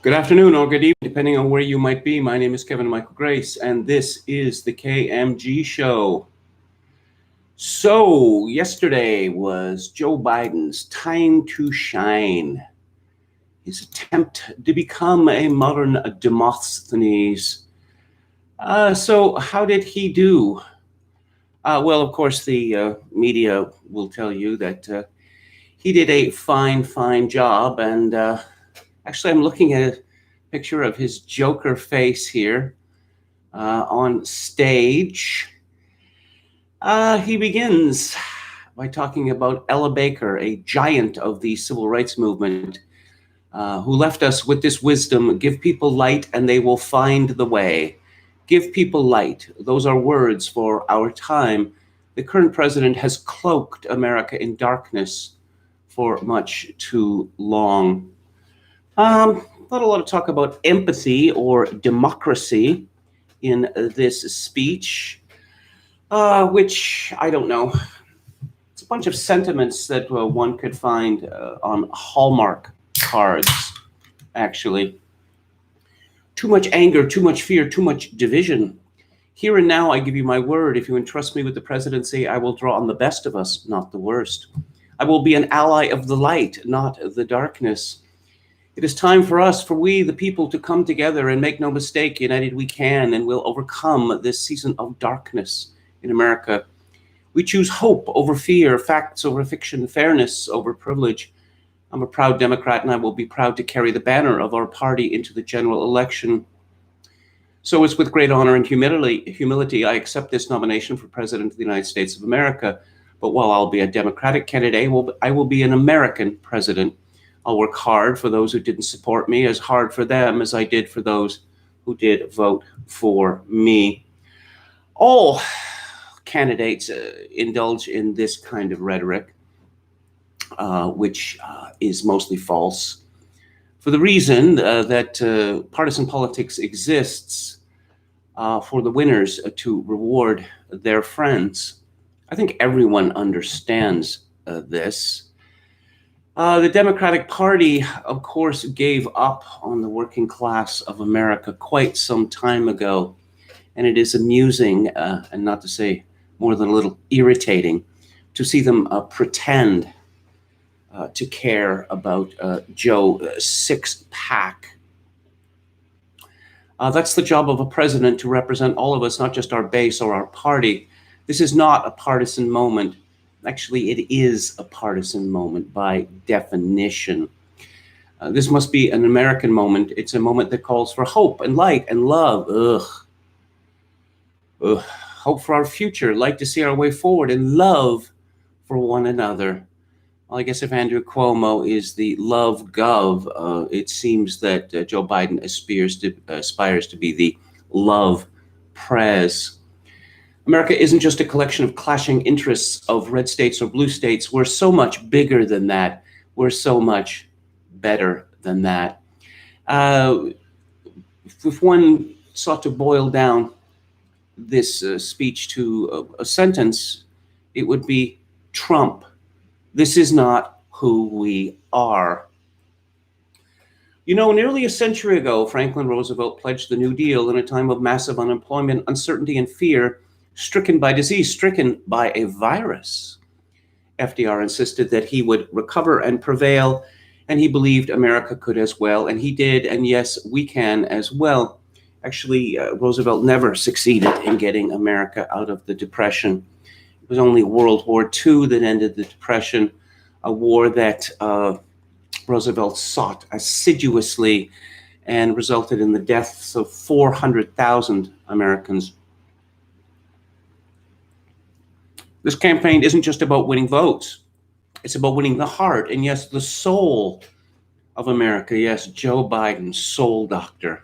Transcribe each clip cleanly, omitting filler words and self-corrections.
Good afternoon or good evening, depending on where you might be. My name is Kevin Michael Grace, and this is the KMG show. So, yesterday was Joe Biden's time to shine. His attempt to become a modern Demosthenes. So, how did he do? Well, of course, the media will tell you that he did a fine job, and actually, I'm looking at a picture of his Joker face here on stage. He begins by talking about Ella Baker, a giant of the civil rights movement, who left us with this wisdom: give people light and they will find the way. Give people light. Those are words for our time. The current president has cloaked America in darkness for much too long. Not a lot of talk about empathy or democracy in this speech, which I don't know. It's a bunch of sentiments that one could find on Hallmark cards, actually. Too much anger, too much fear, too much division. Here and now, I give you my word. If you entrust me with the presidency, I will draw on the best of us, not the worst. I will be an ally of the light, not the darkness. It is time for us, for we, the people, to come together and make no mistake, united we can and will overcome this season of darkness in America. We choose hope over fear, facts over fiction, fairness over privilege. I'm a proud Democrat, and I will be proud to carry the banner of our party into the general election. So it's with great honor and humility I accept this nomination for President of the United States of America. But while I'll be a Democratic candidate, I will be an American president. I'll work hard for those who didn't support me, as hard for them as I did for those who did vote for me. All candidates indulge in this kind of rhetoric, which is mostly false, for the reason that partisan politics exists for the winners to reward their friends. I think everyone understands this. The Democratic Party, of course, gave up on the working class of America quite some time ago. And it is amusing, and not to say more than a little irritating, to see them pretend to care about Joe's six-pack. That's the job of a president, to represent all of us, not just our base or our party. This is not a partisan moment. Actually, it is a partisan moment by definition. This must be an American moment. It's a moment that calls for hope and light and love. Hope for our future, light to see our way forward, and love for one another. Well, I guess if Andrew Cuomo is the love gov, it seems that Joe Biden aspires to be the love prez. America isn't just a collection of clashing interests of red states or blue states. We're so much bigger than that. We're so much better than that. If one sought to boil down this speech to a sentence, it would be Trump. This is not who we are. You know, nearly a century ago, Franklin Roosevelt pledged the New Deal in a time of massive unemployment, uncertainty, and fear, stricken by disease, stricken by a virus. FDR insisted that he would recover and prevail, and he believed America could as well, and he did, and yes, we can as well. Actually, Roosevelt never succeeded in getting America out of the Depression. It was only World War II that ended the Depression, a war that Roosevelt sought assiduously and resulted in the deaths of 400,000 Americans. This campaign isn't just about winning votes. It's about winning the heart and, yes, the soul of America. Yes, Joe Biden, soul doctor.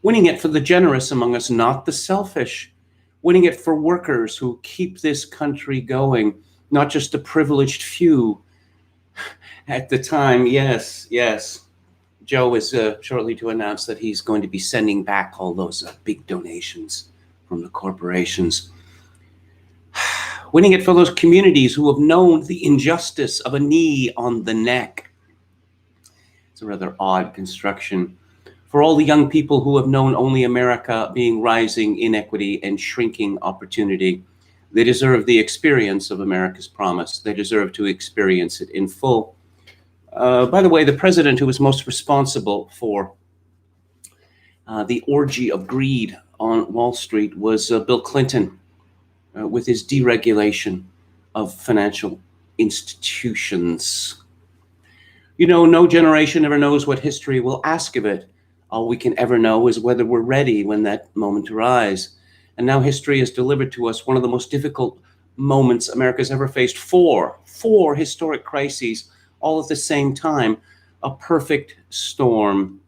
Winning it for the generous among us, not the selfish. Winning it for workers who keep this country going, not just the privileged few. At the time, yes, Joe is shortly to announce that he's going to be sending back all those big donations from the corporations. Winning it for those communities who have known the injustice of a knee on the neck. As a rather odd construction. For all the young people who have known only America being rising inequity and shrinking opportunity, they deserve the experience of America's promise. They deserve to experience it in full. By the way, the president who was most responsible for the orgy of greed on Wall Street was Bill Clinton, with his deregulation of financial institutions. You know, no generation ever knows what history will ask of it. All we can ever know is whether we're ready when that moment arrives. And now history has delivered to us one of the most difficult moments America's ever faced. Four historic crises, all at the same time. A perfect storm.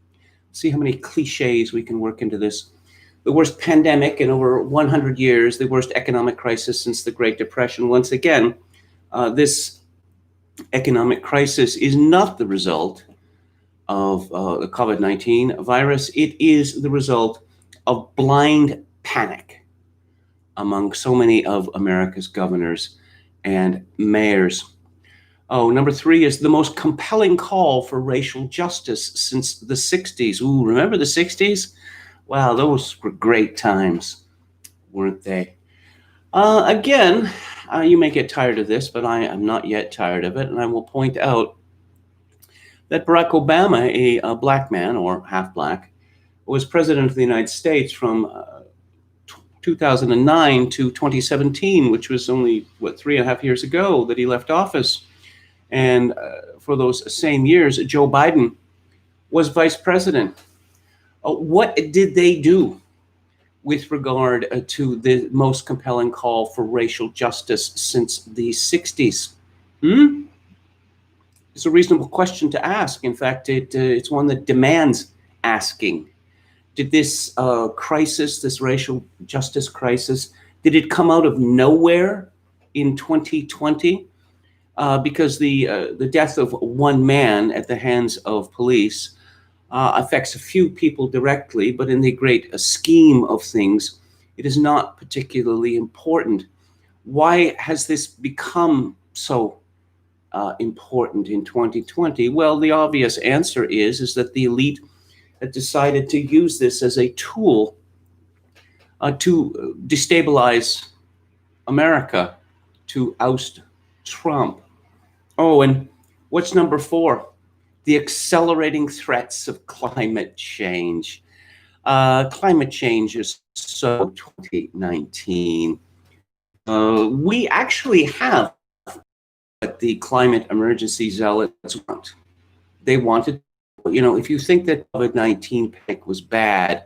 See how many cliches we can work into this. The worst pandemic in over 100 years, the worst economic crisis since the Great Depression. Once again, this economic crisis is not the result of the COVID-19 virus. It is the result of blind panic among so many of America's governors and mayors. Oh, number 3 is the most compelling call for racial justice since the 60s. Ooh, remember the 60s? Wow, those were great times, weren't they? Again, you may get tired of this, but I am not yet tired of it. And I will point out that Barack Obama, a black man or half black, was president of the United States from 2009 to 2017, which was only, 3.5 years ago that he left office. And for those same years, Joe Biden was vice president. What did they do with regard to the most compelling call for racial justice since the 60s? It's a reasonable question to ask. In fact, it's one that demands asking. Did this crisis, this racial justice crisis, did it come out of nowhere in 2020? Because the death of one man at the hands of police affects a few people directly, but in the great scheme of things, it is not particularly important. Why has this become so important in 2020? Well, the obvious answer is that the elite had decided to use this as a tool to destabilize America, to oust Trump. Oh, and what's number 4? The accelerating threats of climate change. Climate change is so 2019. We actually have what the climate emergency zealots want. They wanted, if you think that COVID-19 panic was bad,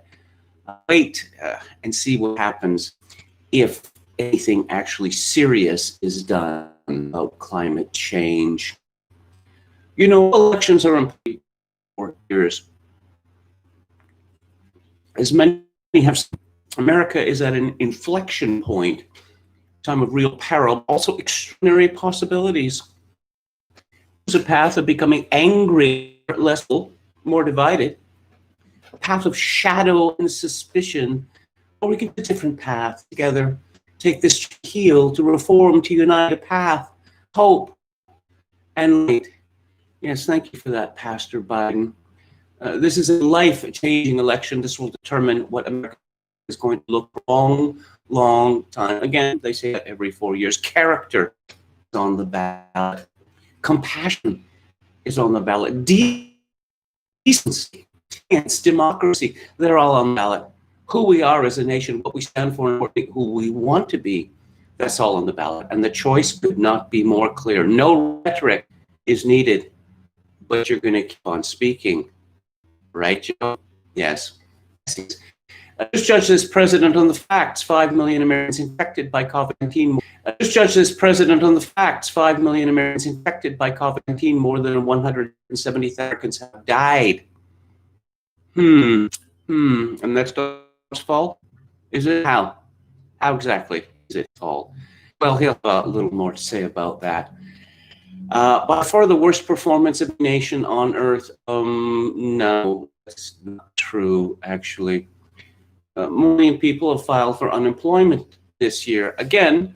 wait and see what happens if anything actually serious is done about climate change. Elections are important for years. As many have said, America is at an inflection point, time of real peril, also extraordinary possibilities. It's a path of becoming angry, less, more divided, a path of shadow and suspicion, or we can take a different path together, take this to heal, to reform, to unite, a path, hope, and light. Yes, thank you for that, Pastor Biden. This is a life-changing election. This will determine what America is going to look for a long, long time. Again, they say that every 4 years. Character is on the ballot. Compassion is on the ballot. Decency, democracy, they're all on the ballot. Who we are as a nation, what we stand for, and who we want to be, that's all on the ballot. And the choice could not be more clear. No rhetoric is needed, but you're going to keep on speaking. Right, Joe? Yes. Just judge this president on the facts. 5 million Americans infected by COVID-19. Just judge this president on the facts. 5 million Americans infected by COVID-19. More than 170,000 Americans have died. And that's Trump's fault? Is it? How? How exactly is it fault? Well, he'll have a little more to say about that. By far the worst performance of a nation on earth. No, that's not true, actually. Million people have filed for unemployment this year, again,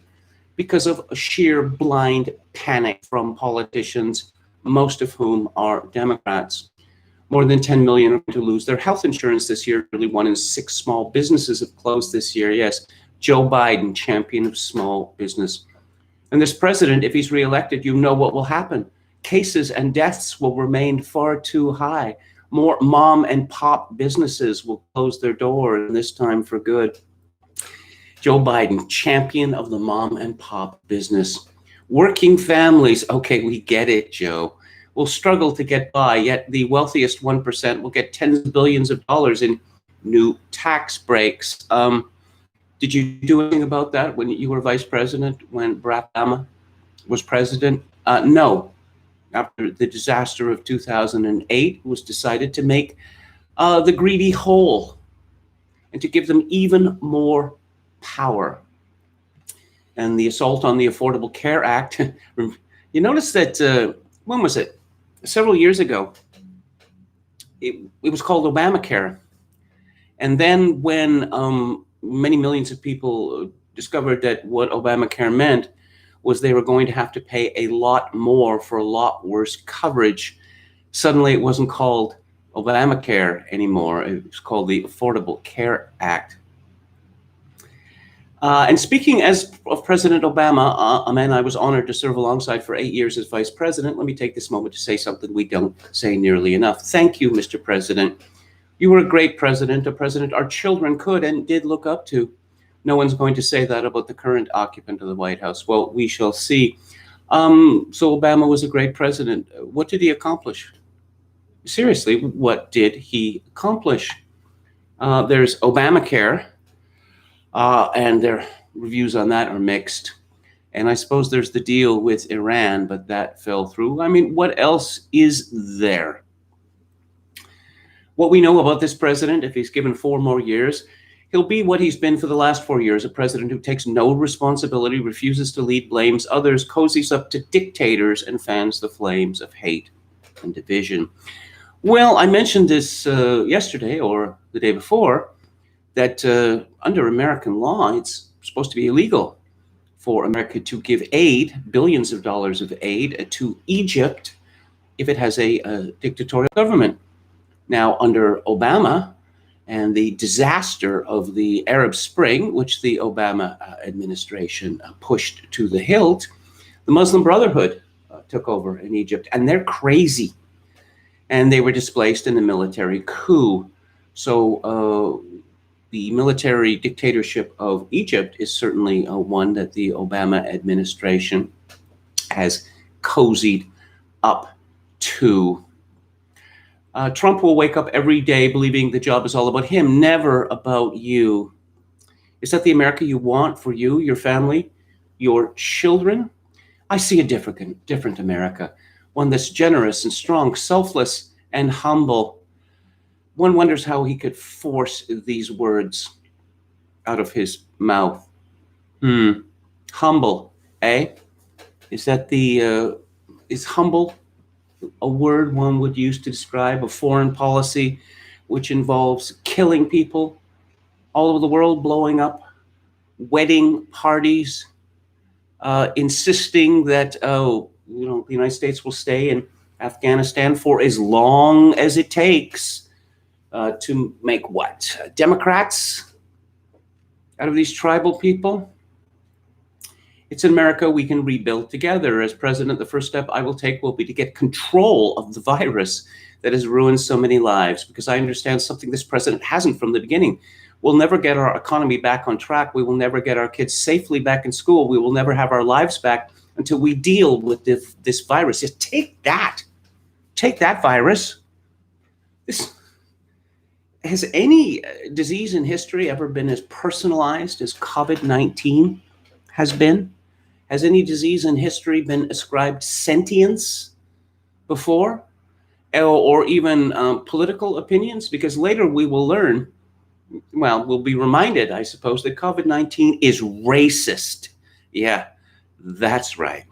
because of sheer blind panic from politicians, most of whom are Democrats. More than 10 million are going to lose their health insurance this year. Nearly 1 in 6 small businesses have closed this year. Yes, Joe Biden, champion of small business. And this president, if he's reelected, you know what will happen. Cases and deaths will remain far too high. More mom and pop businesses will close their doors, and this time for good. Joe Biden, champion of the mom and pop business. Working families, okay, we get it, Joe, will struggle to get by, yet the wealthiest 1% will get tens of billions of dollars in new tax breaks. Did you do anything about that when you were vice president, when Barack Obama was president? No. After the disaster of 2008, it was decided to make the greedy whole and to give them even more power. And the assault on the Affordable Care Act, you notice that, when was it? Several years ago, it was called Obamacare. And then when many millions of people discovered that what Obamacare meant was they were going to have to pay a lot more for a lot worse coverage, suddenly it wasn't called Obamacare anymore. It was called the Affordable Care Act. And speaking as of President Obama, a man I was honored to serve alongside for 8 years as vice president, let me take this moment to say something we don't say nearly enough. Thank you, Mr. President. You were a great president, a president our children could and did look up to. No one's going to say that about the current occupant of the White House. Well, we shall see. So Obama was a great president. What did he accomplish? Seriously, what did he accomplish? There's Obamacare, and their reviews on that are mixed. And I suppose there's the deal with Iran, but that fell through. I mean, what else is there? What we know about this president, if he's given 4 more years, he'll be what he's been for the last 4 years, a president who takes no responsibility, refuses to lead, blames others, cozies up to dictators, and fans the flames of hate and division. Well, I mentioned this yesterday or the day before, that under American law, it's supposed to be illegal for America to give aid, billions of dollars of aid, to Egypt if it has a dictatorial government. Now, under Obama and the disaster of the Arab Spring, which the Obama administration pushed to the hilt, the Muslim Brotherhood took over in Egypt, and they're crazy. And they were displaced in a military coup. So the military dictatorship of Egypt is certainly one that the Obama administration has cozied up to. Trump will wake up every day believing the job is all about him, never about you. Is that the America you want for you, your family, your children? I see a different America, one that's generous and strong, selfless and humble. One wonders how he could force these words out of his mouth. Humble, eh? Is that is humble a word one would use to describe a foreign policy which involves killing people all over the world, blowing up wedding parties, insisting that, the United States will stay in Afghanistan for as long as it takes to make what? Democrats out of these tribal people? It's in America we can rebuild together. As president, the first step I will take will be to get control of the virus that has ruined so many lives, because I understand something this president hasn't from the beginning. We'll never get our economy back on track. We will never get our kids safely back in school. We will never have our lives back until we deal with this virus. Just take that. Take that virus. Has any disease in history ever been as personalized as COVID-19 has been? Has any disease in history been ascribed sentience before? Or even political opinions? Because later we will learn, we'll be reminded, I suppose, that COVID-19 is racist. Yeah, that's right.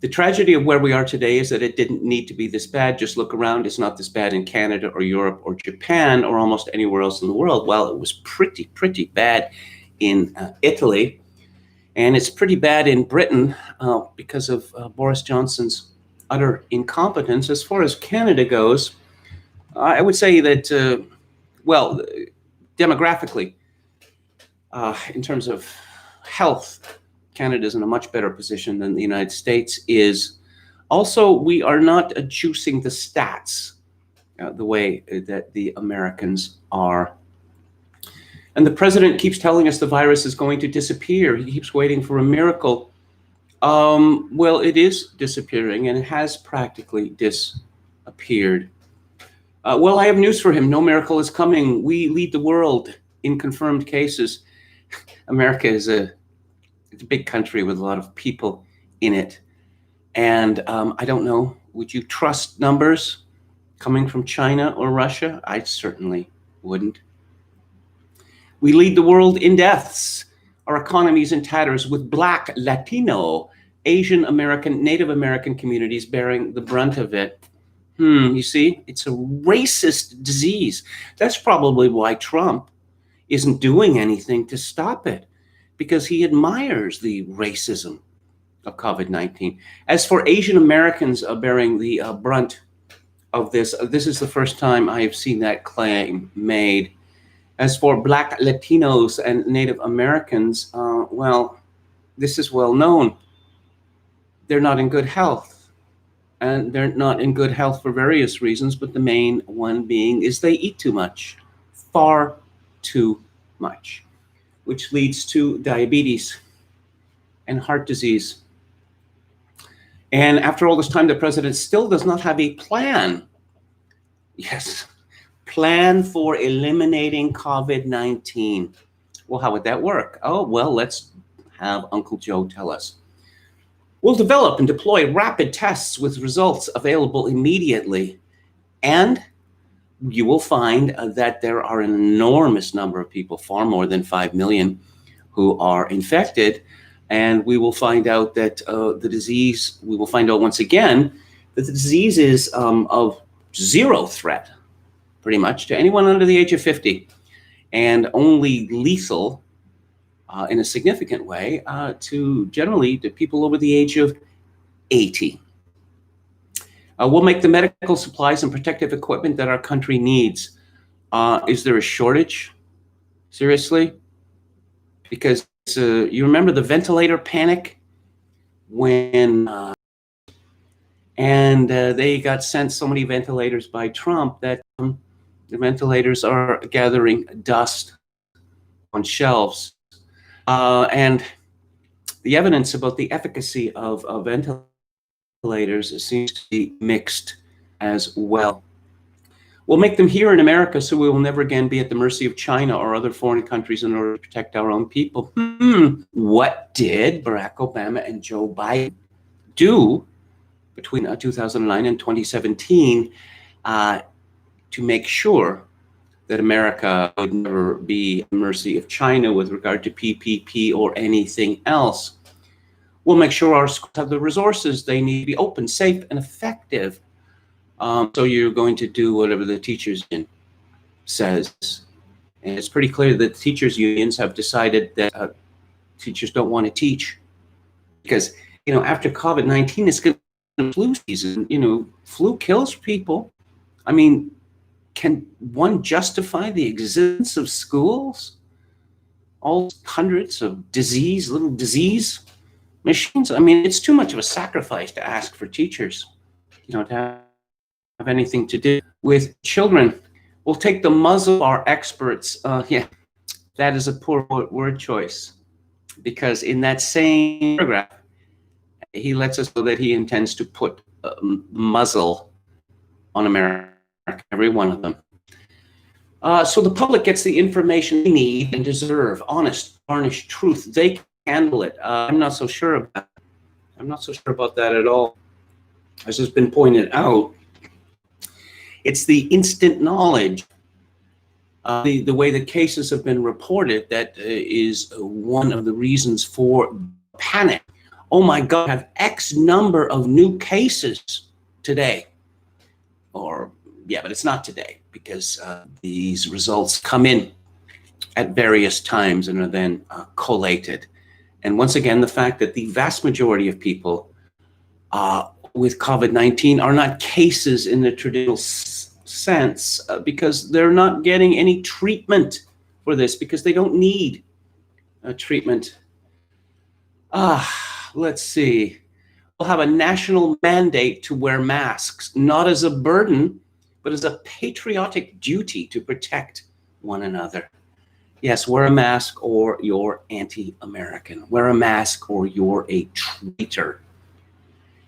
The tragedy of where we are today is that it didn't need to be this bad. Just look around. It's not this bad in Canada or Europe or Japan or almost anywhere else in the world. Well, it was pretty bad in Italy. And it's pretty bad in Britain because of Boris Johnson's utter incompetence. As far as Canada goes, I would say that, well, demographically, in terms of health, Canada is in a much better position than the United States is. Also, we are not juicing the stats the way that the Americans are. And the president keeps telling us the virus is going to disappear. He keeps waiting for a miracle. Well, it is disappearing, and it has practically disappeared. Well, I have news for him. No miracle is coming. We lead the world in confirmed cases. America is it's a big country with a lot of people in it. And I don't know, would you trust numbers coming from China or Russia? I certainly wouldn't. We lead the world in deaths. Our economy is in tatters, with Black, Latino, Asian American, Native American communities bearing the brunt of it. You see, it's a racist disease. That's probably why Trump isn't doing anything to stop it, because he admires the racism of COVID-19. As for Asian Americans bearing the brunt of this, this is the first time I have seen that claim made. As for Black, Latinos, and Native Americans, well, this is well known. They're not in good health. And they're not in good health for various reasons, but the main one being is they eat too much, far too much, which leads to diabetes and heart disease. And after all this time, the president still does not have a plan. Yes, plan for eliminating COVID-19. Well, how would that work? Oh, well, let's have Uncle Joe tell us. We'll develop and deploy rapid tests with results available immediately. And you will find that there are an enormous number of people, far more than 5 million, who are infected. And we will find out that we will find out once again that the disease is of zero threat, pretty much, to anyone under the age of 50, and only lethal in a significant way to generally to people over the age of 80. We'll make the medical supplies and protective equipment that our country needs. Is there a shortage? Seriously? Because you remember the ventilator panic when they got sent so many ventilators by Trump that the ventilators are gathering dust on shelves. And the evidence about the efficacy of ventilators seems to be mixed as well. We'll make them here in America so we will never again be at the mercy of China or other foreign countries in order to protect our own people. What did Barack Obama and Joe Biden do between 2009 and 2017 to make sure that America would never be at the mercy of China with regard to PPP or anything else? We'll make sure our schools have the resources they need to be open, safe, and effective. So you're going to do whatever the teachers union says. And it's pretty clear that teachers unions have decided that teachers don't want to teach because, after COVID-19, it's going to be flu season. Flu kills people. I mean, can one justify the existence of schools? All hundreds of little disease machines? I mean, it's too much of a sacrifice to ask for teachers, to have anything to do with children. We'll take the muzzle of our experts. Yeah, that is a poor word choice, because in that same paragraph, he lets us know that he intends to put a muzzle on America, every one of them. So the public gets the information they need and deserve, honest, varnished truth. They can handle it. I'm not so sure about that. I'm not so sure about that at all. As has been pointed out, it's the instant knowledge, the way the cases have been reported, that is one of the reasons for panic. Oh my God, I have X number of new cases today. Yeah, but it's not today, because these results come in at various times and are then collated. And once again, the fact that the vast majority of people with COVID-19 are not cases in the traditional sense because they're not getting any treatment for this because they don't need treatment. Let's see. We'll have a national mandate to wear masks, not as a burden, but as a patriotic duty to protect one another. Yes, wear a mask or you're anti-American. Wear a mask or you're a traitor.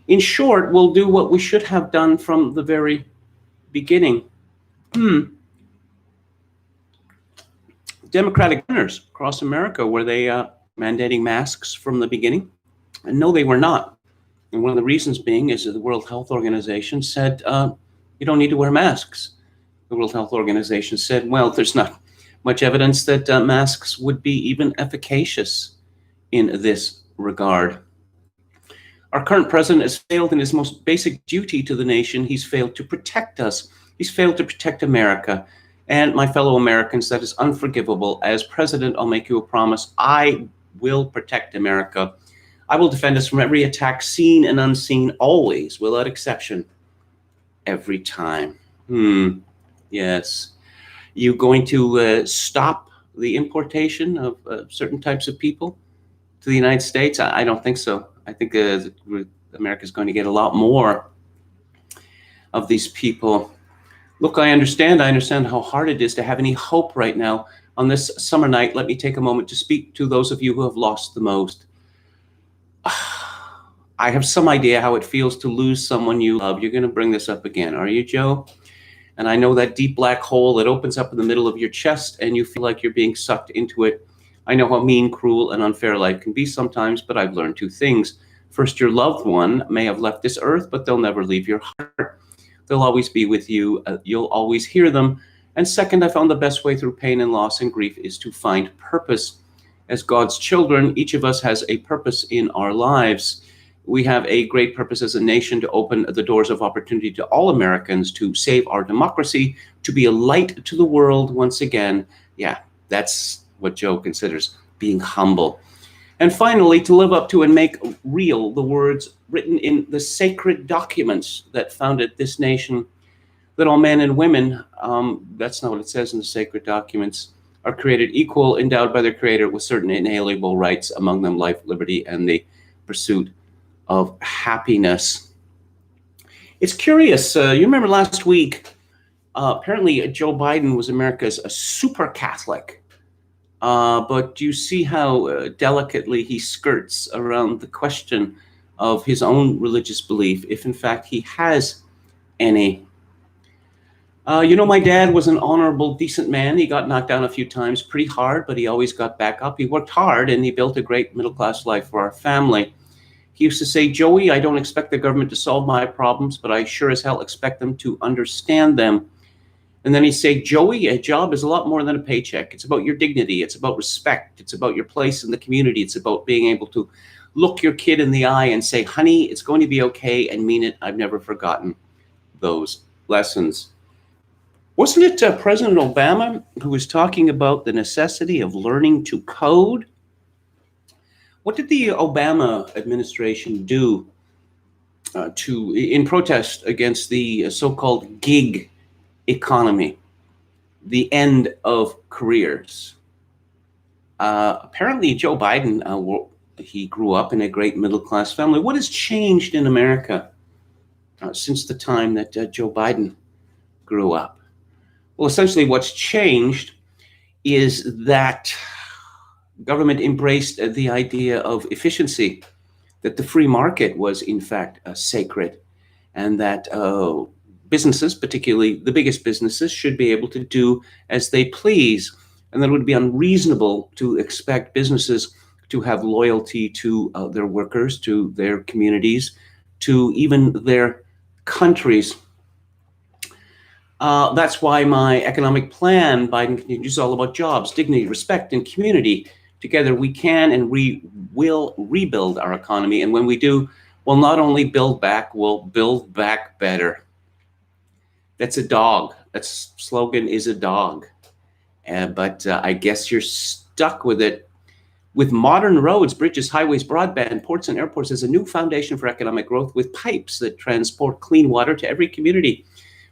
In short, we'll do what we should have done from the very beginning. Democratic governors across America, were they mandating masks from the beginning? And no, they were not. And one of the reasons being is that the World Health Organization said, you don't need to wear masks. The World Health Organization said, well, there's not much evidence that masks would be even efficacious in this regard. Our current president has failed in his most basic duty to the nation. He's failed to protect us. He's failed to protect America. And my fellow Americans, that is unforgivable. As president, I'll make you a promise. I will protect America. I will defend us from every attack, seen and unseen, always, without exception, every time. Yes. You going to stop the importation of certain types of people to the United States? I don't think so. I think America's going to get a lot more of these people. Look, I understand how hard it is to have any hope right now. On this summer night, let me take a moment to speak to those of you who have lost the most. I have some idea how it feels to lose someone you love. You're going to bring this up again, are you, Joe? And I know that deep black hole that opens up in the middle of your chest and you feel like you're being sucked into it. I know how mean, cruel, and unfair life can be sometimes, but I've learned two things. First, your loved one may have left this earth, but they'll never leave your heart. They'll always be with you. You'll always hear them. And second, I found the best way through pain and loss and grief is to find purpose. As God's children, each of us has a purpose in our lives. We have a great purpose as a nation to open the doors of opportunity to all Americans, to save our democracy, to be a light to the world once again. Yeah, that's what Joe considers being humble. And finally, to live up to and make real the words written in the sacred documents that founded this nation, that all men and women, that's not what it says in the sacred documents, are created equal, endowed by their Creator with certain inalienable rights, among them life, liberty, and the pursuit of happiness. It's curious. You remember last week, apparently Joe Biden was America's super Catholic. But you see how delicately he skirts around the question of his own religious belief, if in fact he has any. My dad was an honorable, decent man. He got knocked down a few times pretty hard, but he always got back up. He worked hard and he built a great middle-class life for our family. He used to say, Joey, I don't expect the government to solve my problems, but I sure as hell expect them to understand them. And then he'd say, Joey, a job is a lot more than a paycheck. It's about your dignity. It's about respect. It's about your place in the community. It's about being able to look your kid in the eye and say, honey, it's going to be okay, and mean it. I've never forgotten those lessons. Wasn't it President Obama who was talking about the necessity of learning to code? What did the Obama administration do in protest against the so-called gig economy, the end of careers? Apparently, Joe Biden, he grew up in a great middle-class family. What has changed in America since the time that Joe Biden grew up? Well, essentially what's changed is that government embraced the idea of efficiency, that the free market was in fact sacred, and that businesses, particularly the biggest businesses, should be able to do as they please, and that it would be unreasonable to expect businesses to have loyalty to their workers, to their communities, to even their countries. That's why my economic plan, Biden continues, is all about jobs, dignity, respect, and community. Together we can and we will rebuild our economy. And when we do, we'll not only build back, we'll build back better. That's a dog. That slogan is a dog. But I guess you're stuck with it. with modern roads, bridges, highways, broadband, ports, and airports as a new foundation for economic growth, with pipes that transport clean water to every community,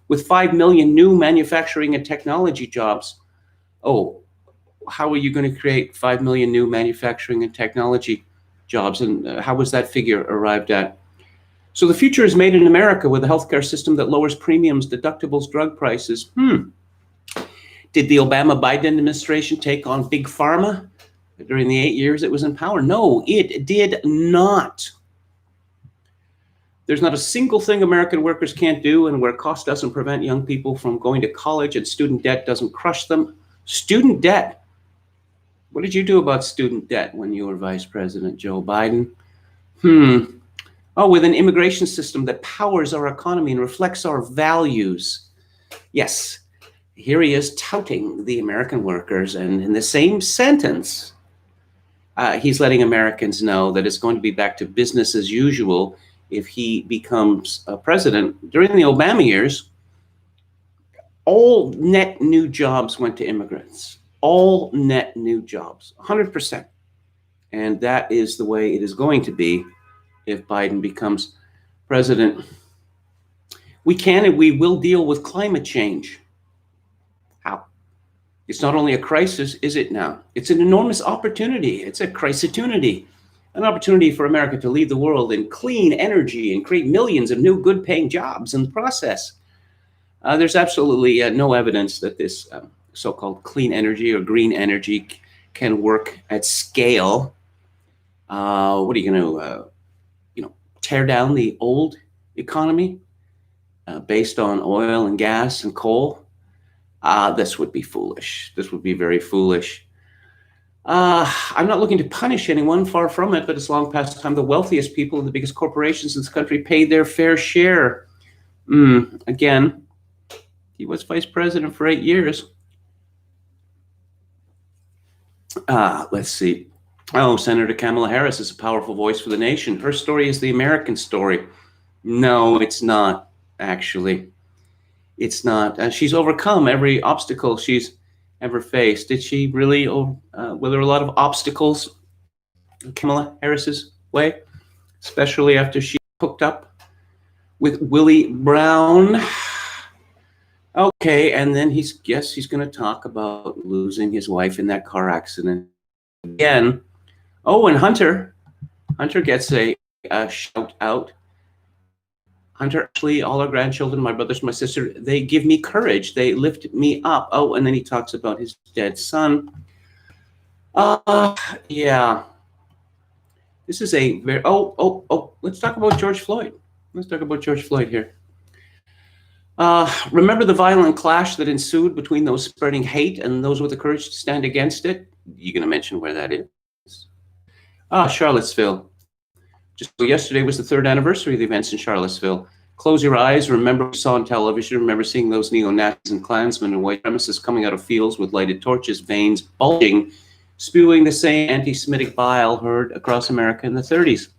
with 5 million new manufacturing and technology jobs. Oh, how are you going to create 5 million new manufacturing and technology jobs? And how was that figure arrived at? So the future is made in America with a healthcare system that lowers premiums, deductibles, drug prices. Did the Obama-Biden administration take on big pharma during the 8 years it was in power? No, it did not. There's not a single thing American workers can't do, and where cost doesn't prevent young people from going to college and student debt doesn't crush them. Student debt. What did you do about student debt when you were Vice President Joe Biden? Oh, with an immigration system that powers our economy and reflects our values. Yes, here he is touting the American workers, and in the same sentence, he's letting Americans know that it's going to be back to business as usual if he becomes president. During the Obama years, all net new jobs went to immigrants. All net new jobs, 100%. And that is the way it is going to be if Biden becomes president. We can and we will deal with climate change. How? It's not only a crisis, is it now? It's an enormous opportunity. It's a crisis-tunity. An opportunity for America to lead the world in clean energy and create millions of new good-paying jobs in the process. There's absolutely no evidence that this so-called clean energy or green energy can work at scale. What are you going to, tear down the old economy based on oil and gas and coal? This would be foolish. This would be very foolish. I'm not looking to punish anyone, far from it, but it's long past time the wealthiest people and the biggest corporations in this country paid their fair share. Again, he was vice president for 8 years. Let's see. Oh, Senator Kamala Harris is a powerful voice for the nation. Her story is the American story. No, it's not, actually. It's not. She's overcome every obstacle she's ever faced. Did she really? Were there a lot of obstacles in Kamala Harris's way, especially after she hooked up with Willie Brown? Okay, and then he's going to talk about losing his wife in that car accident again. Oh, and Hunter gets a shout out. Hunter, actually, all our grandchildren, my brothers, my sister, they give me courage. They lift me up. Oh, and then he talks about his dead son. Yeah. This is a very, let's talk about George Floyd. Let's talk about George Floyd here. Remember the violent clash that ensued between those spreading hate and those with the courage to stand against it? You're going to mention where that is. Charlottesville. Just yesterday was the 3rd anniversary of the events in Charlottesville. Close your eyes. Remember what you saw on television. Remember seeing those neo-Nazis and Klansmen in white premises coming out of fields with lighted torches, veins bulging, spewing the same anti-Semitic bile heard across America in the 30s.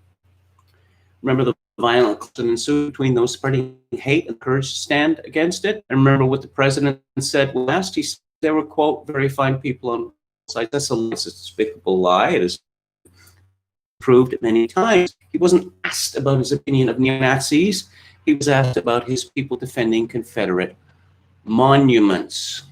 Remember the violent clash that ensued between those spreading hate and courage to stand against it. And remember what the president said last. He said there were, quote, very fine people on both sides. That's a despicable lie. It is proved many times. He wasn't asked about his opinion of neo-Nazis. He was asked about his people defending Confederate monuments.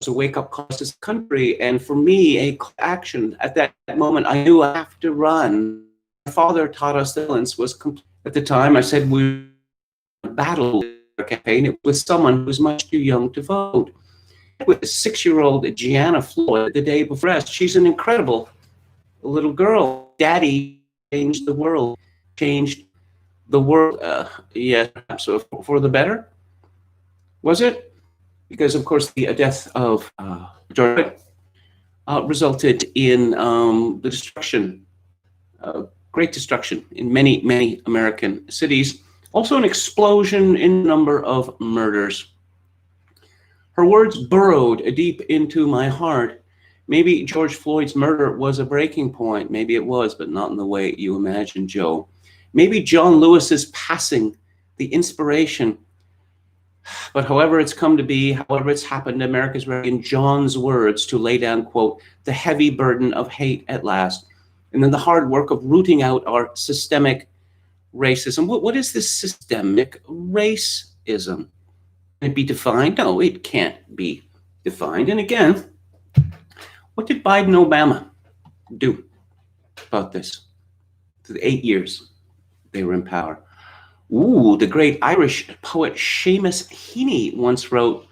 It's a wake-up call to this country, and for me, a call to action. At that moment, I knew I have to run. My father taught us that violence was complete. At the time, I said we were battle campaign. It was someone who was much too young to vote. With 6-year-old Gianna Floyd the day before. She's an incredible little girl. Daddy changed the world. Changed the world. Yeah, so for the better. Was it? Because of course the death of George resulted in the destruction, great destruction in many, many American cities. Also an explosion in the number of murders. Her words burrowed deep into my heart. Maybe George Floyd's murder was a breaking point. Maybe it was, but not in the way you imagine, Joe. Maybe John Lewis's passing, the inspiration. But however it's come to be, however it's happened, America's ready, in John's words, to lay down, quote, the heavy burden of hate at last, and then the hard work of rooting out our systemic racism. What is this systemic racism? Can it be defined? No, it can't be defined. And again, what did Biden Obama do about this? For the 8 years they were in power. Ooh, the great Irish poet Seamus Heaney once wrote,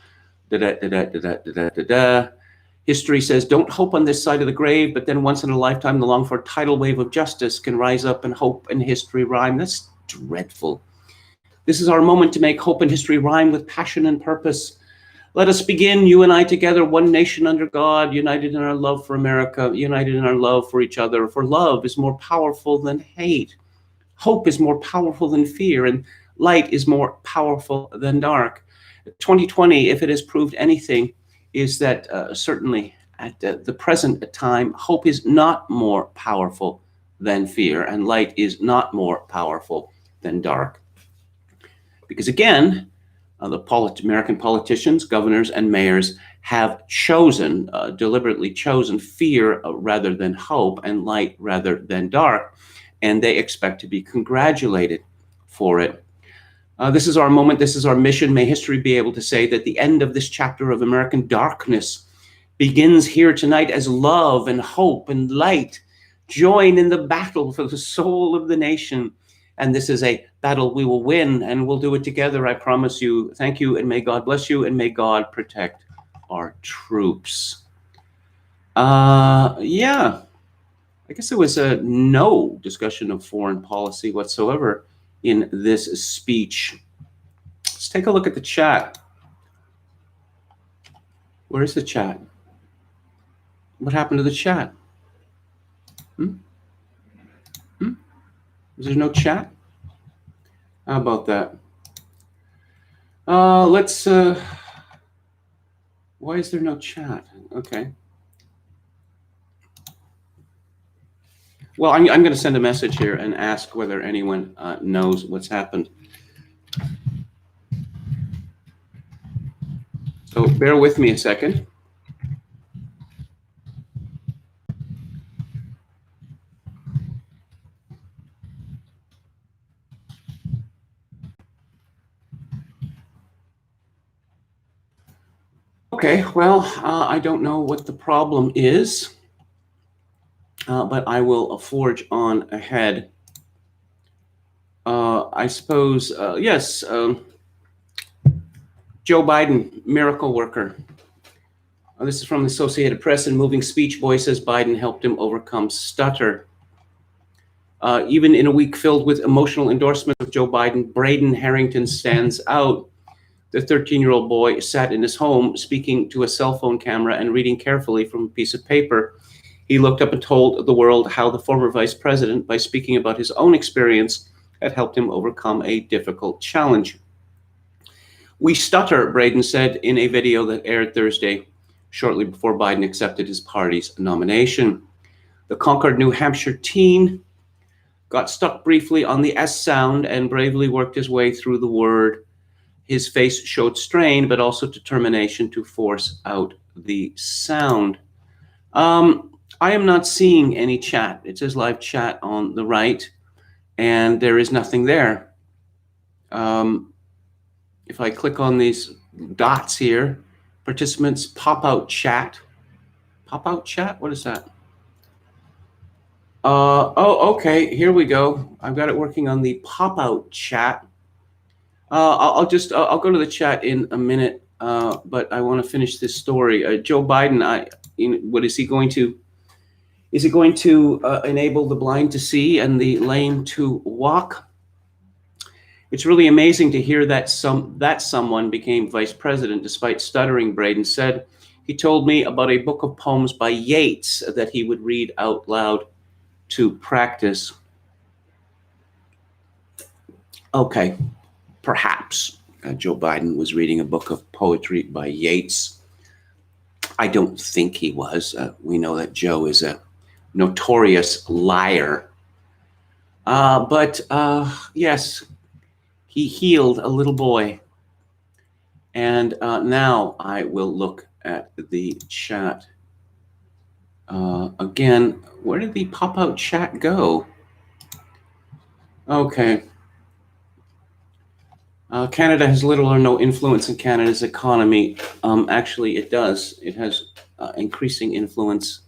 history says, don't hope on this side of the grave, but then once in a lifetime, the longed for tidal wave of justice can rise up and hope and history rhyme. That's dreadful. This is our moment to make hope and history rhyme with passion and purpose. Let us begin, you and I together, one nation under God, united in our love for America, united in our love for each other. For love is more powerful than hate. Hope is more powerful than fear, and light is more powerful than dark. 2020, if it has proved anything, is that certainly at the present time, hope is not more powerful than fear, and light is not more powerful than dark. Because again, American politicians, governors, and mayors have chosen, deliberately chosen fear rather than hope, and light rather than dark, and they expect to be congratulated for it. This is our moment. This is our mission. May history be able to say that the end of this chapter of American darkness begins here tonight as love and hope and light join in the battle for the soul of the nation. And this is a battle we will win, and we'll do it together, I promise you. Thank you, and may God bless you, and may God protect our troops. Yeah, I guess there was no discussion of foreign policy whatsoever in this speech. Let's take a look at the chat. Where is the chat? What happened to the chat? Is there no chat? How about that? Why is there no chat? Okay. Well, I'm going to send a message here and ask whether anyone knows what's happened. So bear with me a second. Okay, well, I don't know what the problem is, but I will forge on ahead. I suppose, yes, Joe Biden, miracle worker. This is from the Associated Press. In moving speech, Boy says Biden helped him overcome stutter. Even in a week filled with emotional endorsements of Joe Biden, Braden Harrington stands out. The 13-year-old boy sat in his home speaking to a cell phone camera and reading carefully from a piece of paper. He looked up and told the world how the former vice president, by speaking about his own experience, had helped him overcome a difficult challenge. We stutter, Braden said in a video that aired Thursday, shortly before Biden accepted his party's nomination. The Concord, New Hampshire teen got stuck briefly on the S sound and bravely worked his way through the word. His face showed strain, but also determination to force out the sound. I am not seeing any chat. It says live chat on the right, and there is nothing there. If I click on these dots here, participants, pop out chat. Pop out chat? What is that? Oh, okay, here we go. I've got it working on the pop out chat. I'll go to the chat in a minute, but I want to finish this story. Joe Biden, what is he going to? Is he going to enable the blind to see and the lame to walk? It's really amazing to hear that someone became vice president despite stuttering. Braden said he told me about a book of poems by Yeats that he would read out loud to practice. Okay. Perhaps Joe Biden was reading a book of poetry by Yeats. I don't think he was. We know that Joe is a notorious liar. But yes, he healed a little boy. And now I will look at the chat. Again, where did the pop-out chat go? Okay. Canada has little or no influence in Canada's economy. Actually, it does. It has increasing influence.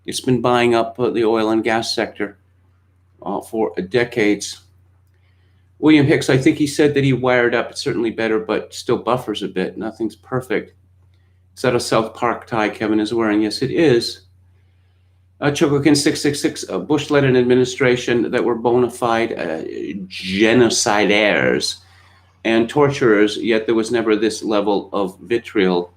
It's been buying up the oil and gas sector for decades. William Hicks, I think he said that he wired up certainly better, but still buffers a bit. Nothing's perfect. Is that a South Park tie Kevin is wearing? Yes, it is. Chokokin 666, Bush led an administration that were bona fide genocidaires and torturers, yet there was never this level of vitriol.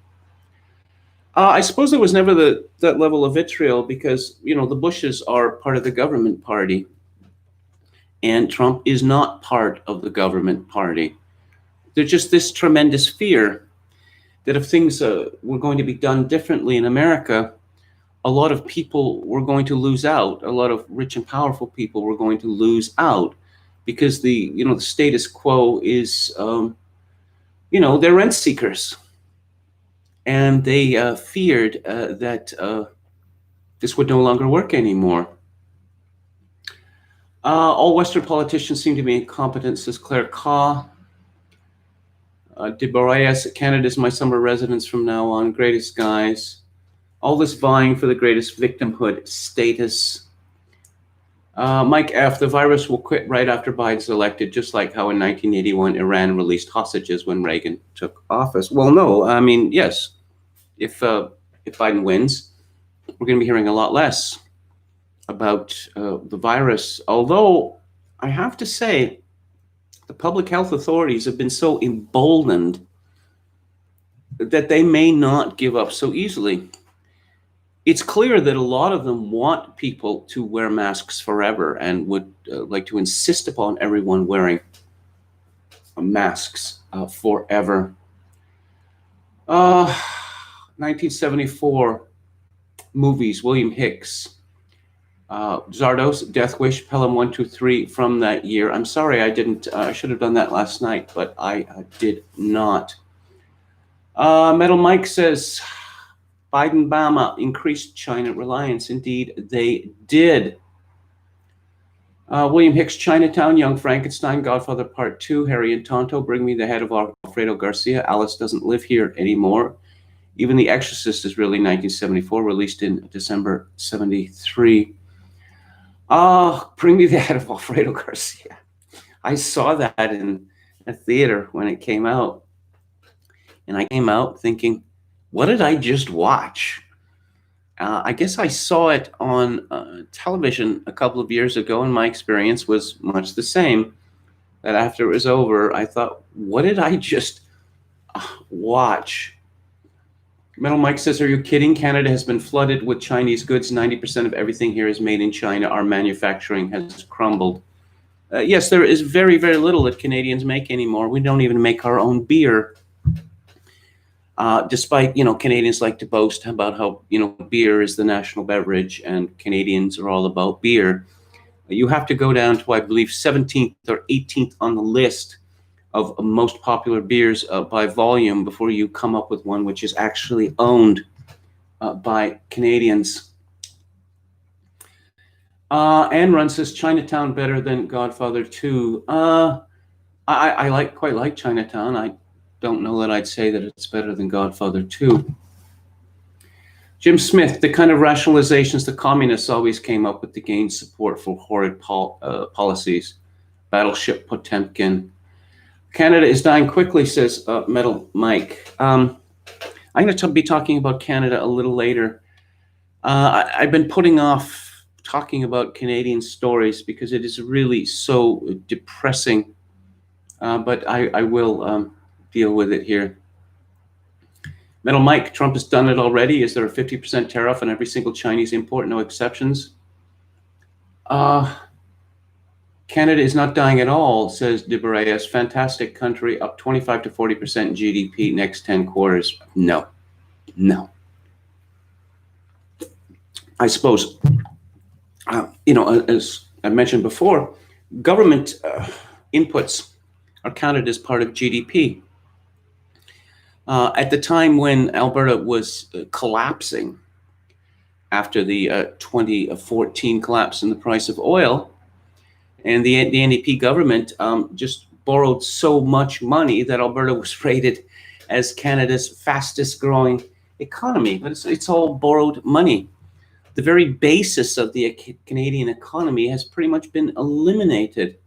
I suppose there was never that level of vitriol because, the Bushes are part of the government party, and Trump is not part of the government party. There's just this tremendous fear that if things were going to be done differently in America, a lot of people were going to lose out. A lot of rich and powerful people were going to lose out because the status quo is, they're rent seekers. And they feared that this would no longer work anymore. All Western politicians seem to be incompetent, says Claire Kaw. De Boreas, Canada's my summer residence from now on. Greatest guys. All this vying for the greatest victimhood status. Mike F., the virus will quit right after Biden's elected, just like how in 1981 Iran released hostages when Reagan took office. Well, no, I mean, yes. If Biden wins, we're going to be hearing a lot less about the virus. Although I have to say, the public health authorities have been so emboldened that they may not give up so easily. It's clear that a lot of them want people to wear masks forever and would like to insist upon everyone wearing masks forever. 1974 movies, William Hicks. Zardos, Death Wish, Pelham 123 from that year. I'm sorry I didn't, I should have done that last night, but I did not. Metal Mike says, Biden-Bama increased China reliance. Indeed, they did. William Hicks, Chinatown, Young Frankenstein, Godfather Part 2, Harry and Tonto, Bring Me the Head of Alfredo Garcia, Alice Doesn't Live Here Anymore. Even The Exorcist is really 1974, released in December 73. Bring Me the Head of Alfredo Garcia. I saw that in a theater when it came out. And I came out thinking, what did I just watch? I guess I saw it on television a couple of years ago, and my experience was much the same. That after it was over, I thought, what did I just watch? Metal Mike says, are you kidding? Canada has been flooded with Chinese goods. 90% of everything here is made in China. Our manufacturing has crumbled. Yes, there is very, very little that Canadians make anymore. We don't even make our own beer. Despite, Canadians like to boast about how, beer is the national beverage and Canadians are all about beer. You have to go down to, I believe, 17th or 18th on the list of most popular beers by volume before you come up with one which is actually owned by Canadians. Anne Run says, Chinatown better than Godfather 2. I quite like Chinatown. I don't know that I'd say that it's better than Godfather 2. Jim Smith, the kind of rationalizations the communists always came up with to gain support for horrid policies. Battleship Potemkin. Canada is dying quickly, says Metal Mike. I'm going to be talking about Canada a little later. I've been putting off talking about Canadian stories because it is really so depressing. But I will deal with it here. Metal Mike, Trump has done it already. Is there a 50% tariff on every single Chinese import? No exceptions. Canada is not dying at all, says De Boreas. Fantastic country, up 25 to 40% GDP next 10 quarters. No. I suppose, as I mentioned before, government inputs are counted as part of GDP. At the time when Alberta was collapsing after the 2014 collapse in the price of oil, and the NDP government just borrowed so much money that Alberta was rated as Canada's fastest growing economy. But it's all borrowed money. The very basis of the Canadian economy has pretty much been eliminated.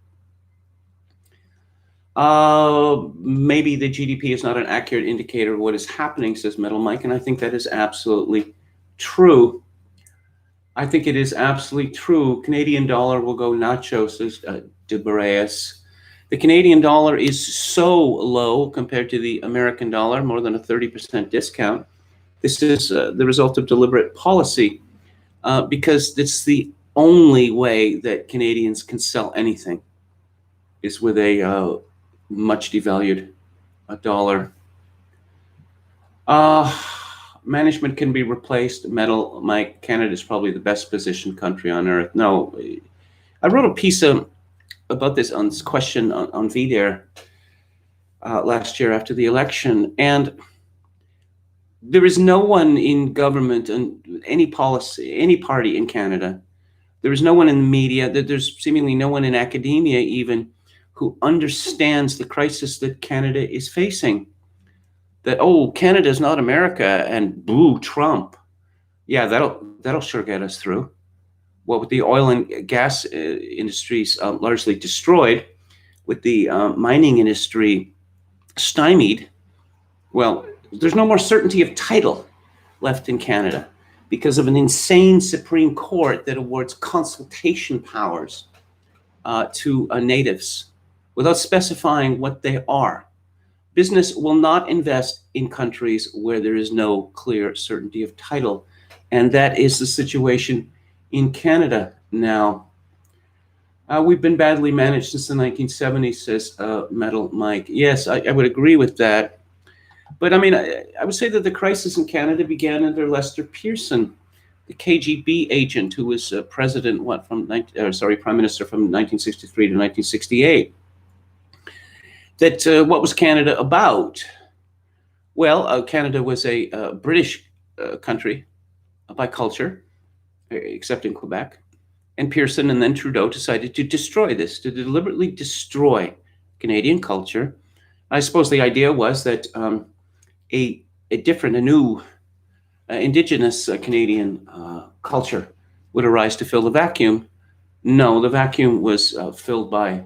Maybe the GDP is not an accurate indicator of what is happening, says Metal Mike, and I think that is absolutely true. I think it is absolutely true. Canadian dollar will go nacho, says De Boreas. The Canadian dollar is so low compared to the American dollar, more than a 30% discount. This is the result of deliberate policy because it's the only way that Canadians can sell anything is with a much devalued dollar. Management can be replaced. Metal Mike, Canada is probably the best positioned country on earth. No, I wrote a piece about this on this question on VDare last year after the election, and there is no one in government and any policy, any party in Canada. There is no one in the media. There's seemingly no one in academia even who understands the crisis that Canada is facing. That, oh, Canada is not America, and boo, Trump. Yeah, that'll sure get us through. Well, with the oil and gas industries largely destroyed, with the mining industry stymied, well, there's no more certainty of title left in Canada because of an insane Supreme Court that awards consultation powers to natives without specifying what they are. Business will not invest in countries where there is no clear certainty of title. And that is the situation in Canada now. We've been badly managed since the 1970s, says Metal Mike. Yes, I would agree with that. But I mean, I would say that the crisis in Canada began under Lester Pearson, the KGB agent who was president, Prime Minister from 1963 to 1968. That what was Canada about? Well, Canada was a British country by culture, except in Quebec. And Pearson and then Trudeau decided to destroy this, to deliberately destroy Canadian culture. I suppose the idea was that a new Indigenous Canadian culture would arise to fill the vacuum. No, the vacuum was filled by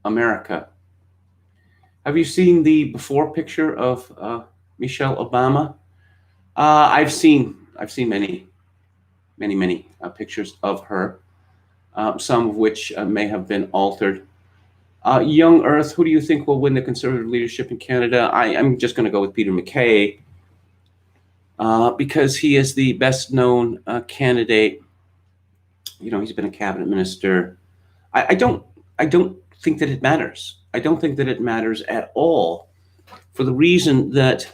America. Have you seen the before picture of Michelle Obama? I've seen many pictures of her, some of which may have been altered. Young Earth, who do you think will win the Conservative leadership in Canada? I'm just going to go with Peter MacKay because he is the best known candidate. You know, he's been a cabinet minister. I don't think that it matters. I don't think that it matters at all, for the reason that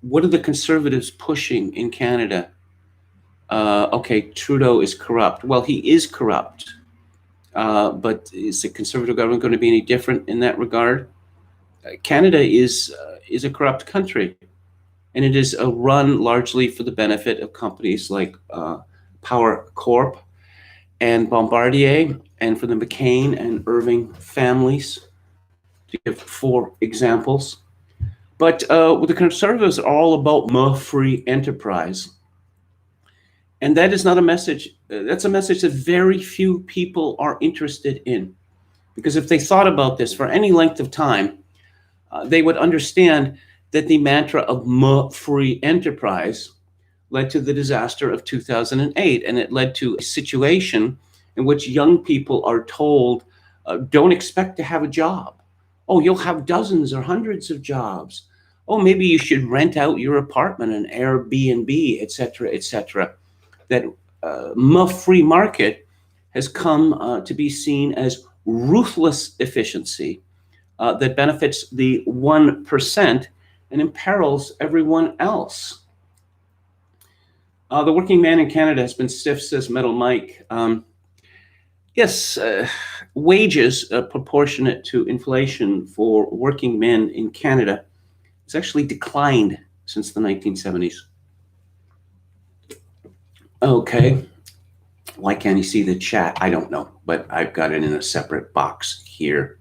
what are the Conservatives pushing in Canada? Okay, Trudeau is corrupt. Well, he is corrupt. But is the Conservative government going to be any different in that regard? Canada is a corrupt country, and it is run largely for the benefit of companies like Power Corp and Bombardier, and for the McCain and Irving families, to give 4 examples. But the Conservatives are all about free enterprise. And that is not a message, that's a message that very few people are interested in. Because if they thought about this for any length of time, they would understand that the mantra of free enterprise led to the disaster of 2008. And it led to a situation in which young people are told, don't expect to have a job. Oh, you'll have dozens or hundreds of jobs. Oh, maybe you should rent out your apartment, an Airbnb, et cetera, that free market has come to be seen as ruthless efficiency that benefits the 1% and imperils everyone else. The working man in Canada has been stiff, says Metal Mike. Yes, wages proportionate to inflation for working men in Canada It's actually declined since the 1970s. Okay. Why can't you see the chat? I don't know, but I've got it in a separate box here.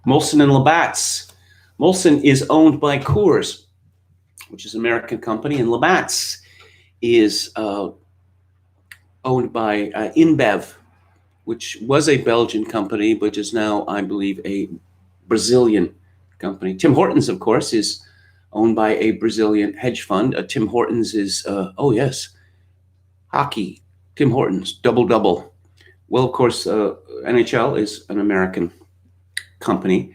Molson and Labatt's. Molson is owned by Coors, which is an American company, and Labatt's is owned by InBev, which was a Belgian company, but is now, I believe, a Brazilian company. Tim Hortons, of course, is owned by a Brazilian hedge fund. Tim Hortons is, oh yes, hockey. Tim Hortons, double-double. Well, of course, NHL is an American company.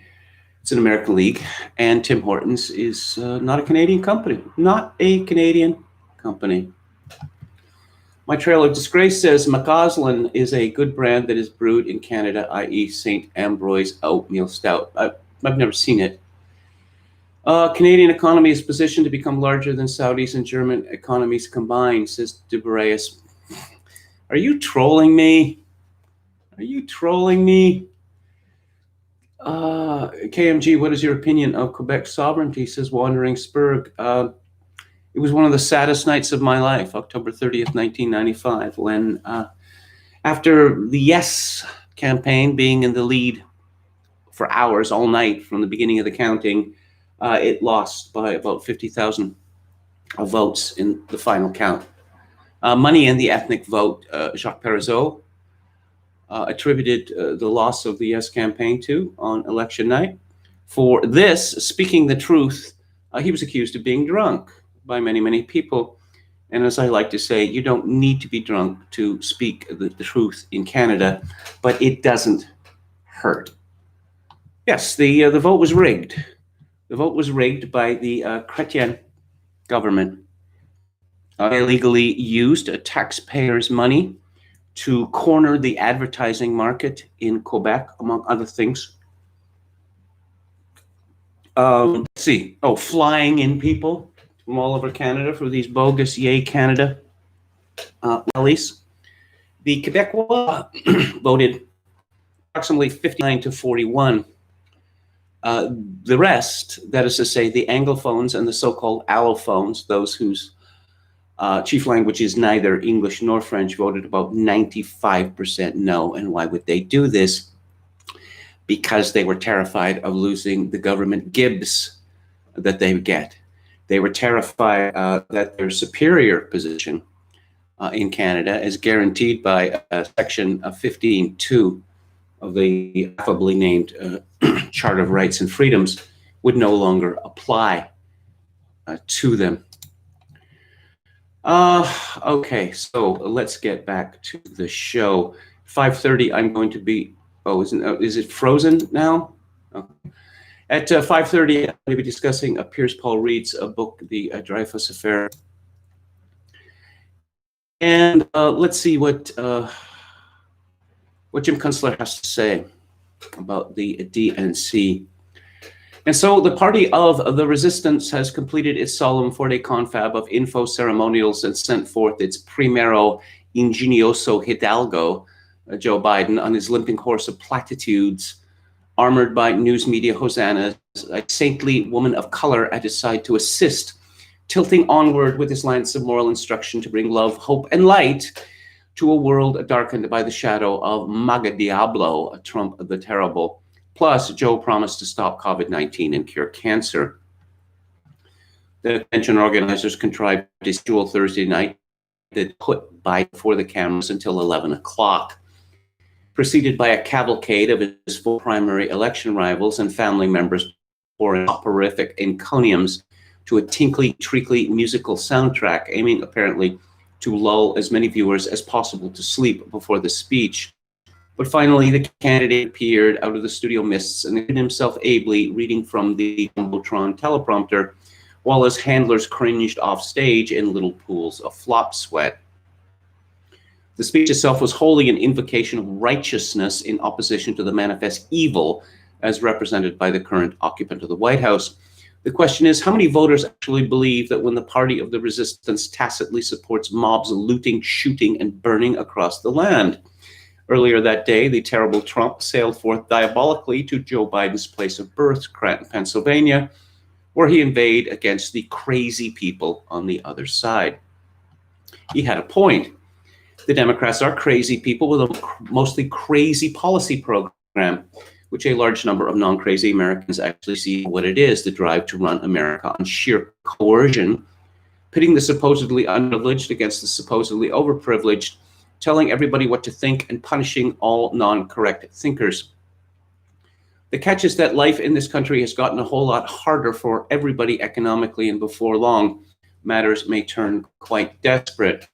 It's an American league. And Tim Hortons is not a Canadian company. Not a Canadian company. My Trail of Disgrace says McCausland is a good brand that is brewed in Canada, i.e. St. Ambroise Oatmeal Stout. I've never seen it. Canadian economy is positioned to become larger than Saudi's and German economies combined, says Dubreus. Are you trolling me? Are you trolling me? KMG, what is your opinion of Quebec sovereignty, says Wandering Spurg. It was one of the saddest nights of my life, October 30th, 1995, when after the Yes campaign being in the lead for hours all night from the beginning of the counting, it lost by about 50,000 votes in the final count. Money and the ethnic vote, Jacques Parizeau attributed the loss of the Yes campaign to on election night. For this, speaking the truth, he was accused of being drunk by many, many people. And as I like to say, you don't need to be drunk to speak the truth in Canada, but it doesn't hurt. Yes, the vote was rigged. The vote was rigged by the Chrétien government. They illegally used taxpayers' money to corner the advertising market in Quebec, among other things. Let's see. Oh, flying in people from all over Canada for these bogus Yay Canada rallies. The Quebecois voted approximately 59 to 41. The rest, that is to say, the Anglophones and the so-called allophones, those whose chief language is neither English nor French, voted about 95% no. And why would they do this? Because they were terrified of losing the government gibs that they would get. They were terrified that their superior position in Canada, as guaranteed by Section 15.2 of the affably named Charter of Rights and Freedoms, would no longer apply to them. Okay, so let's get back to the show. 5:30, I'm going to be, is it frozen now? Okay. At 5:30, I'm going to be discussing Piers Paul Reed's book, The Dreyfus Affair. And let's see what Jim Kunstler has to say about the DNC. And so the Party of the Resistance has completed its solemn 4-day confab of info ceremonials and sent forth its primero ingenioso hidalgo, Joe Biden, on his limping horse of platitudes, armored by news media hosannas, a saintly woman of color at his side to assist, tilting onward with his lance of moral instruction to bring love, hope, and light to a world darkened by the shadow of Maga Diablo, Trump the Terrible. Plus, Joe promised to stop COVID-19 and cure cancer. The convention organizers contrived a schedule Thursday night that put Biden before the cameras until 11 o'clock, preceded by a cavalcade of his full primary election rivals and family members pouring soporific encomiums to a tinkly, treacly musical soundtrack, aiming apparently to lull as many viewers as possible to sleep before the speech. But finally, the candidate appeared out of the studio mists and hid himself ably reading from the Jumbotron teleprompter, while his handlers cringed off stage in little pools of flop sweat. The speech itself was wholly an invocation of righteousness in opposition to the manifest evil as represented by the current occupant of the White House. The question is, how many voters actually believe that when the Party of the Resistance tacitly supports mobs looting, shooting, and burning across the land? Earlier that day, the terrible Trump sailed forth diabolically to Joe Biden's place of birth, Scranton, Pennsylvania, where he inveighed against the crazy people on the other side. He had a point. The Democrats are crazy people with a mostly crazy policy program, which a large number of non-crazy Americans actually see what it is, the drive to run America on sheer coercion, pitting the supposedly unprivileged against the supposedly overprivileged, telling everybody what to think and punishing all non-correct thinkers. The catch is that life in this country has gotten a whole lot harder for everybody economically, and before long, matters may turn quite desperate.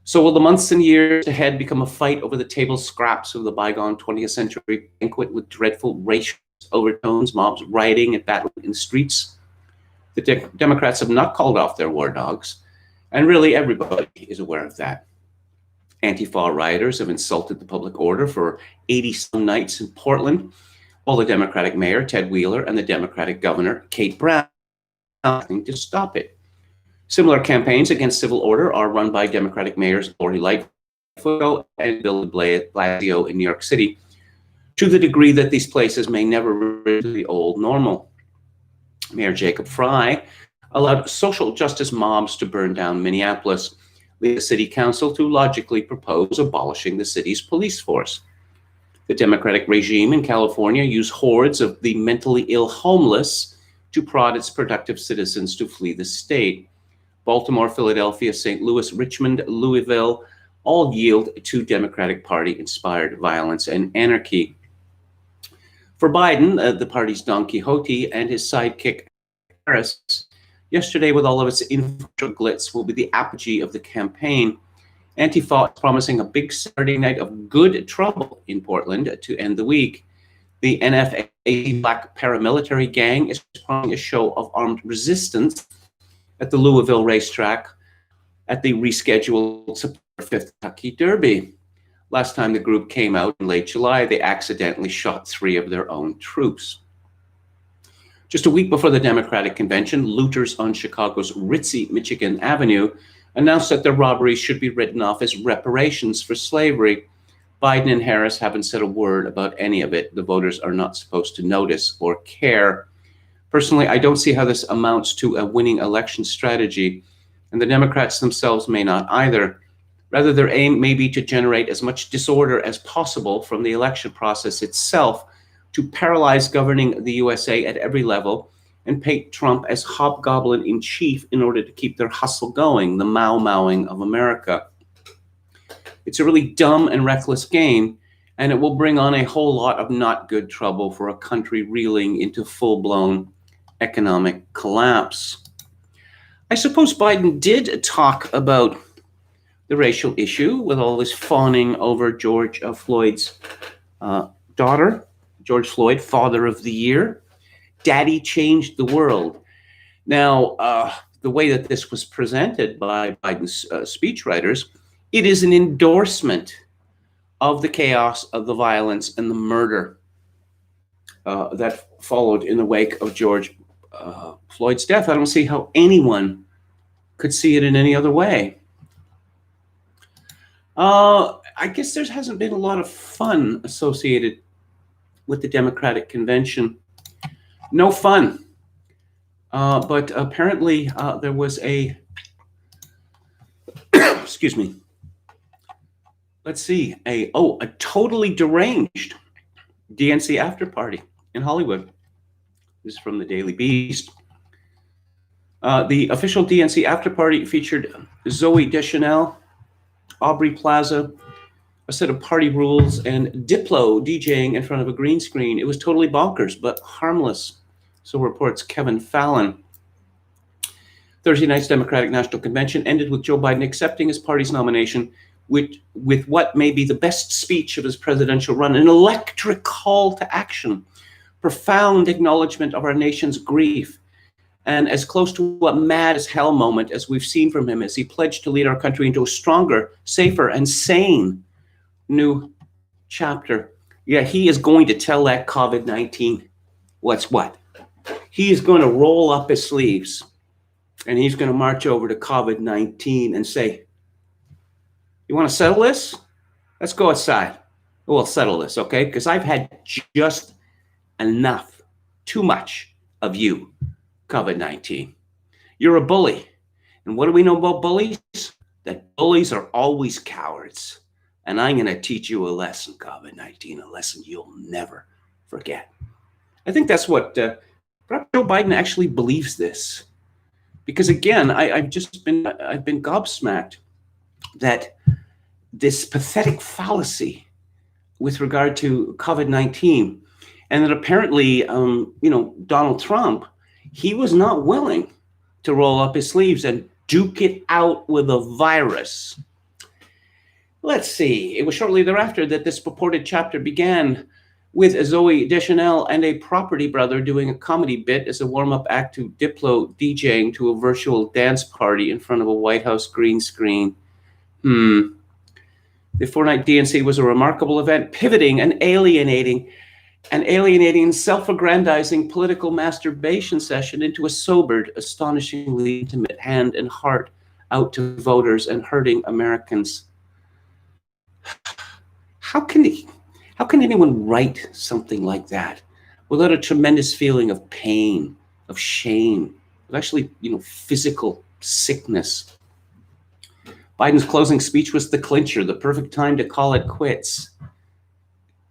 So will the months and years ahead become a fight over the table scraps of the bygone 20th century banquet with dreadful racial overtones, mobs rioting and battling in the streets? The Democrats have not called off their war dogs, and really everybody is aware of that. Antifa rioters have insulted the public order for 80-some nights in Portland, while the Democratic mayor, Ted Wheeler, and the Democratic governor, Kate Brown, are nothing to stop it. Similar campaigns against civil order are run by Democratic mayors Lori Lightfoot and Bill de Blasio in New York City, to the degree that these places may never return to the old normal. Mayor Jacob Fry allowed social justice mobs to burn down Minneapolis, leading the city council to logically propose abolishing the city's police force. The Democratic regime in California used hordes of the mentally ill homeless to prod its productive citizens to flee the state. Baltimore, Philadelphia, St. Louis, Richmond, Louisville all yield to Democratic Party-inspired violence and anarchy. For Biden, the party's Don Quixote, and his sidekick Harris, yesterday with all of its infrastructure glitz will be the apogee of the campaign. Antifa is promising a big Saturday night of good trouble in Portland to end the week. The NFA Black paramilitary gang is promising a show of armed resistance at the Louisville racetrack at the rescheduled September 5th Kentucky Derby. Last time the group came out in late July, they accidentally shot 3 of their own troops. Just a week before the Democratic convention, looters on Chicago's ritzy Michigan Avenue announced that their robberies should be written off as reparations for slavery. Biden and Harris haven't said a word about any of it. The voters are not supposed to notice or care. Personally, I don't see how this amounts to a winning election strategy, and the Democrats themselves may not either. Rather, their aim may be to generate as much disorder as possible from the election process itself, to paralyze governing the USA at every level, and paint Trump as hobgoblin in chief in order to keep their hustle going, the Mau-Mauing of America. It's a really dumb and reckless game, and it will bring on a whole lot of not good trouble for a country reeling into full-blown economic collapse. I suppose Biden did talk about the racial issue with all this fawning over George Floyd's daughter, George Floyd, Father of the Year. Daddy changed the world. Now, the way that this was presented by Biden's speechwriters, it is an endorsement of the chaos, of the violence, and the murder that followed in the wake of George Floyd's death. I don't see how anyone could see it in any other way. I guess there hasn't been a lot of fun associated with the Democratic convention. No fun. But apparently there was a, excuse me, let's see, a totally deranged DNC after party in Hollywood. This is from the Daily Beast. The official DNC after party featured Zooey Deschanel, Aubrey Plaza, a set of party rules, and Diplo DJing in front of a green screen. It was totally bonkers, but harmless, so reports Kevin Fallon. Thursday night's Democratic National Convention ended with Joe Biden accepting his party's nomination with what may be the best speech of his presidential run, an electric call to action, profound acknowledgement of our nation's grief, and as close to a mad as hell moment as we've seen from him as he pledged to lead our country into a stronger, safer, and sane new chapter. Yeah, he is going to tell that COVID-19 what's what. He is going to roll up his sleeves and he's going to march over to COVID-19 and say, you want to settle this? Let's go outside. We'll settle this, okay? Because I've had just enough, too much of you. COVID-19. You're a bully. And what do we know about bullies? That bullies are always cowards. And I'm going to teach you a lesson, COVID-19, a lesson you'll never forget. I think that's what perhaps Joe Biden actually believes this. Because again, I've been gobsmacked that this pathetic fallacy with regard to COVID-19, and that apparently, Donald Trump, he was not willing to roll up his sleeves and duke it out with a virus. Let's see. It was shortly thereafter that this purported chapter began with Zooey Deschanel and a property brother doing a comedy bit as a warm-up act to Diplo DJing to a virtual dance party in front of a White House green screen. The four-night DNC was a remarkable event, pivoting and alienating self-aggrandizing political masturbation session into a sobered, astonishingly intimate hand and heart out to voters and hurting Americans. How can anyone write something like that without a tremendous feeling of pain, of shame, of actually, physical sickness? Biden's closing speech was the clincher, the perfect time to call it quits.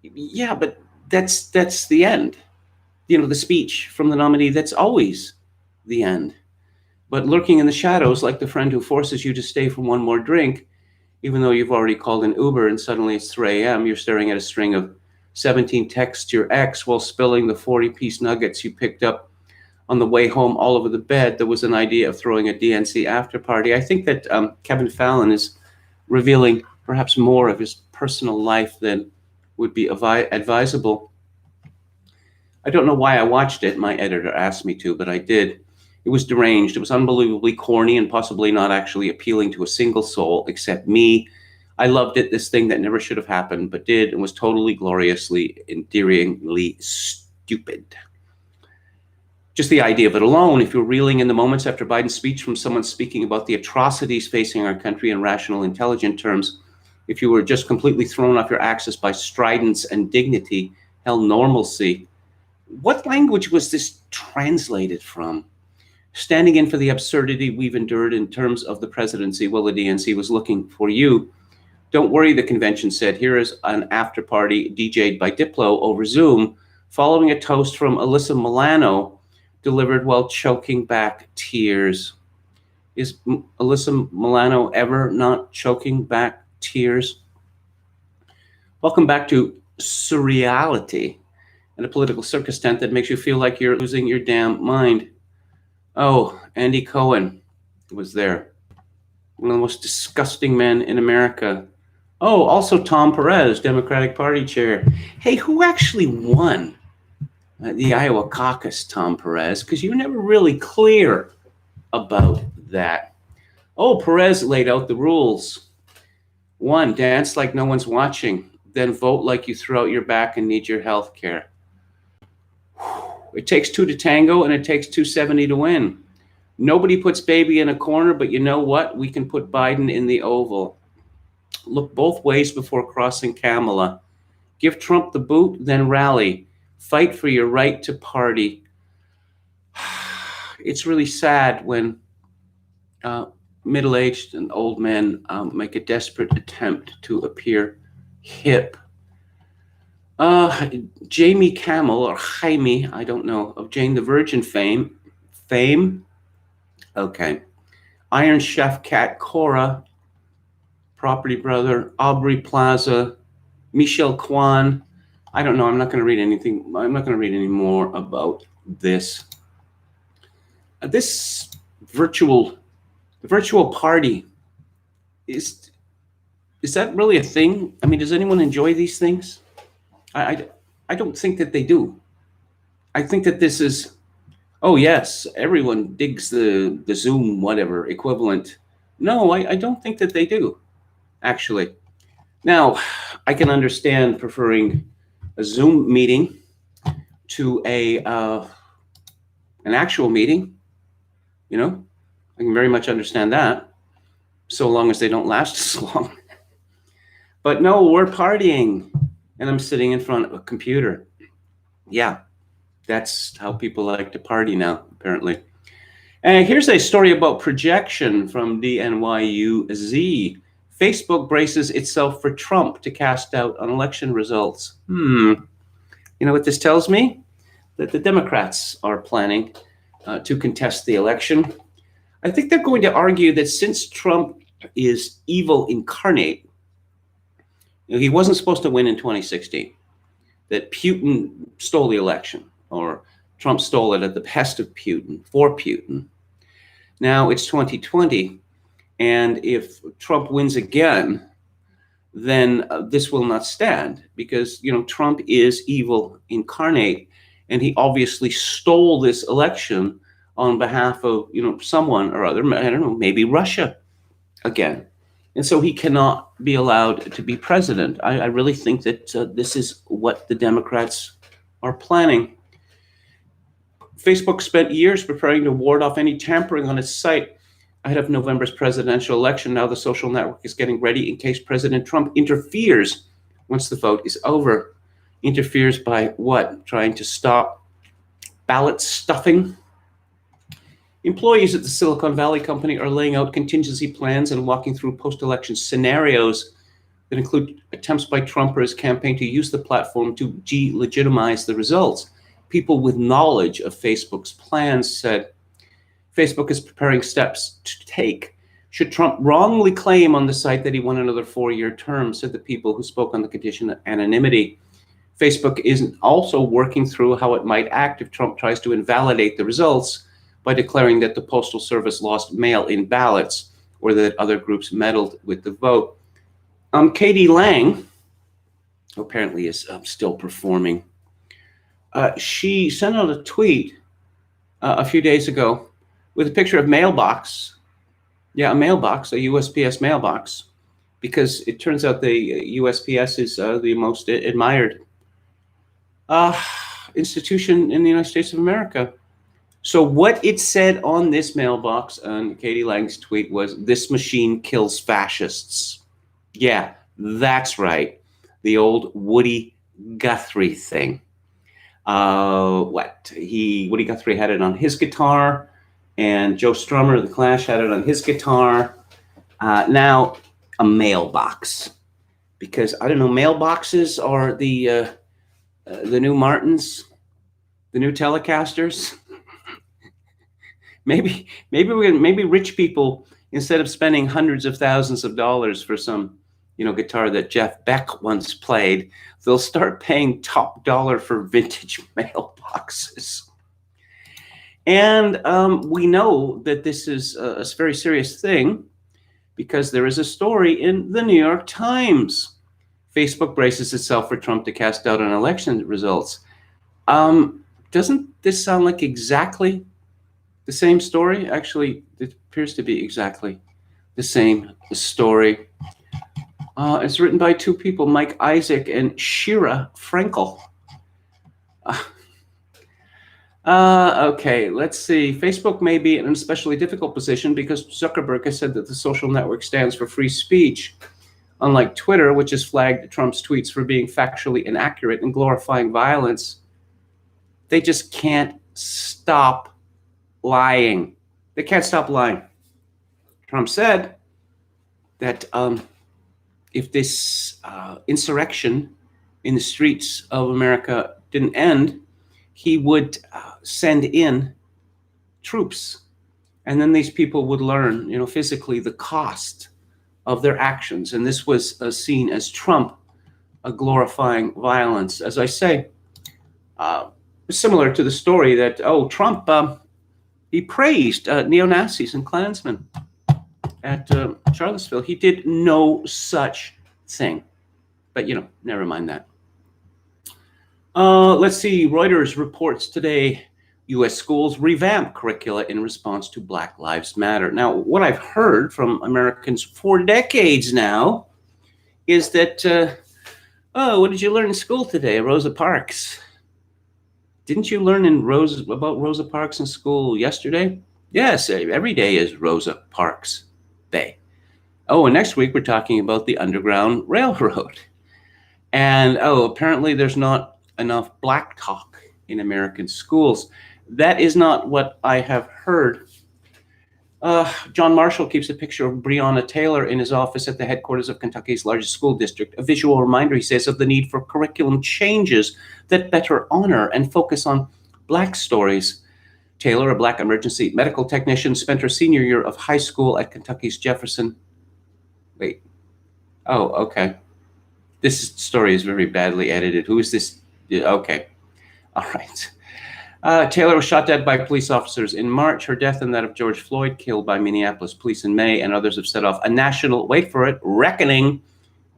Yeah, but that's the end. The speech from the nominee, that's always the end. But lurking in the shadows, like the friend who forces you to stay for one more drink, even though you've already called an Uber and suddenly it's 3 a.m., you're staring at a string of 17 texts to your ex while spilling the 40-piece nuggets you picked up on the way home all over the bed. There was an idea of throwing a DNC after party. I think that Kevin Fallon is revealing perhaps more of his personal life than would be advisable. I don't know why I watched it. My editor asked me to, but I did. It was deranged. It was unbelievably corny and possibly not actually appealing to a single soul except me. I loved it, this thing that never should have happened, but did, and was totally gloriously, endearingly stupid. Just the idea of it alone, if you're reeling in the moments after Biden's speech from someone speaking about the atrocities facing our country in rational, intelligent terms, if you were just completely thrown off your axis by stridence and dignity, hell, normalcy, what language was this translated from? Standing in for the absurdity we've endured in terms of the presidency while the DNC was looking for you. Don't worry, the convention said. Here is an after party DJ'd by Diplo over Zoom, following a toast from Alyssa Milano, delivered while choking back tears. Is Alyssa Milano ever not choking back tears? Welcome back to Surreality, and a political circus tent that makes you feel like you're losing your damn mind. Oh, Andy Cohen was there. One of the most disgusting men in America. Oh, also Tom Perez, Democratic Party chair. Hey, who actually won the Iowa caucus, Tom Perez? Because you're never really clear about that. Oh, Perez laid out the rules. 1, dance like no one's watching. Then vote like you threw out your back and need your health care. It takes 2 to tango, and it takes 270 to win. Nobody puts baby in a corner, but you know what? We can put Biden in the oval. Look both ways before crossing Kamala. Give Trump the boot, then rally. Fight for your right to party. It's really sad when middle-aged and old men make a desperate attempt to appear hip. Jamie Camel, or Jaime, I don't know, of Jane the Virgin fame. Okay. Iron Chef Cat Cora, Property Brother, Aubrey Plaza, Michelle Kwan. I don't know. I'm not going to read anything. I'm not going to read any more about this. This virtual party, is that really a thing? I mean, does anyone enjoy these things? I don't think that they do. I think that this is, oh yes, everyone digs the Zoom whatever equivalent. No, I don't think that they do, actually. Now, I can understand preferring a Zoom meeting to an actual meeting. I can very much understand that, so long as they don't last as long. But no, we're partying, and I'm sitting in front of a computer. Yeah, that's how people like to party now, apparently. And here's a story about projection from DNYUZ. Facebook braces itself for Trump to cast doubt on election results. You know what this tells me? That the Democrats are planning to contest the election. I think they're going to argue that since Trump is evil incarnate, he wasn't supposed to win in 2016, that Putin stole the election, or Trump stole it at the behest of Putin, for Putin. Now it's 2020, and if Trump wins again, then this will not stand, because Trump is evil incarnate, and he obviously stole this election on behalf of someone or other. I don't know, maybe Russia again, and so he cannot be allowed to be president. I really think that this is what the Democrats are planning. Facebook spent years preparing to ward off any tampering on its site ahead of November's presidential election. Now the social network is getting ready in case President Trump interferes once the vote is over. Interferes by what? Trying to stop ballot stuffing? Employees at the Silicon Valley company are laying out contingency plans and walking through post-election scenarios that include attempts by Trump or his campaign to use the platform to delegitimize the results. People with knowledge of Facebook's plans said Facebook is preparing steps to take should Trump wrongly claim on the site that he won another 4-year term, said the people who spoke on the condition of anonymity. Facebook is also working through how it might act if Trump tries to invalidate the results by declaring that the Postal Service lost mail-in ballots or that other groups meddled with the vote. Katie Lang, who apparently is still performing, she sent out a tweet a few days ago with a picture of mailbox. Yeah, a mailbox, a USPS mailbox, because it turns out the USPS is the most admired institution in the United States of America. So what it said on this mailbox on Katie Lang's tweet was, "This machine kills fascists." Yeah, that's right. The old Woody Guthrie thing. Woody Guthrie had it on his guitar, and Joe Strummer of the Clash had it on his guitar. Now a mailbox, because I don't know, mailboxes are the new Martins, the new Telecasters. maybe rich people, instead of spending hundreds of thousands of dollars for some guitar that Jeff Beck once played, they'll start paying top dollar for vintage mailboxes. And we know that this is a very serious thing because there is a story in the New York Times. Facebook braces itself for Trump to cast doubt on election results. Doesn't this sound like exactly the same story? Actually, it appears to be exactly the same story. It's written by two people, Mike Isaac and Shira Frankel. Okay, let's see. Facebook may be in an especially difficult position because Zuckerberg has said that the social network stands for free speech. Unlike Twitter, which has flagged Trump's tweets for being factually inaccurate and glorifying violence, they just can't stop lying. They can't stop lying. Trump said that if this insurrection in the streets of America didn't end, he would send in troops. And then these people would learn, physically the cost of their actions. And this was seen as Trump glorifying violence. As I say, similar to the story that, Trump, he praised neo-Nazis and Klansmen at Charlottesville. He did no such thing. But, never mind that. Let's see. Reuters reports today U.S. schools revamp curricula in response to Black Lives Matter. Now, what I've heard from Americans for decades now is that, what did you learn in school today? Rosa Parks. Didn't you learn about Rosa Parks in school yesterday? Yes, every day is Rosa Parks Day. Oh, and next week we're talking about the Underground Railroad. And, apparently there's not enough black talk in American schools. That is not what I have heard John Marshall keeps a picture of Breonna Taylor in his office at the headquarters of Kentucky's largest school district, a visual reminder, he says, of the need for curriculum changes that better honor and focus on Black stories. Taylor, a Black emergency medical technician, spent her senior year of high school at Kentucky's Jefferson. Wait. Oh, okay. This story is very badly edited. Who is this? Okay. All right. Taylor was shot dead by police officers in March. Her death and that of George Floyd, killed by Minneapolis police in May, and others have set off a national, wait for it, reckoning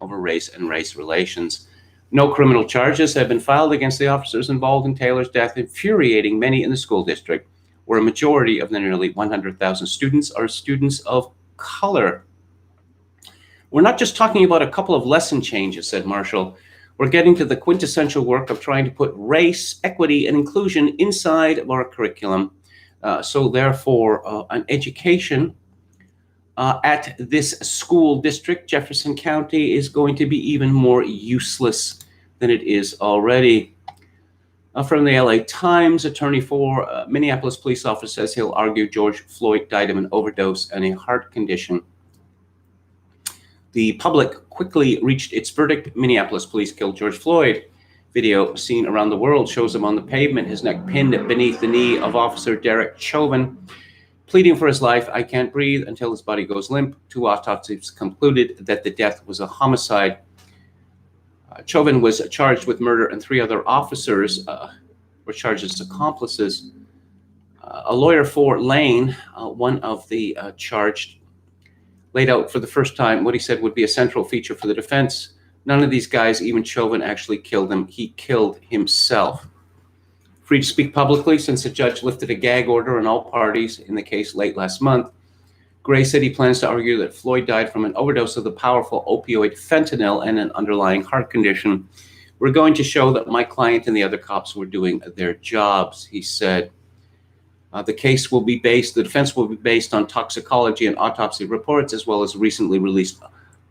over race and race relations. No criminal charges have been filed against the officers involved in Taylor's death, infuriating many in the school district, where a majority of the nearly 100,000 students are students of color. We're not just talking about a couple of lesson changes, said Marshall. We're getting to the quintessential work of trying to put race, equity, and inclusion inside of our curriculum. So therefore, an education at this school district, Jefferson County, is going to be even more useless than it is already. From the LA Times, attorney for Minneapolis police officer says he'll argue George Floyd died of an overdose and a heart condition. The public quickly reached its verdict. Minneapolis police killed George Floyd. Video seen around the world shows him on the pavement, his neck pinned beneath the knee of Officer Derek Chauvin, pleading for his life. I can't breathe until his body goes limp. Two autopsies concluded that the death was a homicide. Chauvin was charged with murder, and three other officers were charged as accomplices. A lawyer for Lane, one of the charged, laid out for the first time what he said would be a central feature for the defense. None of these guys, even Chauvin, actually killed him. He killed himself. Free to speak publicly since the judge lifted a gag order on all parties in the case late last month. Gray said he plans to argue that Floyd died from an overdose of the powerful opioid fentanyl and an underlying heart condition. We're going to show that my client and the other cops were doing their jobs, he said. The defense will be based on toxicology and autopsy reports, as well as recently released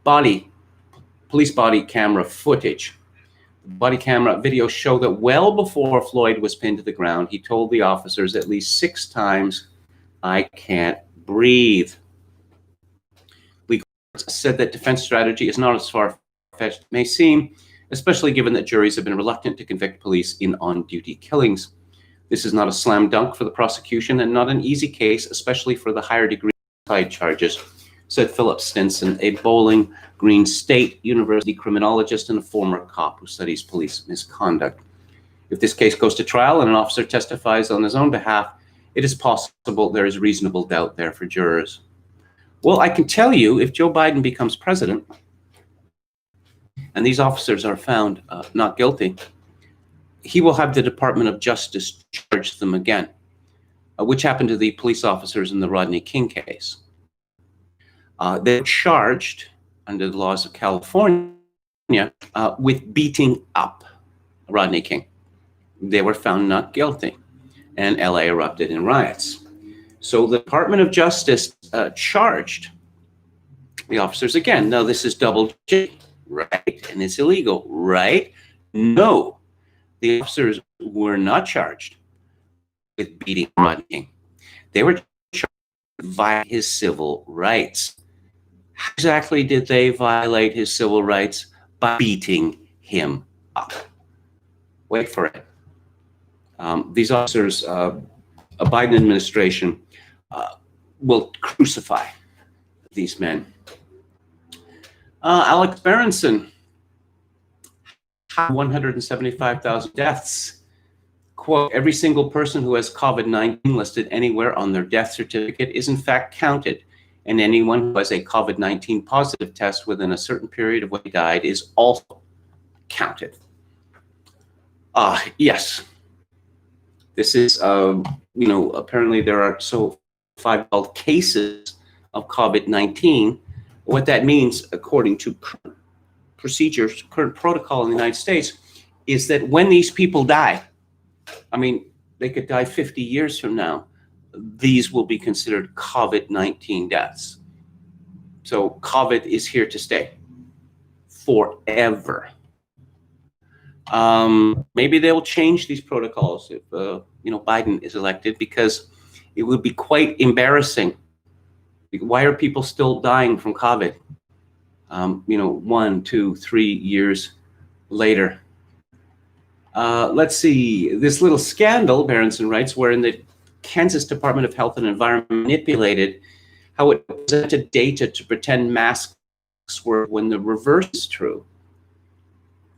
police body camera footage. The body camera videos show that well before Floyd was pinned to the ground, he told the officers at least 6 times, I can't breathe. Legal said that defense strategy is not as far-fetched as it may seem, especially given that juries have been reluctant to convict police in on-duty killings. This is not a slam dunk for the prosecution and not an easy case, especially for the higher degree side charges, said Philip Stinson, a Bowling Green State University criminologist and a former cop who studies police misconduct. If this case goes to trial and an officer testifies on his own behalf, it is possible there is reasonable doubt there for jurors. Well, I can tell you, if Joe Biden becomes president and these officers are found not guilty, he will have the Department of Justice charge them again, which happened to the police officers in the Rodney King case. They were charged under the laws of California with beating up Rodney King. They were found not guilty, and LA erupted in riots. So the Department of Justice charged the officers again. Now, this is double J, right? And it's illegal, right? No. The officers were not charged with beating Rodney King. They were charged with violating his civil rights. How exactly did they violate his civil rights? By beating him up. Wait for it. These officers, a Biden administration, will crucify these men. Alex Berenson, 175,000 deaths. Quote, every single person who has COVID-19 listed anywhere on their death certificate is in fact counted, and anyone who has a COVID-19 positive test within a certain period of when he died is also counted. Yes. This is, apparently there are 5 cases of COVID-19. What that means, according to current procedures, current protocol in the United States, is that when these people die, I mean, they could die 50 years from now, these will be considered COVID-19 deaths. So COVID is here to stay forever. Maybe they'll change these protocols if Biden is elected, because it would be quite embarrassing Why are people still dying from COVID? 1, 2, 3 years later. Let's see, this little scandal, Berenson writes, wherein the Kansas Department of Health and Environment manipulated how it presented data to pretend masks were when the reverse is true.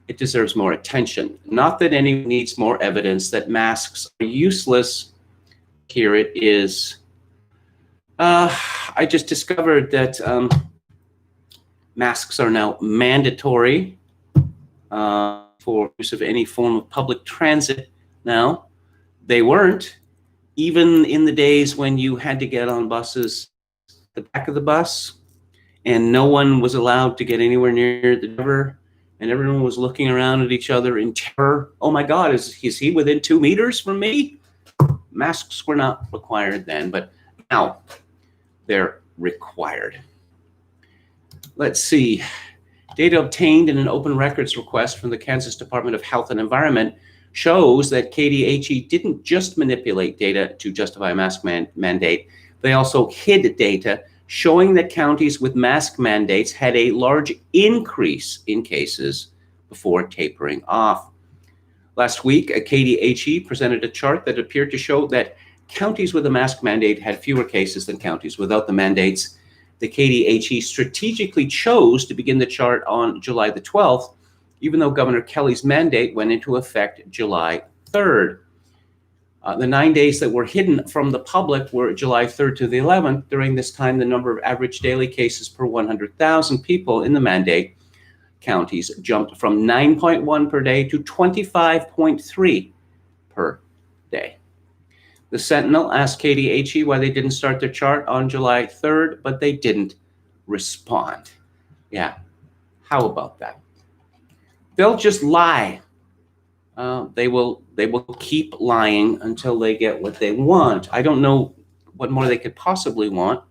It deserves more attention. Not that anyone needs more evidence that masks are useless. Here it is. I just discovered that masks are now mandatory for use of any form of public transit now. They weren't, even in the days when you had to get on buses, the back of the bus, and no one was allowed to get anywhere near the driver, and everyone was looking around at each other in terror. Oh my God, is he within 2 meters from me? Masks were not required then, but now they're required. Let's see. Data obtained in an open records request from the Kansas Department of Health and Environment shows that KDHE didn't just manipulate data to justify a mask mandate. They also hid data showing that counties with mask mandates had a large increase in cases before tapering off. Last week, KDHE presented a chart that appeared to show that counties with a mask mandate had fewer cases than counties without the mandates. The KDHE strategically chose to begin the chart on July the 12th, even though Governor Kelly's mandate went into effect July 3rd. The 9 days that were hidden from the public were July 3rd to the 11th. During this time, the number of average daily cases per 100,000 people in the mandate counties jumped from 9.1 per day to 25.3 per day. The Sentinel asked KDHE why they didn't start their chart on July 3rd, but they didn't respond. Yeah, how about that? They'll just lie. They will keep lying until they get what they want. I don't know what more they could possibly want.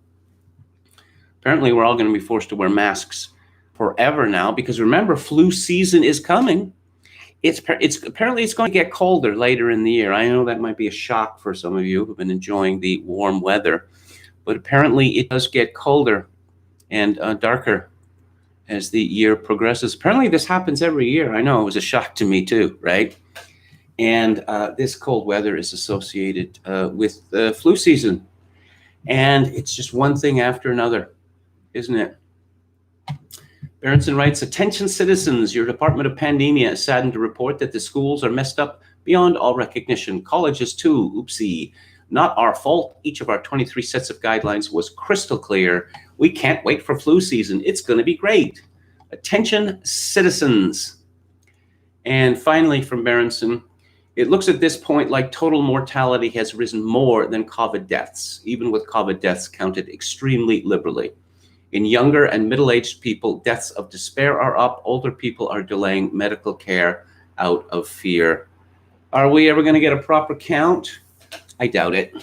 Apparently, we're all going to be forced to wear masks forever now, because remember, flu season is coming. Apparently it's going to get colder later in the year. I know that might be a shock for some of you who've been enjoying the warm weather, but apparently it does get colder and darker as the year progresses. Apparently this happens every year. I know, it was a shock to me too, right? And this cold weather is associated with the flu season. And it's just one thing after another, isn't it? Berenson writes, attention citizens, your Department of Pandemia is saddened to report that the schools are messed up beyond all recognition. Colleges too, oopsie. Not our fault. Each of our 23 sets of guidelines was crystal clear. We can't wait for flu season. It's going to be great. Attention citizens. And finally from Berenson, it looks at this point like total mortality has risen more than COVID deaths, even with COVID deaths counted extremely liberally. In younger and middle-aged people, deaths of despair are up. Older people are delaying medical care out of fear. Are we ever going to get a proper count? I doubt it.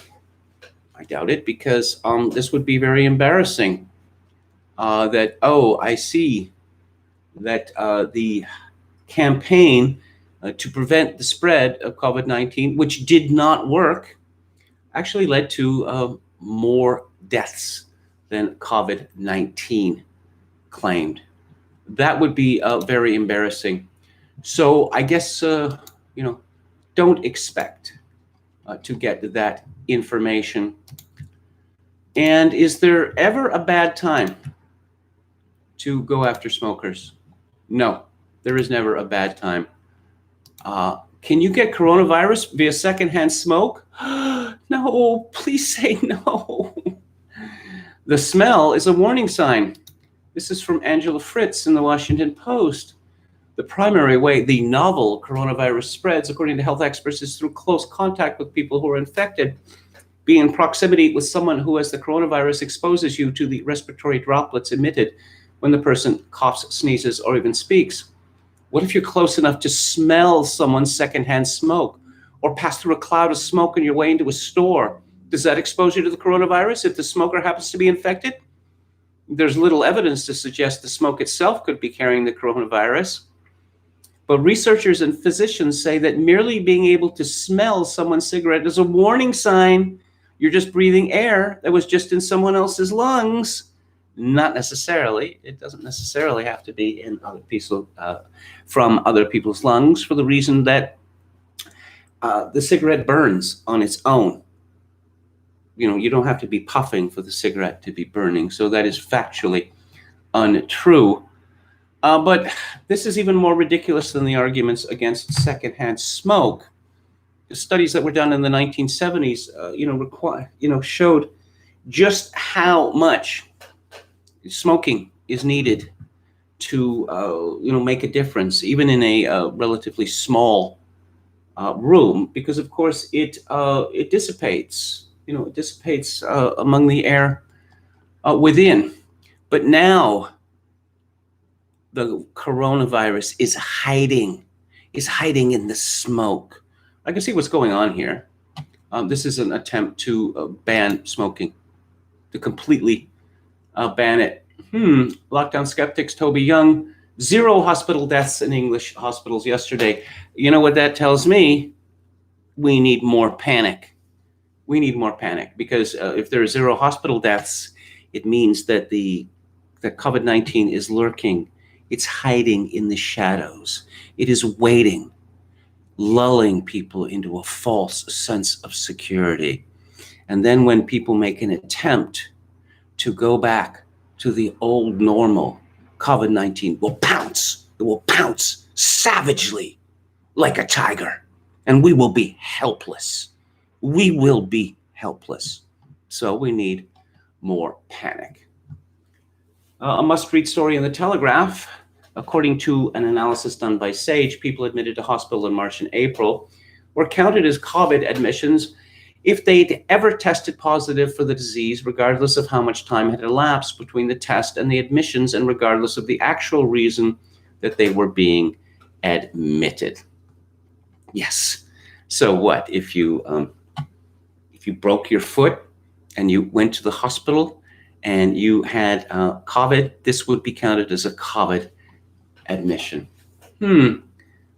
I doubt it, because this would be very embarrassing. I see that the campaign to prevent the spread of COVID-19, which did not work, actually led to more deaths than COVID-19 claimed. That would be very embarrassing. So I guess, don't expect to get that information. And is there ever a bad time to go after smokers? No, there is never a bad time. Can you get coronavirus via secondhand smoke? No, please say no. The smell is a warning sign. This is from Angela Fritz in the Washington Post. The primary way the novel coronavirus spreads, according to health experts, is through close contact with people who are infected. Being in proximity with someone who has the coronavirus exposes you to the respiratory droplets emitted when the person coughs, sneezes, or even speaks. What if you're close enough to smell someone's secondhand smoke, or pass through a cloud of smoke on your way into a store? Does that expose you to the coronavirus if the smoker happens to be infected? There's little evidence to suggest the smoke itself could be carrying the coronavirus. But researchers and physicians say that merely being able to smell someone's cigarette is a warning sign You're just breathing air that was just in someone else's lungs. Not necessarily. It doesn't necessarily have to be in other people, from other people's lungs, for the reason that the cigarette burns on its own. You don't have to be puffing for the cigarette to be burning. So that is factually untrue. But this is even more ridiculous than the arguments against secondhand smoke. The studies that were done in the 1970s, showed just how much smoking is needed to, make a difference, even in a relatively small room, because of course it dissipates. It dissipates among the air within. But now the coronavirus is hiding in the smoke. I can see what's going on here. This is an attempt to ban smoking, to completely ban it. Lockdown skeptics, Toby Young, 0 hospital deaths in English hospitals yesterday. You know what that tells me? We need more panic. We need more panic, because if there are 0 hospital deaths, it means that that COVID-19 is lurking. It's hiding in the shadows. It is waiting, lulling people into a false sense of security. And then when people make an attempt to go back to the old normal, COVID-19 will pounce. It will pounce savagely like a tiger, and we will be helpless. We will be helpless. So we need more panic. A must-read story in the Telegraph. According to an analysis done by SAGE, people admitted to hospital in March and April were counted as COVID admissions if they'd ever tested positive for the disease, regardless of how much time had elapsed between the test and the admissions, and regardless of the actual reason that they were being admitted. Yes. So what if you broke your foot and you went to the hospital and you had COVID? This would be counted as a COVID admission.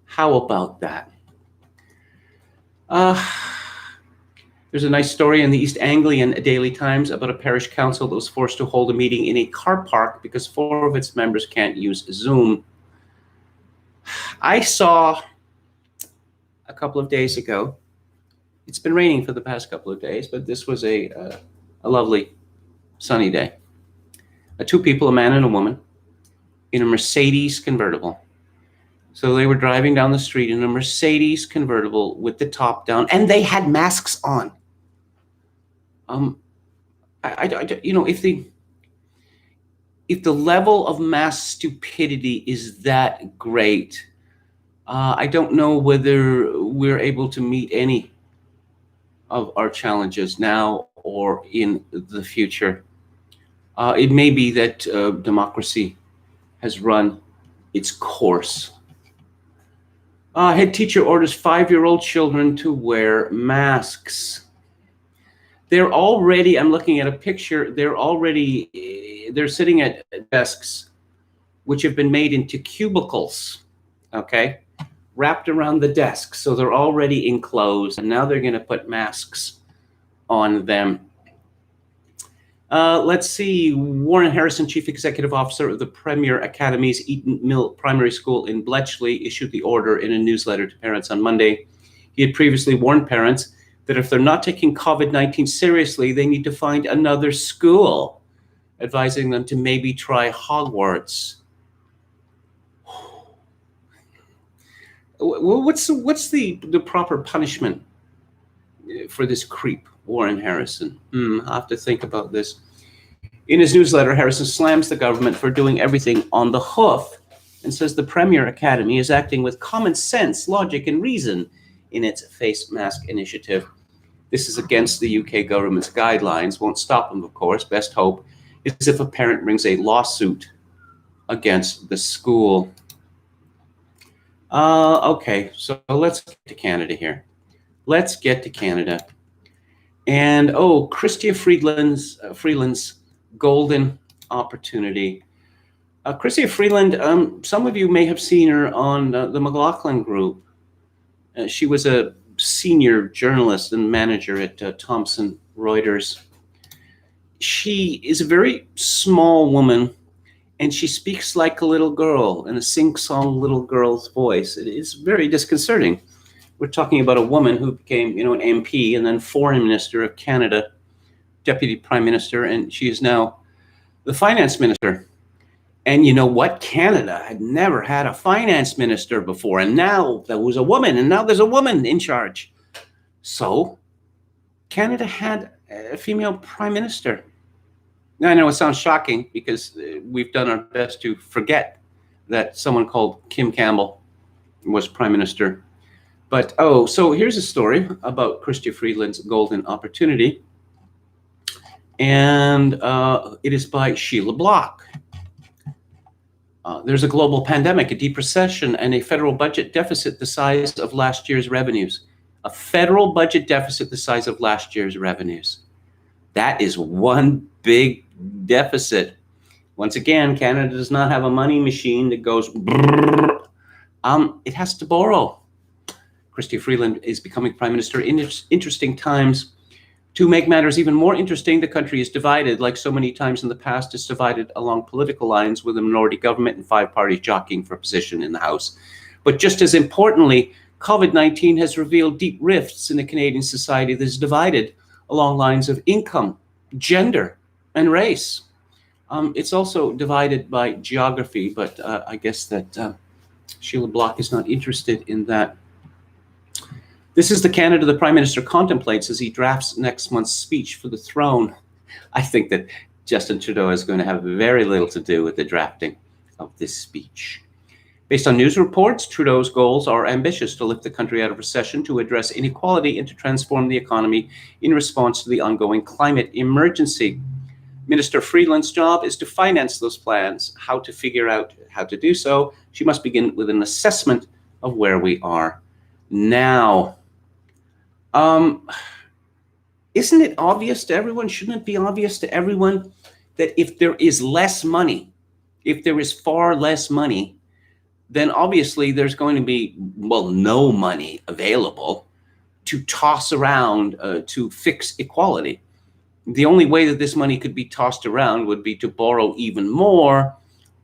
How about that? There's a nice story in the East Anglian Daily Times about a parish council that was forced to hold a meeting in a car park because 4 of its members can't use Zoom. I saw a couple of days ago, it's been raining for the past couple of days, but this was a lovely sunny day. 2 people, a man and a woman, in a Mercedes convertible. So they were driving down the street in a Mercedes convertible with the top down, and they had masks on. If the level of mass stupidity is that great, I don't know whether we're able to meet any of our challenges now or in the future. It may be that democracy has run its course. Head teacher orders 5-year-old children to wear masks. They're already, I'm looking at a picture, they're sitting at desks which have been made into cubicles, okay, wrapped around the desk. So they're already enclosed, and now they're going to put masks on them. Let's see. Warren Harrison, Chief Executive Officer of the Premier Academy's Eaton Mill Primary School in Bletchley, issued the order in a newsletter to parents on Monday. He had previously warned parents that if they're not taking COVID-19 seriously, they need to find another school, advising them to maybe try Hogwarts. What's the proper punishment for this creep, Warren Harrison? I'll have to think about this. In his newsletter, Harrison slams the government for doing everything on the hoof and says the Premier Academy is acting with common sense, logic, and reason in its face mask initiative. This is against the UK government's guidelines. Won't stop them, of course. Best hope is if a parent brings a lawsuit against the school. Okay, so let's get to Canada here. Let's get to Canada. And Chrystia Freeland's golden opportunity. Chrystia Freeland, some of you may have seen her on the McLaughlin group. She was a senior journalist and manager at Thomson Reuters. She is a very small woman, and she speaks like a little girl in a sing-song little girl's voice. It is very disconcerting. We're talking about a woman who became, an MP and then Foreign Minister of Canada, Deputy Prime Minister, and she is now the Finance Minister. And you know what? Canada had never had a finance minister before, and now there was a woman, and now there's a woman in charge. So Canada had a female prime minister. Now, I know it sounds shocking because we've done our best to forget that someone called Kim Campbell was prime minister. But, so here's a story about Chrystia Freeland's golden opportunity. And it is by Sheila Block. There's a global pandemic, a deep recession, and a federal budget deficit the size of last year's revenues. A federal budget deficit the size of last year's revenues. That is one big deficit. Once again, Canada does not have a money machine that goes brrr. It has to borrow. Chrystia Freeland is becoming prime minister in interesting times. To make matters even more interesting, the country is divided, like so many times in the past. It's divided along political lines with a minority government and 5 parties jockeying for position in the House. But just as importantly, COVID-19 has revealed deep rifts in the Canadian society that is divided along lines of income, gender, and race. It's also divided by geography, but I guess that Sheila Block is not interested in that. This is the Canada the Prime Minister contemplates as he drafts next month's speech for the throne. I think that Justin Trudeau is going to have very little to do with the drafting of this speech. Based on news reports, Trudeau's goals are ambitious: to lift the country out of recession, to address inequality, and to transform the economy in response to the ongoing climate emergency. Minister Freeland's job is to finance those plans. How to figure out how to do so? She must begin with an assessment of where we are now. Isn't it obvious to everyone? Shouldn't it be obvious to everyone that if there is less money, if there is far less money, then obviously there's going to be, no money available to toss around to fix equality. The only way that this money could be tossed around would be to borrow even more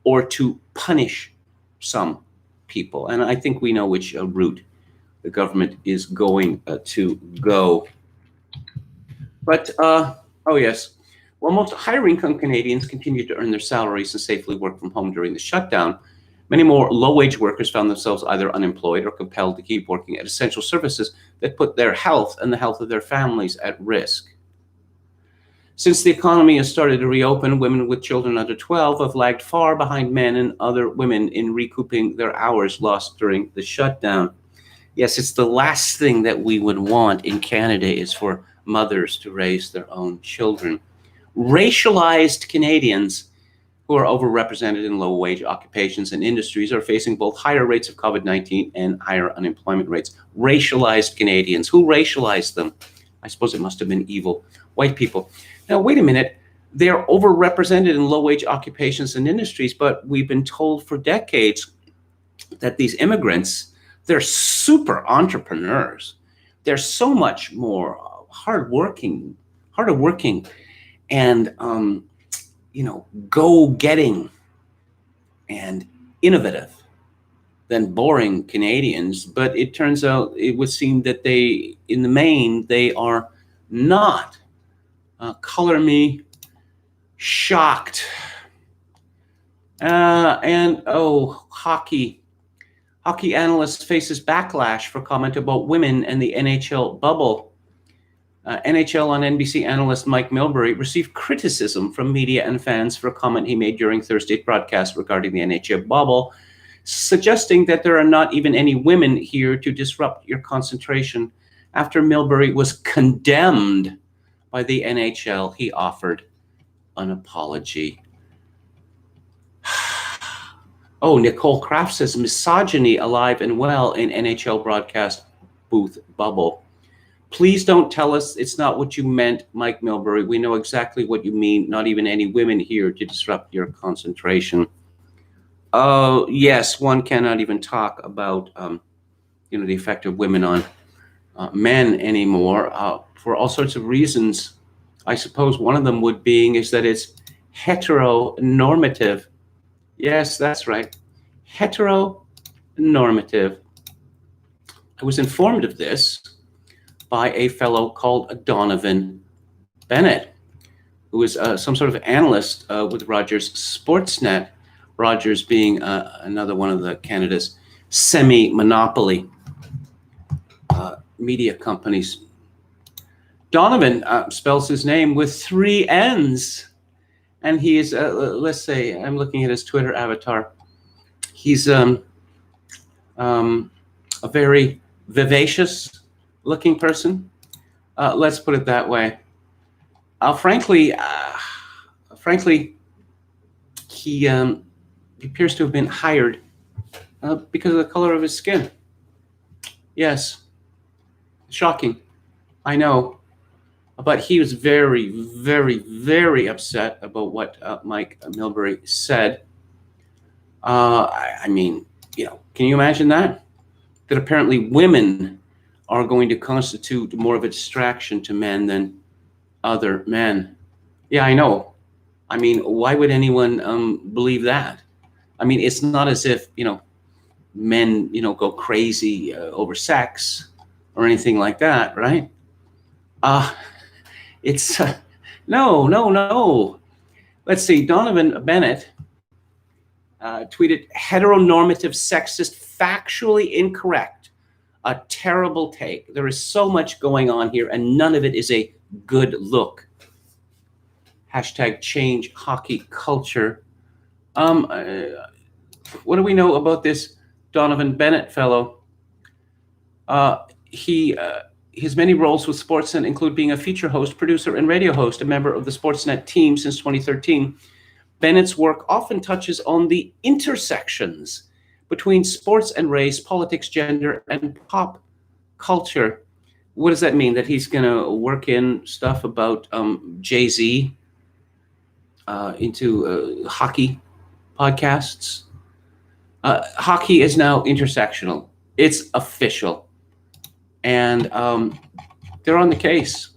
or to punish some people. And I think we know which route the government is going to go. But, yes, while most higher income Canadians continue to earn their salaries and safely work from home during the shutdown, many more low-wage workers found themselves either unemployed or compelled to keep working at essential services that put their health and the health of their families at risk. Since the economy has started to reopen, women with children under 12 have lagged far behind men and other women in recouping their hours lost during the shutdown. Yes, it's the last thing that we would want in Canada is for mothers to raise their own children. Racialized Canadians who are overrepresented in low-wage occupations and industries are facing both higher rates of COVID-19 and higher unemployment rates. Racialized Canadians. Who racialized them? I suppose it must have been evil white people. Now, wait a minute. They're overrepresented in low-wage occupations and industries, but we've been told for decades that these immigrants, they're super entrepreneurs. They're so much more harder working and go-getting and innovative than boring Canadians. But it turns out, it would seem that they, in the main, they are not. Color me shocked. Hockey. Hockey analyst faces backlash for comment about women and the NHL bubble. NHL on NBC analyst Mike Milbury received criticism from media and fans for a comment he made during Thursday's broadcast regarding the NHL bubble, suggesting that there are not even any women here to disrupt your concentration. After Milbury was condemned by the NHL, he offered an apology. Nicole Kraft says misogyny alive and well in NHL broadcast booth bubble. Please don't tell us it's not what you meant, Mike Milbury. We know exactly what you mean. Not even any women here to disrupt your concentration. Yes, one cannot even talk about, the effect of women on men anymore for all sorts of reasons. I suppose one of them would being is that it's heteronormative. Yes, that's right. Heteronormative. I was informed of this by a fellow called Donovan Bennett, who is some sort of analyst with Rogers Sportsnet, Rogers being another one of the Canada's semi-monopoly media companies. Donovan spells his name with 3 N's, and he is, let's say, I'm looking at his Twitter avatar. He's a very vivacious looking person. Let's put it that way. Frankly, he appears to have been hired because of the color of his skin. Yes, shocking, I know, but he was very, very, very upset about what Mike Milbury said. I mean, can you imagine that? That apparently women are going to constitute more of a distraction to men than other men. Yeah, I know. I mean, why would anyone believe that? I mean, it's not as if, men, go crazy over sex or anything like that, right? It's no. Let's see. Donovan Bennett tweeted, heteronormative, sexist, factually incorrect. A terrible take. There is so much going on here, and none of it is a good look. Hashtag change hockey culture. What do we know about this Donovan Bennett fellow? His many roles with Sportsnet include being a feature host, producer, and radio host, a member of the Sportsnet team since 2013. Bennett's work often touches on the intersections between sports and race, politics, gender, and pop culture. What does that mean? That he's going to work in stuff about Jay-Z into hockey podcasts? Hockey is now intersectional. It's official. And they're on the case.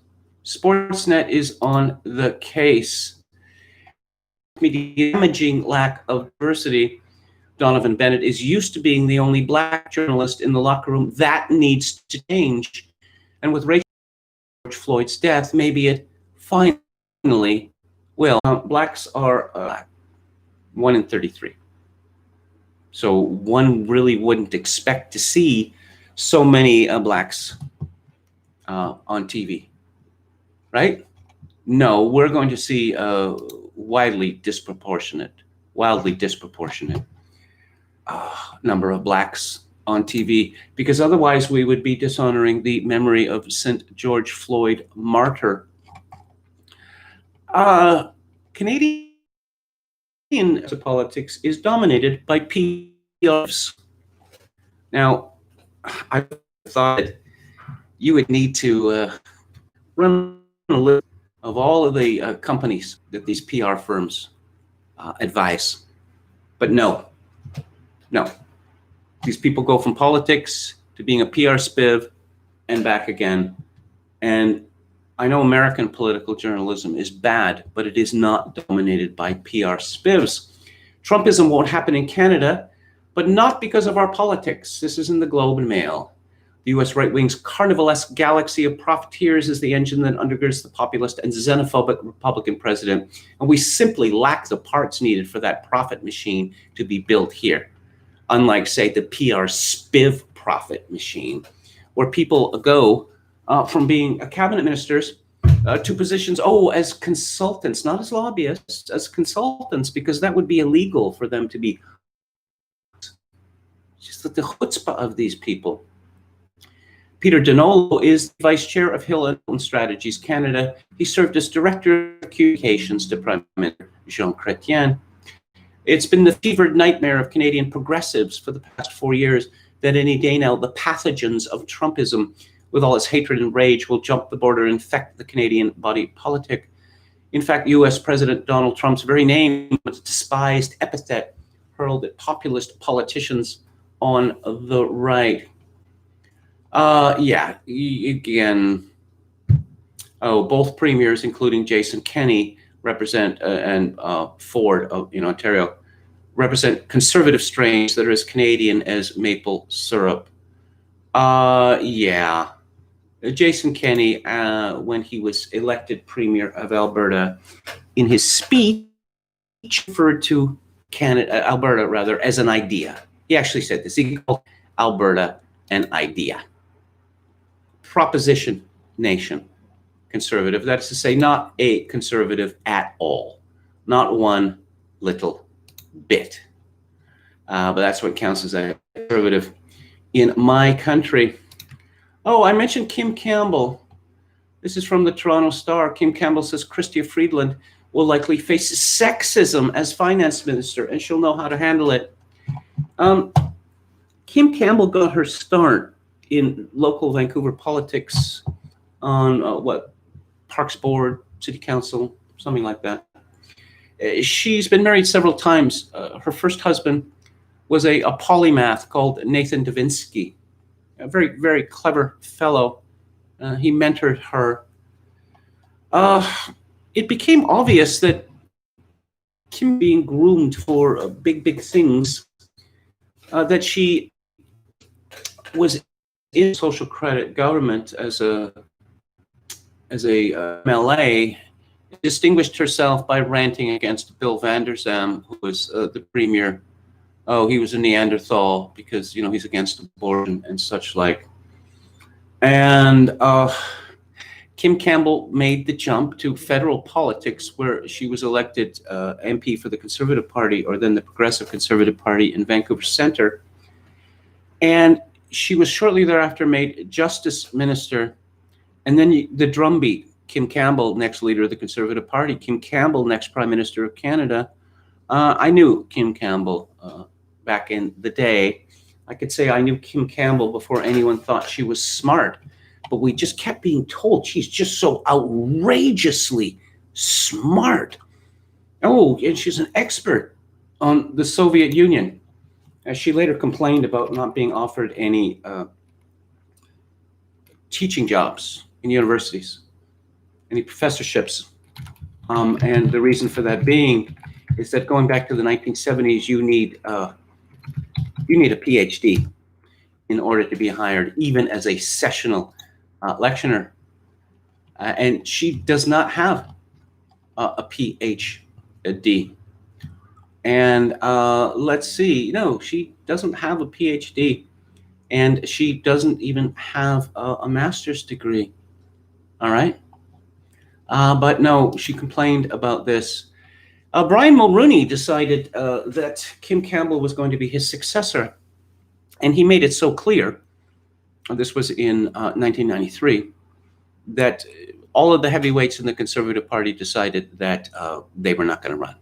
Sportsnet is on the case. The damaging lack of diversity. Donovan Bennett is used to being the only black journalist in the locker room. That needs to change. And with George Floyd's death, maybe it finally will. Blacks are 1 in 33. So one really wouldn't expect to see so many blacks on TV, right? No, we're going to see wildly disproportionate number of blacks on TV, because otherwise we would be dishonoring the memory of St. George Floyd martyr. Canadian politics is dominated by PRs. Now, I thought you would need to run a list of all of the companies that these PR firms advise. But no. These people go from politics to being a PR spiv and back again. And I know American political journalism is bad, but it is not dominated by PR spivs. Trumpism won't happen in Canada, but not because of our politics. This is in the Globe and Mail. The U.S. right-wing's carnivalesque galaxy of profiteers is the engine that undergirds the populist and xenophobic Republican president, and we simply lack the parts needed for that profit machine to be built here. Unlike, say, the PR spiv profit machine, where people go from being cabinet ministers to positions, as consultants, not as lobbyists, as consultants, because that would be illegal for them to be. Just the chutzpah of these people. Peter Donolo is vice chair of Hill and Strategies Canada. He served as director of communications to Prime Minister Jean Chrétien. It's been the fevered nightmare of Canadian progressives for the past 4 years that any day now the pathogens of Trumpism, with all its hatred and rage, will jump the border and infect the Canadian body politic. In fact, U.S. President Donald Trump's very name was a despised epithet hurled at populist politicians on the right. Yeah, again, oh, both premiers, including Jason Kenney, represent and Ford in Ontario, represent conservative strains that are as Canadian as maple syrup. Yeah. Jason Kenney, when he was elected Premier of Alberta, in his speech referred to Alberta rather, as an idea. He actually said this. He called Alberta an idea. Proposition nation, conservative. That is to say, not a conservative at all. Not one little bit. But that's what counts as a conservative in my country. Oh, I mentioned Kim Campbell. This is from the Toronto Star. Kim Campbell says Chrystia Freeland will likely face sexism as finance minister, and she'll know how to handle it. Kim Campbell got her start in local Vancouver politics on Parks Board, City Council, something like that. She's been married several times. Her first husband was a polymath called Nathan Davinsky, a very, very clever fellow. He mentored her. It became obvious that Kim being groomed for big, big things, that she was in social credit government as a MLA, distinguished herself by ranting against Bill Vander Zalm, who was the premier. Oh, he was a Neanderthal because, he's against abortion and such like. And Kim Campbell made the jump to federal politics, where she was elected MP for the Conservative Party, or then the Progressive Conservative Party in Vancouver Centre. And she was shortly thereafter made Justice Minister. And then the drumbeat, Kim Campbell, next leader of the Conservative Party, Kim Campbell, next Prime Minister of Canada. I knew Kim Campbell back in the day. I could say I knew Kim Campbell before anyone thought she was smart. But we just kept being told she's just so outrageously smart. Oh, and she's an expert on the Soviet Union. As she later complained about not being offered any teaching jobs in universities, any professorships. And the reason for that being is that going back to the 1970s, you need a PhD in order to be hired, even as a sessional lecturer. And she does not have a PhD. And let's see, no, she doesn't have a PhD, and she doesn't even have a master's degree. All right. But no, she complained about this. Brian Mulroney decided that Kim Campbell was going to be his successor. And he made it so clear, this was in 1993, that all of the heavyweights in the Conservative Party decided that they were not going to run,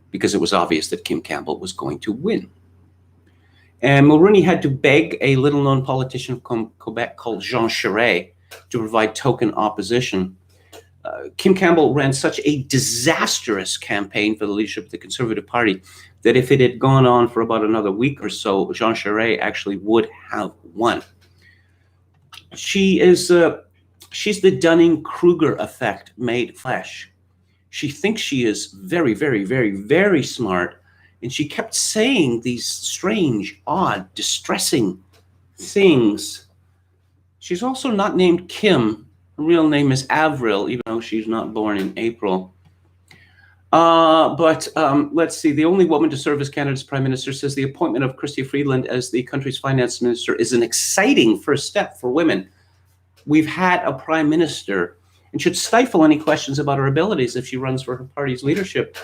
because it was obvious that Kim Campbell was going to win. And Mulroney had to beg a little-known politician from Quebec called Jean Charest to provide token opposition. Kim Campbell ran such a disastrous campaign for the leadership of the Conservative Party that if it had gone on for about another week or so, Jean Charest actually would have won. She's the Dunning-Kruger effect made flesh. She thinks she is very, very, very, very smart, and she kept saying these strange, odd, distressing things. She's also not named Kim. Her real name is Avril, even though she's not born in April. But let's see. The only woman to serve as Canada's Prime Minister says the appointment of Chrystia Freeland as the country's finance minister is an exciting first step for women. We've had a Prime Minister, and should stifle any questions about her abilities if she runs for her party's leadership.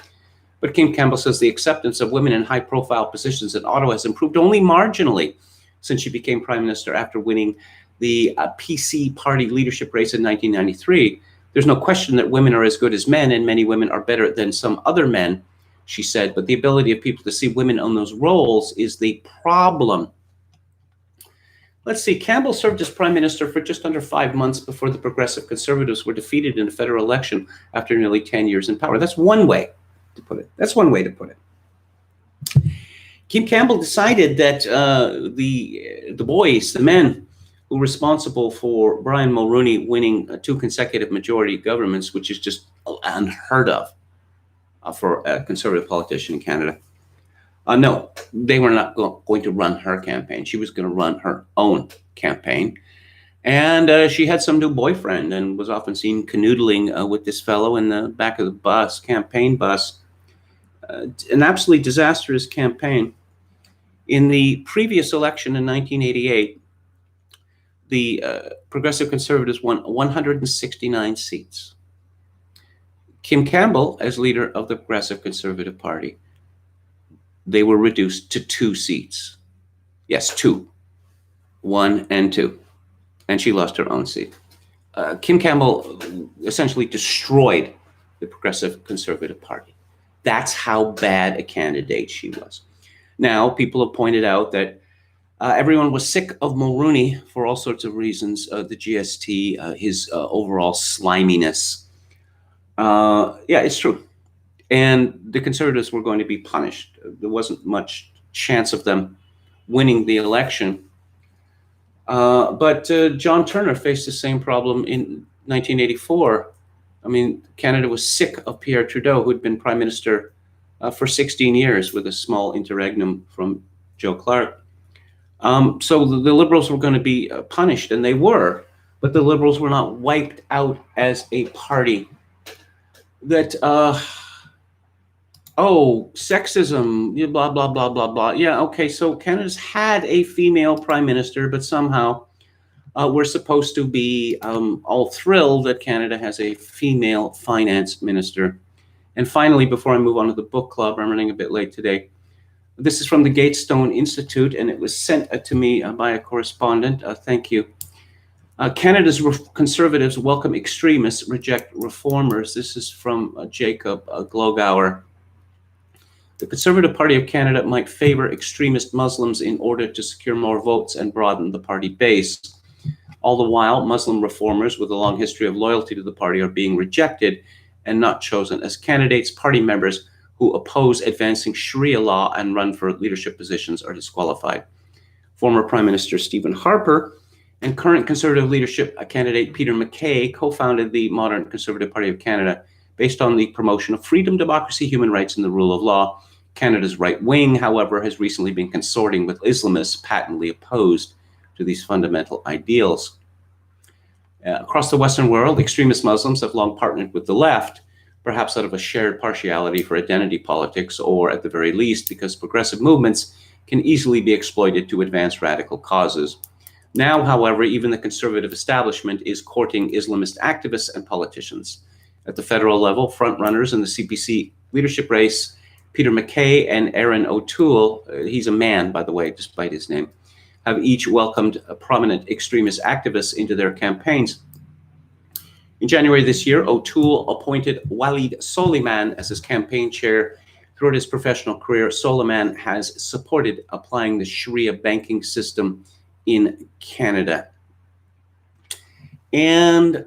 But Kim Campbell says the acceptance of women in high-profile positions in Ottawa has improved only marginally since she became Prime Minister after winning the PC party leadership race in 1993. There's no question that women are as good as men, and many women are better than some other men, she said, but the ability of people to see women on those roles is the problem. Let's see, Campbell served as Prime Minister for just under 5 months before the Progressive Conservatives were defeated in a federal election after nearly 10 years in power. That's one way to put it. That's one way to put it. Kim Campbell decided that the boys, the men, who were responsible for Brian Mulroney winning 2 consecutive majority governments, which is just unheard of for a conservative politician in Canada. No, they were not going to run her campaign. She was going to run her own campaign. And she had some new boyfriend and was often seen canoodling with this fellow in the back of the bus, campaign bus. An absolutely disastrous campaign. In the previous election in 1988, the Progressive Conservatives won 169 seats. Kim Campbell, as leader of the Progressive Conservative Party, they were reduced to 2 seats. Yes, 2. 1 and 2. And she lost her own seat. Kim Campbell essentially destroyed the Progressive Conservative Party. That's how bad a candidate she was. Now, people have pointed out that everyone was sick of Mulroney for all sorts of reasons, the GST, his overall sliminess. Yeah, it's true. And the Conservatives were going to be punished. There wasn't much chance of them winning the election. But John Turner faced the same problem in 1984. I mean, Canada was sick of Pierre Trudeau, who had been Prime Minister for 16 years with a small interregnum from Joe Clark. So the Liberals were going to be punished, and they were, but the Liberals were not wiped out as a party that, sexism, blah, blah, blah, blah, blah. Yeah, okay, so Canada's had a female prime minister, but somehow we're supposed to be all thrilled that Canada has a female finance minister. And finally, before I move on to the book club, I'm running a bit late today. This is from the Gatestone Institute, and it was sent to me by a correspondent. Thank you. Canada's Conservatives welcome extremists, reject reformers. This is from Jacob Glogauer. The Conservative Party of Canada might favor extremist Muslims in order to secure more votes and broaden the party base. All the while, Muslim reformers with a long history of loyalty to the party are being rejected and not chosen as candidates. Party members who oppose advancing Sharia law and run for leadership positions are disqualified. Former Prime Minister Stephen Harper and current Conservative leadership candidate Peter MacKay co-founded the modern Conservative Party of Canada based on the promotion of freedom, democracy, human rights, and the rule of law. Canada's right wing, however, has recently been consorting with Islamists patently opposed to these fundamental ideals. Across the Western world, extremist Muslims have long partnered with the left, perhaps out of a shared partiality for identity politics, or at the very least, because progressive movements can easily be exploited to advance radical causes. Now, however, even the conservative establishment is courting Islamist activists and politicians. At the federal level, frontrunners in the CPC leadership race, Peter MacKay and Aaron O'Toole, he's a man, by the way, despite his name, have each welcomed prominent extremist activists into their campaigns. In January this year, O'Toole appointed Walid Soliman as his campaign chair. Throughout his professional career, Soliman has supported applying the Sharia banking system in Canada. And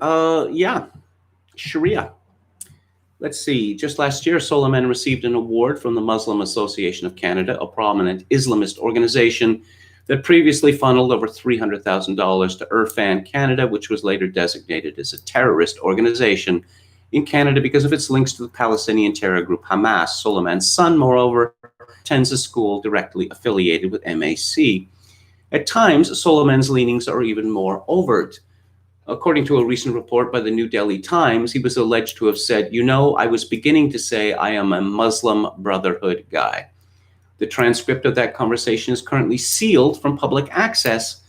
Sharia. Let's see, just last year, Soliman received an award from the Muslim Association of Canada, a prominent Islamist organization that previously funneled over $300,000 to Irfan Canada, which was later designated as a terrorist organization in Canada because of its links to the Palestinian terror group Hamas. Soliman's son, moreover, attends a school directly affiliated with MAC. At times, Soliman's leanings are even more overt. According to a recent report by the New Delhi Times, he was alleged to have said, I was beginning to say I am a Muslim Brotherhood guy. The transcript of that conversation is currently sealed from public access,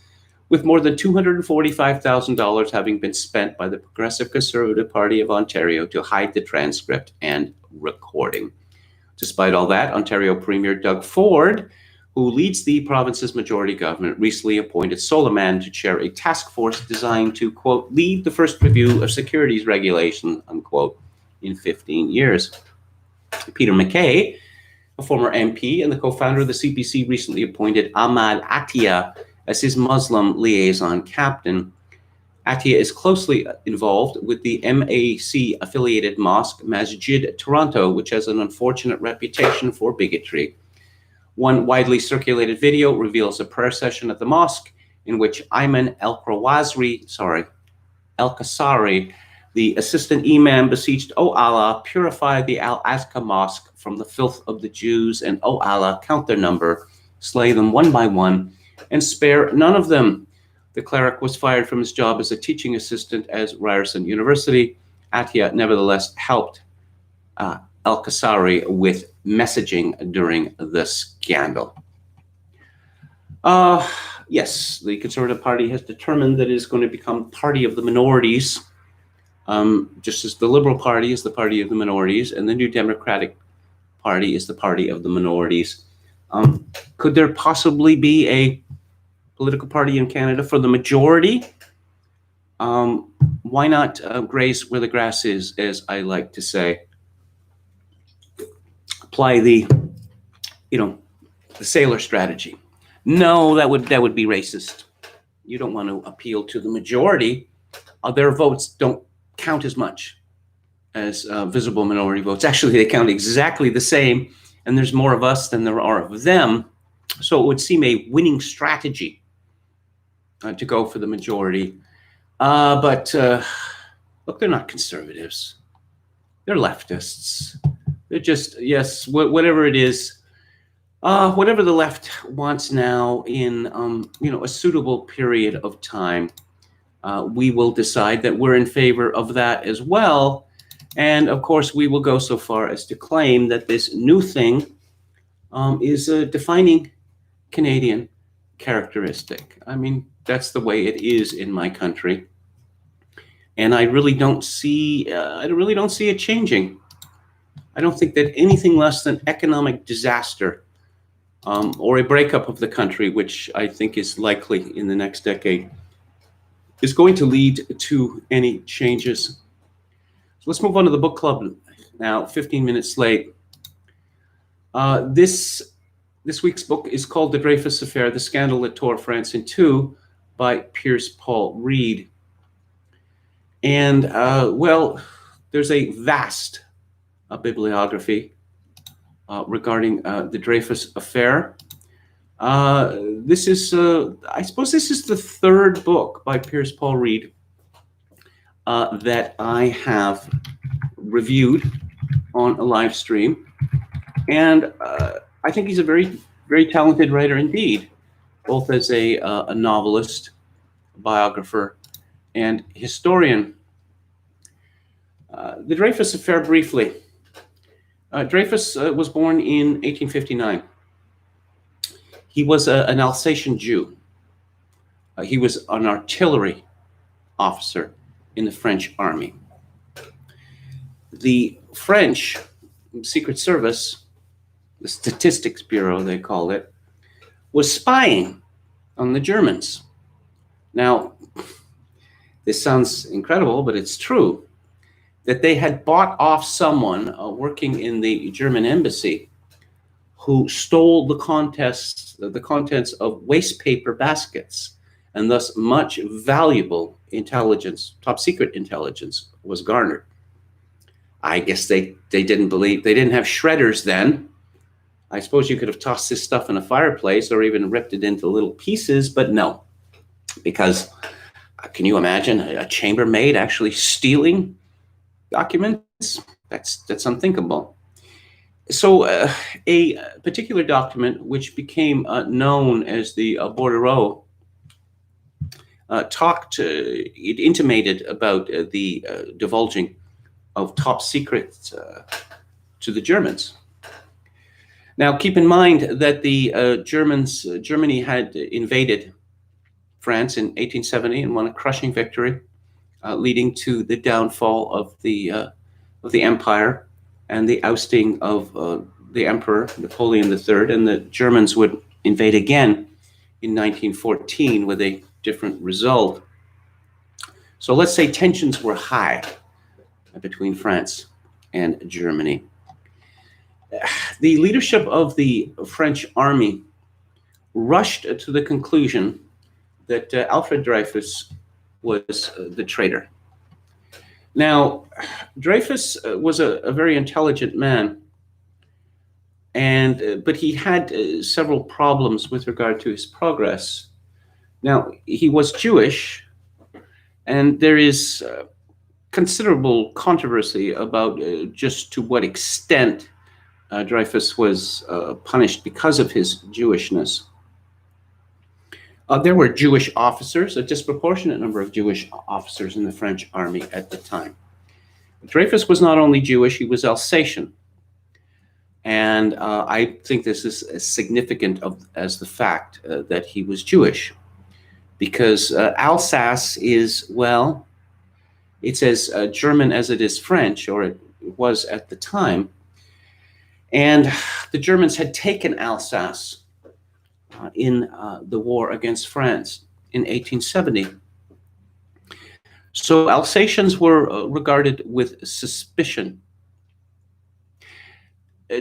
with more than $245,000 having been spent by the Progressive Conservative Party of Ontario to hide the transcript and recording. Despite all that, Ontario Premier Doug Ford, who leads the province's majority government, recently appointed Soliman to chair a task force designed to, quote, lead the first review of securities regulation, unquote, in 15 years. Peter MacKay, a former MP and the co-founder of the CPC, recently appointed Ahmad Attia as his Muslim liaison captain. Attia is closely involved with the MAC-affiliated mosque Masjid Toronto, which has an unfortunate reputation for bigotry. One widely circulated video reveals a prayer session at the mosque in which Ayman El-Kasari, the assistant imam, beseeched, "O Allah, purify the Al-Azqa mosque from the filth of the Jews, and O Allah, count their number, slay them one by one, and spare none of them." The cleric was fired from his job as a teaching assistant at Ryerson University. Atiyah nevertheless helped El-Kasari with messaging during the scandal. Yes, the Conservative Party has determined that it is going to become party of the minorities, just as the Liberal Party is the party of the minorities, and the New Democratic Party is the party of the minorities. Could there possibly be a political party in Canada for the majority? Why not graze where the grass is, as I like to say? Apply the sailor strategy. No, that would be racist. You don't want to appeal to the majority. Their votes don't count as much as visible minority votes. Actually, they count exactly the same, and there's more of us than there are of them. So it would seem a winning strategy to go for the majority. But look, they're not conservatives. They're leftists. They're just, yes, whatever it is, whatever the left wants now in, a suitable period of time, we will decide that we're in favor of that as well. And of course, we will go so far as to claim that this new thing is a defining Canadian characteristic. I mean, that's the way it is in my country. And I really don't see it changing. I don't think that anything less than economic disaster or a breakup of the country, which I think is likely in the next decade, is going to lead to any changes. So let's move on to the book club now, 15 minutes late. This week's book is called The Dreyfus Affair, The Scandal That Tore France in Two by Pierce Paul Reed. And, there's a vast bibliography regarding the Dreyfus Affair. This is, I suppose this is the third book by Pierce Paul Reed that I have reviewed on a live stream. And I think he's a very, very talented writer indeed, both as a novelist, biographer, and historian. The Dreyfus Affair briefly. Dreyfus was born in 1859. He was an Alsatian Jew. He was an artillery officer in the French army. The French Secret Service, the Statistics Bureau they called it, was spying on the Germans. Now, this sounds incredible, but it's true, that they had bought off someone working in the German embassy who stole the contents of waste paper baskets, and thus much valuable intelligence, top secret intelligence, was garnered. I guess they didn't have shredders then. I suppose you could have tossed this stuff in a fireplace or even ripped it into little pieces, but no, because can you imagine a chambermaid actually stealing documents? That's unthinkable. So a particular document which became known as the bordereau it intimated about the divulging of top secrets to the Germans. Now, keep in mind that the Germany had invaded France in 1870 and won a crushing victory, leading to the downfall of the empire and the ousting of the Emperor Napoleon III, and the Germans would invade again in 1914 with a different result. So let's say tensions were high between France and Germany. The leadership of the French army rushed to the conclusion that Alfred Dreyfus was the traitor. Now, Dreyfus was a very intelligent man, but he had several problems with regard to his progress. Now, he was Jewish, and there is considerable controversy about just to what extent Dreyfus was punished because of his Jewishness. There were Jewish officers, a disproportionate number of Jewish officers in the French army at the time. Dreyfus was not only Jewish, he was Alsatian. And I think this is as significant as the fact that he was Jewish, because Alsace is, well, it's as German as it is French, or it was at the time. And the Germans had taken Alsace in the war against France in 1870. So Alsatians were regarded with suspicion.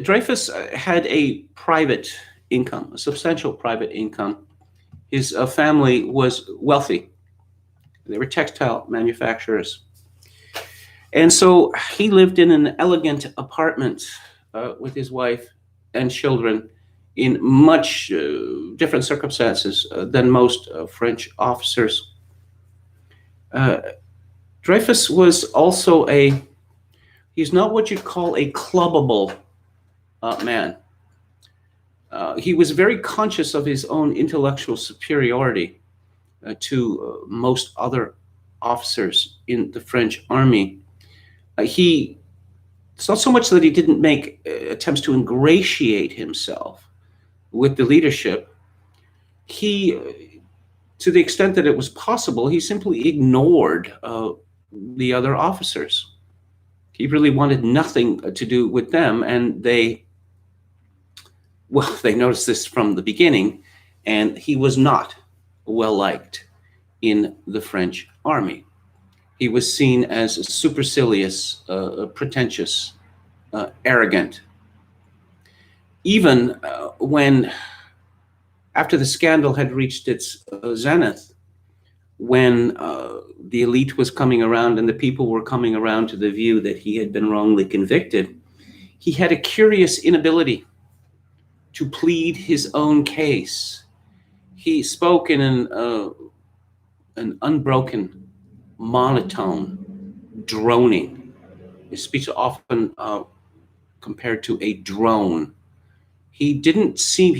Dreyfus had a private income, a substantial private income. His family was wealthy. They were textile manufacturers. And so he lived in an elegant apartment with his wife and children in much different circumstances than most French officers. Dreyfus was also he's not what you'd call a clubbable man. He was very conscious of his own intellectual superiority to most other officers in the French army. It's not so much that he didn't make attempts to ingratiate himself with the leadership. To the extent that it was possible, he simply ignored the other officers. He really wanted nothing to do with them, and they noticed this from the beginning, and he was not well liked in the French army. He was seen as supercilious, pretentious, arrogant. Even when, after the scandal had reached its zenith, when the elite was coming around and the people were coming around to the view that he had been wrongly convicted, he had a curious inability to plead his own case. He spoke in an unbroken monotone, droning. His speech is often compared to a drone. He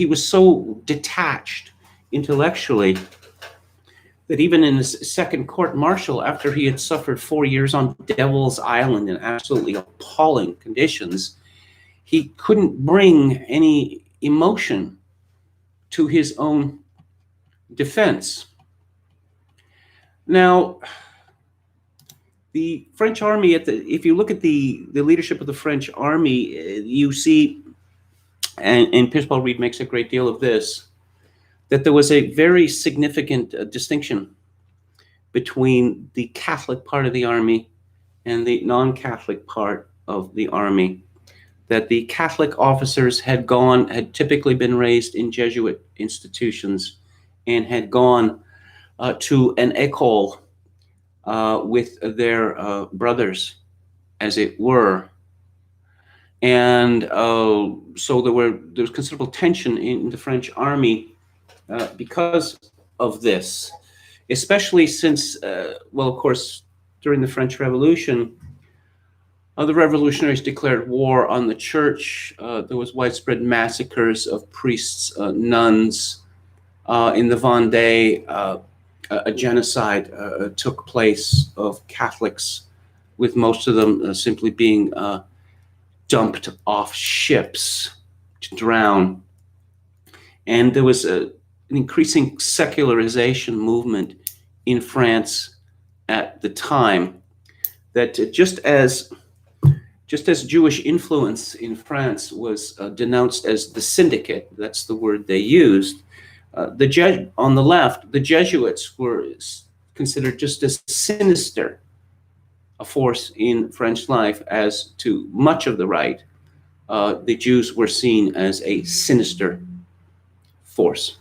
was so detached intellectually that even in his second court-martial, after he had suffered 4 years on Devil's Island in absolutely appalling conditions, he couldn't bring any emotion to his own defense. Now, the French army, if you look at the leadership of the French army, you see, and Pierce-Paul Reed makes a great deal of this, that there was a very significant distinction between the Catholic part of the army and the non-Catholic part of the army. That the Catholic officers had typically been raised in Jesuit institutions and had gone to an école with their brothers, as it were. And so there was considerable tension in the French army because of this, especially since, of course, during the French Revolution, the revolutionaries declared war on the church. There was widespread massacres of priests, nuns. In the Vendée, a genocide took place of Catholics, with most of them simply being dumped off ships to drown. And there was an increasing secularization movement in France at the time, that just as Jewish influence in France was denounced as the syndicate, that's the word they used, on the left, the Jesuits were considered just as sinister a force in French life as to much of the right. The Jews were seen as a sinister force.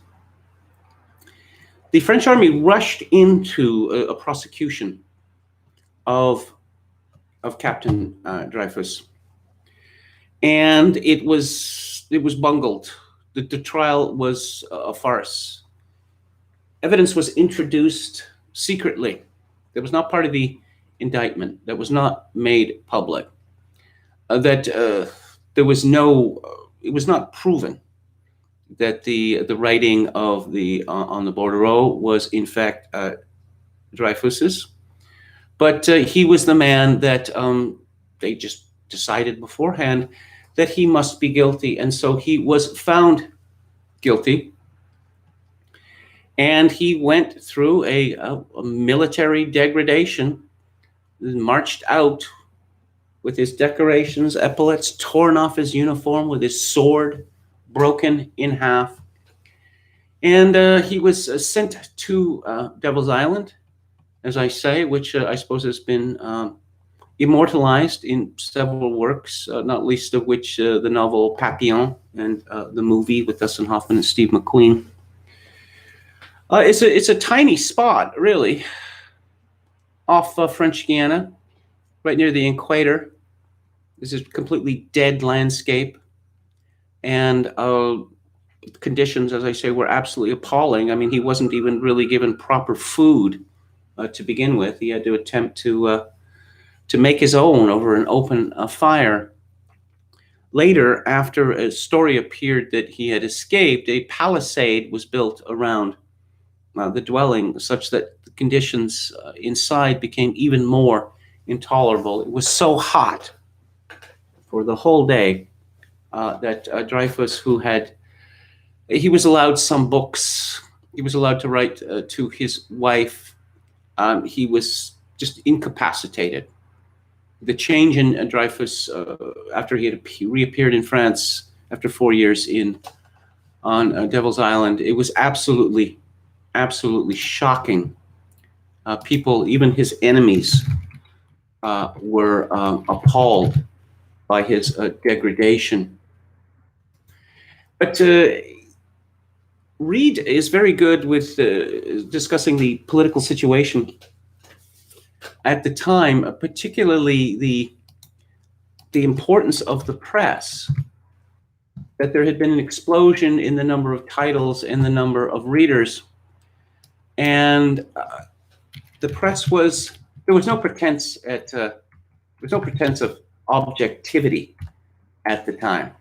The French army rushed into a prosecution of Captain Dreyfus, and it was bungled. The trial was a farce. evidence was introduced secretly. That was not part of the indictment. That was not made public. That there was no. It was not proven that the writing of the on the bordereau was in fact Dreyfus's, but he was the man that they just decided beforehand that he must be guilty, and so he was found guilty, and he went through a military degradation, marched out with his decorations, epaulets torn off his uniform, with his sword broken in half. And he was sent to Devil's Island, as I say, which I suppose has been immortalized in several works, not least of which the novel Papillon and the movie with Dustin Hoffman and Steve McQueen. It's a tiny spot, really, off French Guiana, right near the equator. This is a completely dead landscape, and conditions, as I say, were absolutely appalling. I mean, he wasn't even really given proper food to begin with. He had to attempt to make his own over an open fire. Later, after a story appeared that he had escaped, a palisade was built around the dwelling, such that the conditions inside became even more intolerable. It was so hot for the whole day that Dreyfus, he was allowed some books. He was allowed to write to his wife. He was just incapacitated. The change in Dreyfus after he had reappeared in France after 4 years on Devil's Island, it was absolutely shocking. People, even his enemies, were appalled by his degradation. But Reed is very good with discussing the political situation at the time, particularly the importance of the press, that there had been an explosion in the number of titles and the number of readers, and the press there was no pretense of objectivity at the time,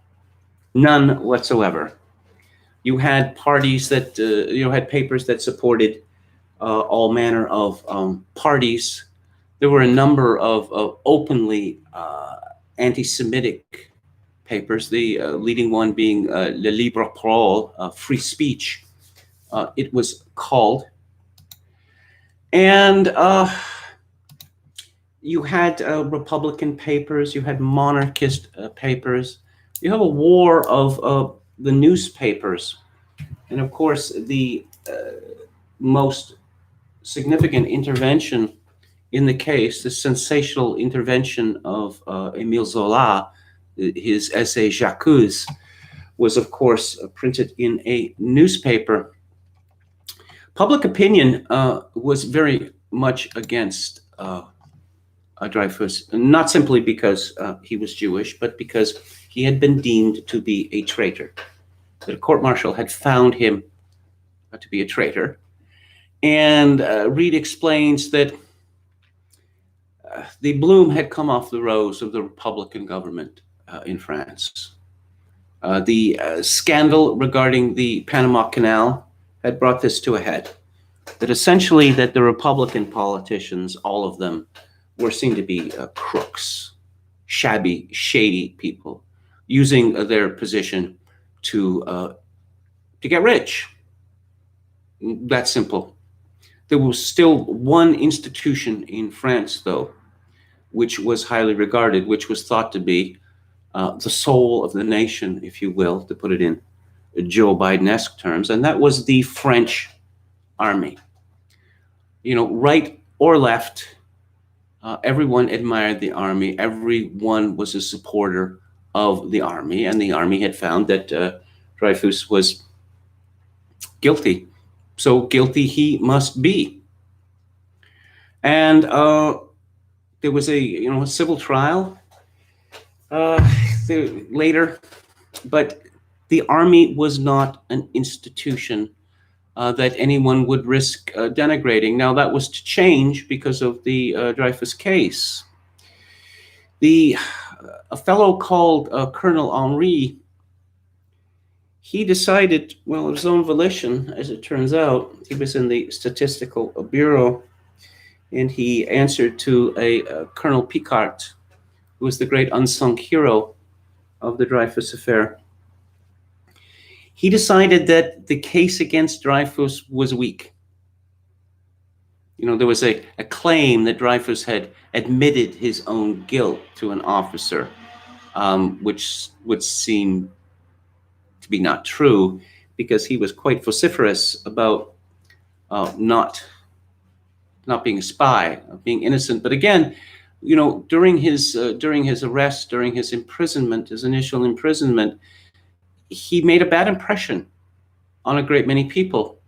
none whatsoever. You had parties that had papers that supported all manner of parties. There were a number of openly anti-Semitic papers, the leading one being Le Libre Parole, free speech, it was called. And you had Republican papers, you had monarchist papers. You have a war of the newspapers. And of course, the most significant intervention in the case, the sensational intervention of Émile Zola, his essay J'accuse, was of course printed in a newspaper. Public opinion was very much against Dreyfus, not simply because he was Jewish, but because he had been deemed to be a traitor. The court-martial had found him to be a traitor. And Reed explains that the bloom had come off the rose of the Republican government in France. The scandal regarding the Panama Canal had brought this to a head. That essentially that the Republican politicians, all of them, were seen to be crooks, shabby, shady people, using their position to get rich. That simple. There was still one institution in France, though, which was highly regarded, which was thought to be the soul of the nation, if you will, to put it in Joe Biden-esque terms, and that was the French army. You know, right or left, everyone admired the army. Everyone was a supporter of the army, and the army had found that Dreyfus was guilty. So guilty he must be. And there was a civil trial later, but the army was not an institution that anyone would risk denigrating. Now, that was to change because of the Dreyfus case. A fellow called Colonel Henri, he decided, well, of his own volition, as it turns out, he was in the Statistical Bureau, and he answered to a Colonel Picard, who was the great unsung hero of the Dreyfus affair. He decided that the case against Dreyfus was weak. There was a claim that Dreyfus had admitted his own guilt to an officer, which would seem to be not true, because he was quite vociferous about not being a spy, being innocent. But again, during his arrest, during his imprisonment, his initial imprisonment, he made a bad impression on a great many people,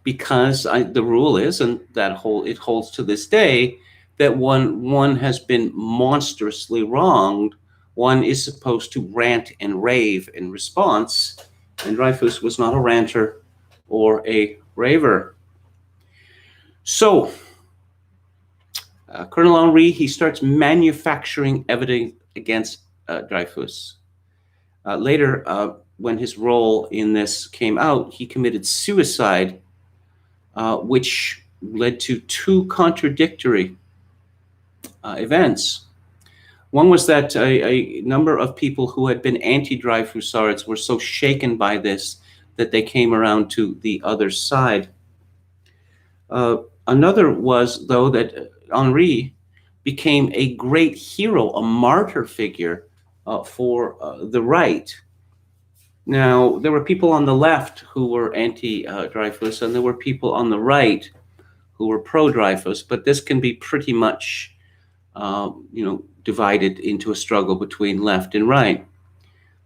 because the rule is, and it holds to this day, that one has been monstrously wronged, one is supposed to rant and rave in response, and Dreyfus was not a ranter or a raver. So Colonel Henri, he starts manufacturing evidence against Dreyfus. Later, when his role in this came out, he committed suicide, which led to two contradictory events. One was that a number of people who had been anti-Dreyfusards were so shaken by this that they came around to the other side. Another was, though, that Henri became a great hero, a martyr figure for the right. Now, there were people on the left who were anti-Dreyfus, and there were people on the right who were pro-Dreyfus, but this can be pretty much, divided into a struggle between left and right.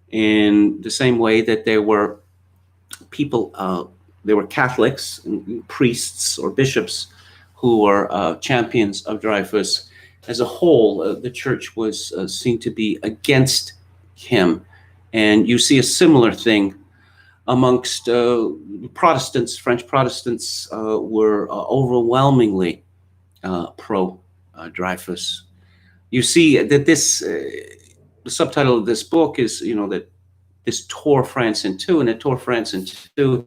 In the same way that there were people, there were Catholics, and priests or bishops who were champions of Dreyfus. As a whole, the church was seen to be against him. And you see a similar thing amongst Protestants. French Protestants were overwhelmingly pro-Dreyfus. You see that the subtitle of this book is, that this tore France in two, and it tore France in two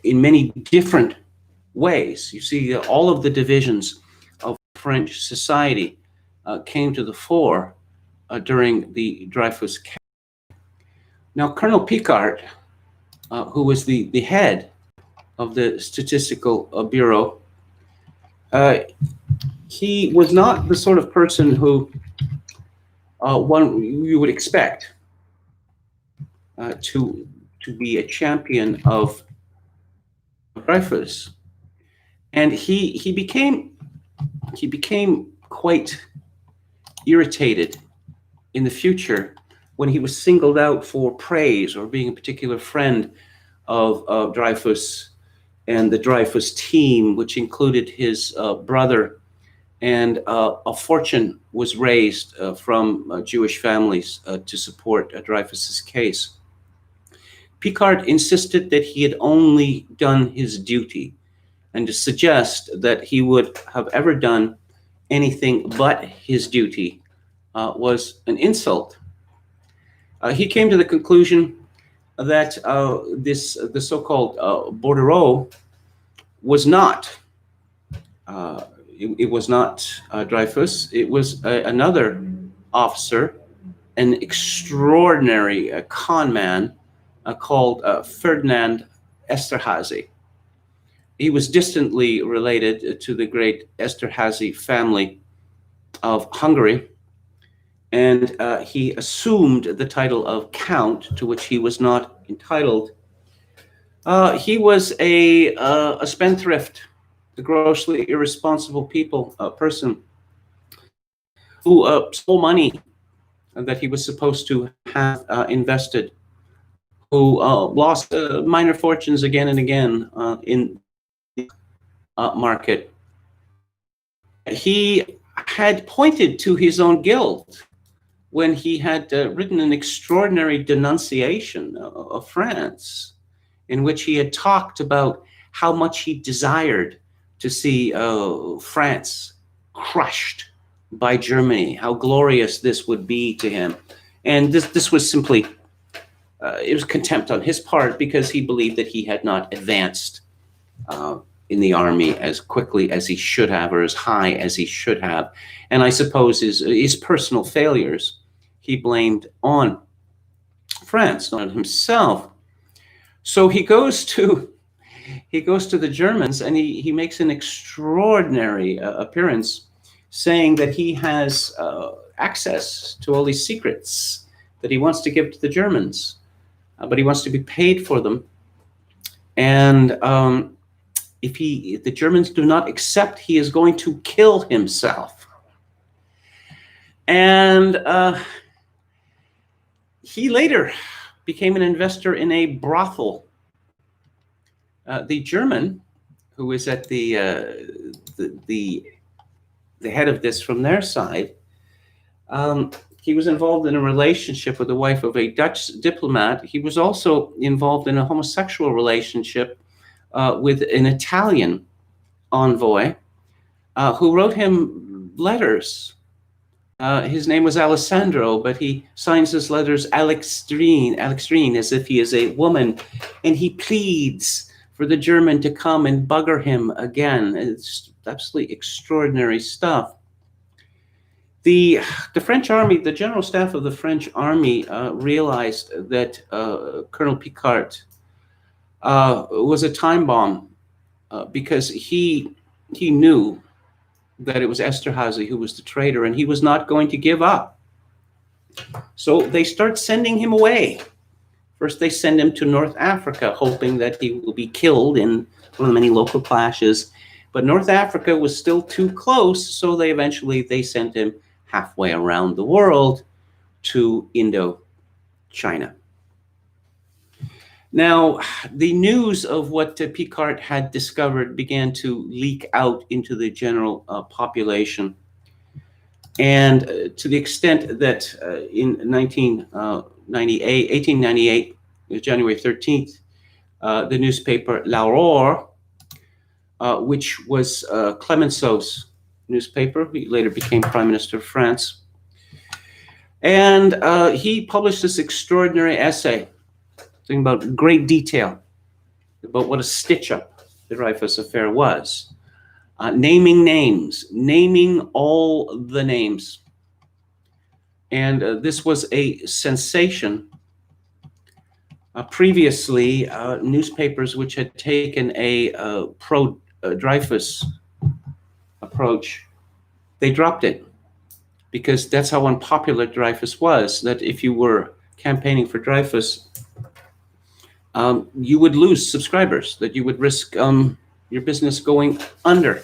in many different ways. You see all of the divisions of French society came to the fore during the Dreyfus case. Now, Colonel Picard, who was the head of the Statistical Bureau, he was not the sort of person who you would expect to be a champion of Dreyfus, and he became quite irritated in the future when he was singled out for praise or being a particular friend of Dreyfus and the Dreyfus team, which included his brother, and a fortune was raised from Jewish families to support Dreyfus's case. Picard insisted that he had only done his duty, and to suggest that he would have ever done anything but his duty was an insult. He came to the conclusion that the so-called bordereau was not it was not Dreyfus. It was another officer, an extraordinary con man called Ferdinand Esterhazy. He was distantly related to the great Esterhazy family of Hungary, and he assumed the title of Count, to which he was not entitled. He was a spendthrift, a grossly irresponsible person who stole money that he was supposed to have invested, who lost minor fortunes again and again in the market. He had pointed to his own guilt when he had written an extraordinary denunciation of France, in which he had talked about how much he desired to see France crushed by Germany, how glorious this would be to him. And this was simply, it was contempt on his part, because he believed that he had not advanced in the army as quickly as he should have, or as high as he should have. And I suppose his personal failures he blamed on France, not himself. So he goes to the Germans, and he makes an extraordinary appearance, saying that he has access to all these secrets that he wants to give to the Germans, but he wants to be paid for them. And if the Germans do not accept, he is going to kill himself. And he later became an investor in a brothel. The German, who was at the head of this from their side, he was involved in a relationship with the wife of a Dutch diplomat. He was also involved in a homosexual relationship with an Italian envoy who wrote him letters. His name was Alessandro, but he signs his letters Alexstrine, as if he is a woman, and he pleads for the German to come and bugger him again. It's absolutely extraordinary stuff. The French army, the general staff of the French army, realized that Colonel Picquart was a time bomb, because he knew that it was Esterhazy who was the traitor, and he was not going to give up. So they start sending him away. First, they send him to North Africa, hoping that he will be killed in one of the many local clashes. But North Africa was still too close, so they sent him halfway around the world to Indochina. Now, the news of what Picquart had discovered began to leak out into the general population. And to the extent that in 1898, January 13th, the newspaper L'Aurore, which was Clemenceau's newspaper, he later became Prime Minister of France, and he published this extraordinary essay, talking about great detail about what a stitch-up the Dreyfus affair was, naming names, naming all the names. And this was a sensation. Previously, newspapers which had taken a pro-Dreyfus approach, they dropped it, because that's how unpopular Dreyfus was, that if you were campaigning for Dreyfus, you would lose subscribers, that you would risk your business going under.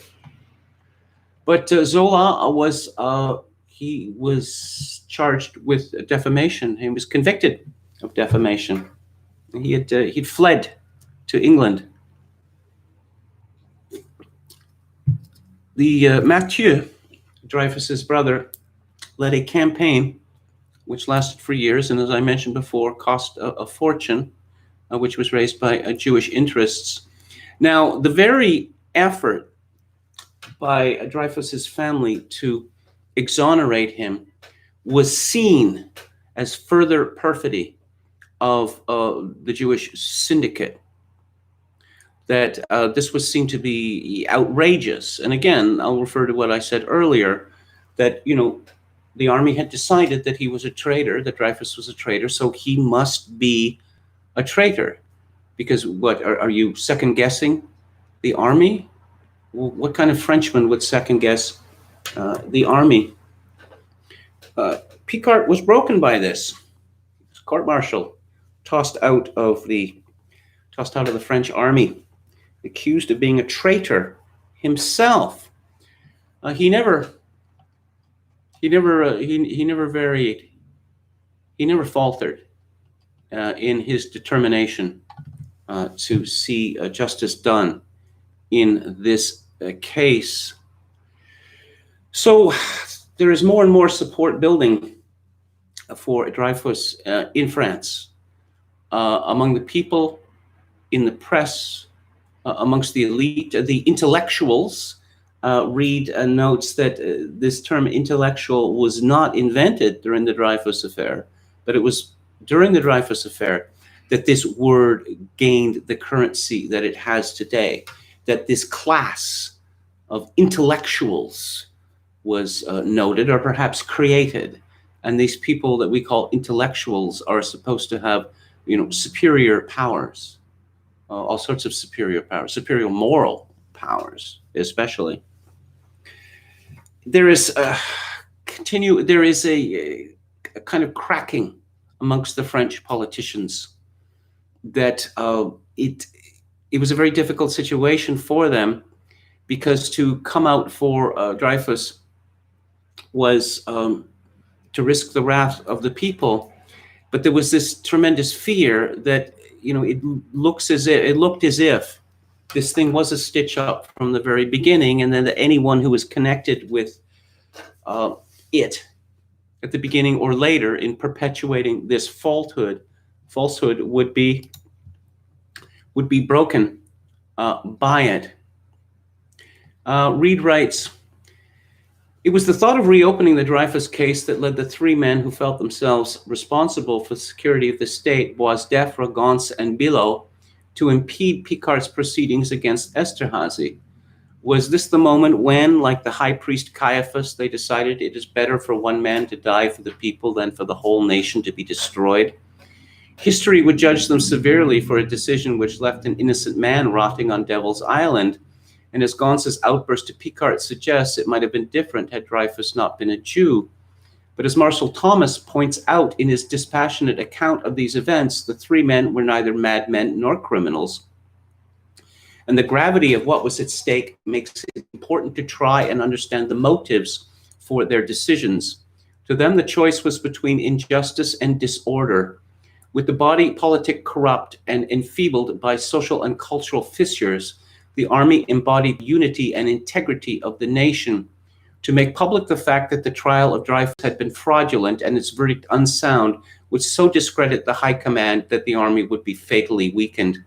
But Zola was charged with defamation. He was convicted of defamation. He'd fled to England. The Mathieu, Dreyfus's brother, led a campaign which lasted for years, and as I mentioned before, cost a fortune, which was raised by Jewish interests. Now, the very effort by Dreyfus's family to exonerate him was seen as further perfidy of the Jewish syndicate, that this was seen to be outrageous. And again, I'll refer to what I said earlier, that, the army had decided that he was a traitor, that Dreyfus was a traitor, so he must be a traitor. Because what, are you second guessing the army? Well, what kind of Frenchman would second guess the army? Picquart was broken by this. Court-martial, tossed out of the French army, accused of being a traitor himself. He never varied. He never faltered in his determination to see justice done in this case. So there is more and more support building for Dreyfus in France, among the people, in the press, amongst the elite, the intellectuals. Reid notes that this term intellectual was not invented during the Dreyfus affair, but it was during the Dreyfus affair that this word gained the currency that it has today, that this class of intellectuals was noted or perhaps created. And these people that we call intellectuals are supposed to have, superior powers, all sorts of superior powers, superior moral powers, especially. There is a kind of cracking amongst the French politicians that it was a very difficult situation for them, because to come out for Dreyfus was to risk the wrath of the people. But there was this tremendous fear that, it looked as if this thing was a stitch up from the very beginning, and then that anyone who was connected with it at the beginning or later in perpetuating this falsehood would be broken by it. Reid writes, "It was the thought of reopening the Dreyfus case that led the three men who felt themselves responsible for the security of the state, Boisdeffre, Gons, and Billot, to impede Picard's proceedings against Esterhazy. Was this the moment when, like the high priest Caiaphas, they decided it is better for one man to die for the people than for the whole nation to be destroyed? History would judge them severely for a decision which left an innocent man rotting on Devil's Island. And as Gons's outburst to Picard suggests, it might have been different had Dreyfus not been a Jew. But as Marshall Thomas points out in his dispassionate account of these events, the three men were neither madmen nor criminals. And the gravity of what was at stake makes it important to try and understand the motives for their decisions. To them, the choice was between injustice and disorder. With the body politic corrupt and enfeebled by social and cultural fissures, the army embodied unity and integrity of the nation. To make public the fact that the trial of Dreyfus had been fraudulent and its verdict unsound would so discredit the high command that the army would be fatally weakened.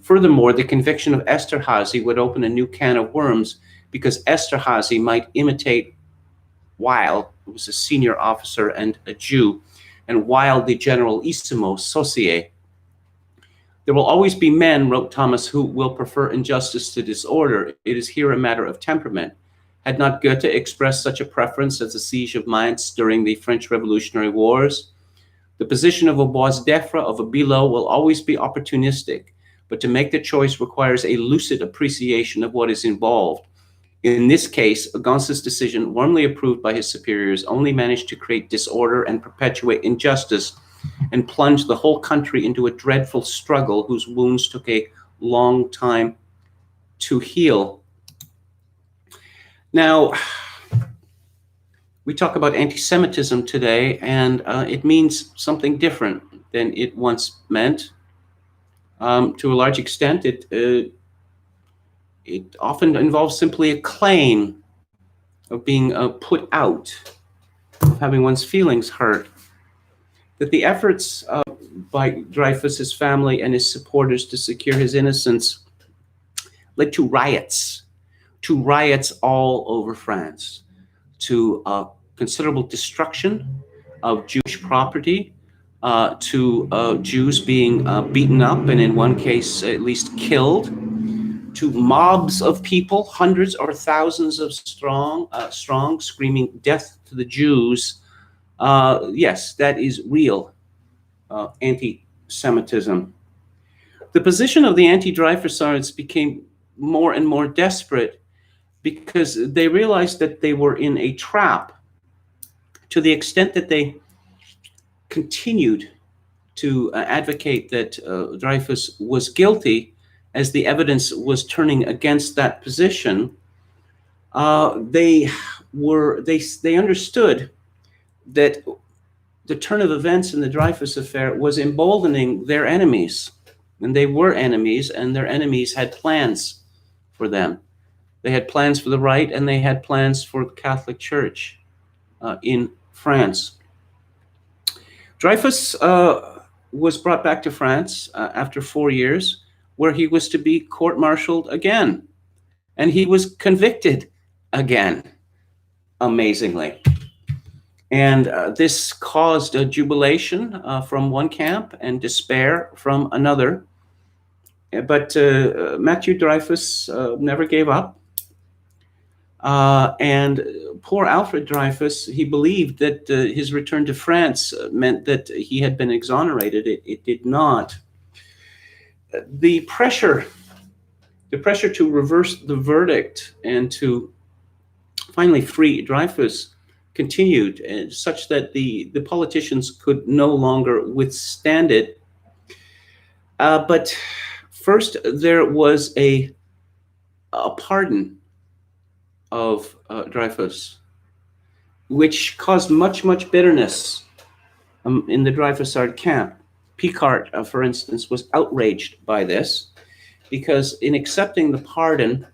Furthermore, the conviction of Esterhazy would open a new can of worms, because Esterhazy might imitate Weil, who was a senior officer and a Jew, and Weil the generalissimo Saussure. There will always be men, wrote Thomas, who will prefer injustice to disorder. It is here a matter of temperament. Had not Goethe expressed such a preference at the siege of Mainz during the French Revolutionary Wars? The position of a Boisdeffre, of a Billot, will always be opportunistic, but to make the choice requires a lucid appreciation of what is involved. In this case, Gons's decision, warmly approved by his superiors, only managed to create disorder and perpetuate injustice, and plunge the whole country into a dreadful struggle whose wounds took a long time to heal. Now, we talk about anti-Semitism today, and it means something different than it once meant. To a large extent, it often involves simply a claim of being put out, of having one's feelings hurt. That the efforts by Dreyfus, his family, and his supporters to secure his innocence led to riots all over France, to considerable destruction of Jewish property, to Jews being beaten up and in one case at least killed, to mobs of people, hundreds or thousands of strong, screaming death to the Jews. Yes, that is real anti-Semitism. The position of the anti-Dreyfusites became more and more desperate because they realized that they were in a trap, to the extent that they continued to advocate that Dreyfus was guilty. As the evidence was turning against that position, they understood that the turn of events in the Dreyfus affair was emboldening their enemies, and they were enemies, and their enemies had plans for them. They had plans for the right, and they had plans for the Catholic Church in France. Dreyfus was brought back to France after 4 years, where he was to be court-martialed again. And he was convicted again, amazingly. And this caused a jubilation from one camp and despair from another. But Matthew Dreyfus never gave up. And poor Alfred Dreyfus, he believed that his return to France meant that he had been exonerated. It did not. The pressure to reverse the verdict and to finally free Dreyfus continued, such that the politicians could no longer withstand it. But first, there was a pardon of Dreyfus, which caused much bitterness in the Dreyfusard camp. Picquart, for instance, was outraged by this, because in accepting the pardon,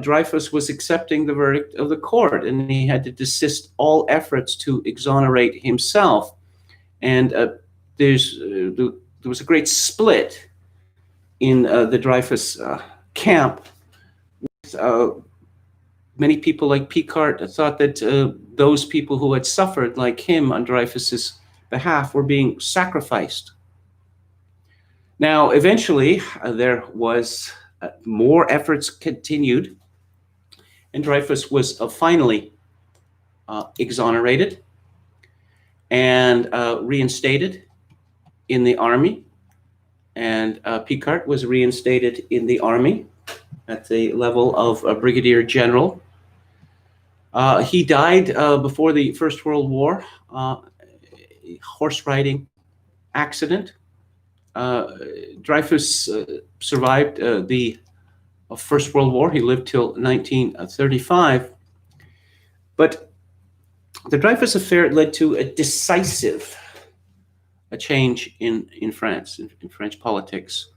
Dreyfus was accepting the verdict of the court, and he had to desist all efforts to exonerate himself. And there was a great split in the Dreyfus camp. Many people like Picquart thought that those people who had suffered like him on Dreyfus's behalf were being sacrificed. Now, eventually, there was more efforts continued, and Dreyfus was finally exonerated and reinstated in the army. And Picquart was reinstated in the army at the level of a brigadier general. He died before the First World War, horse riding accident. Dreyfus survived the First World War. He lived till 1935. But the Dreyfus affair led to a decisive change in France, in French politics.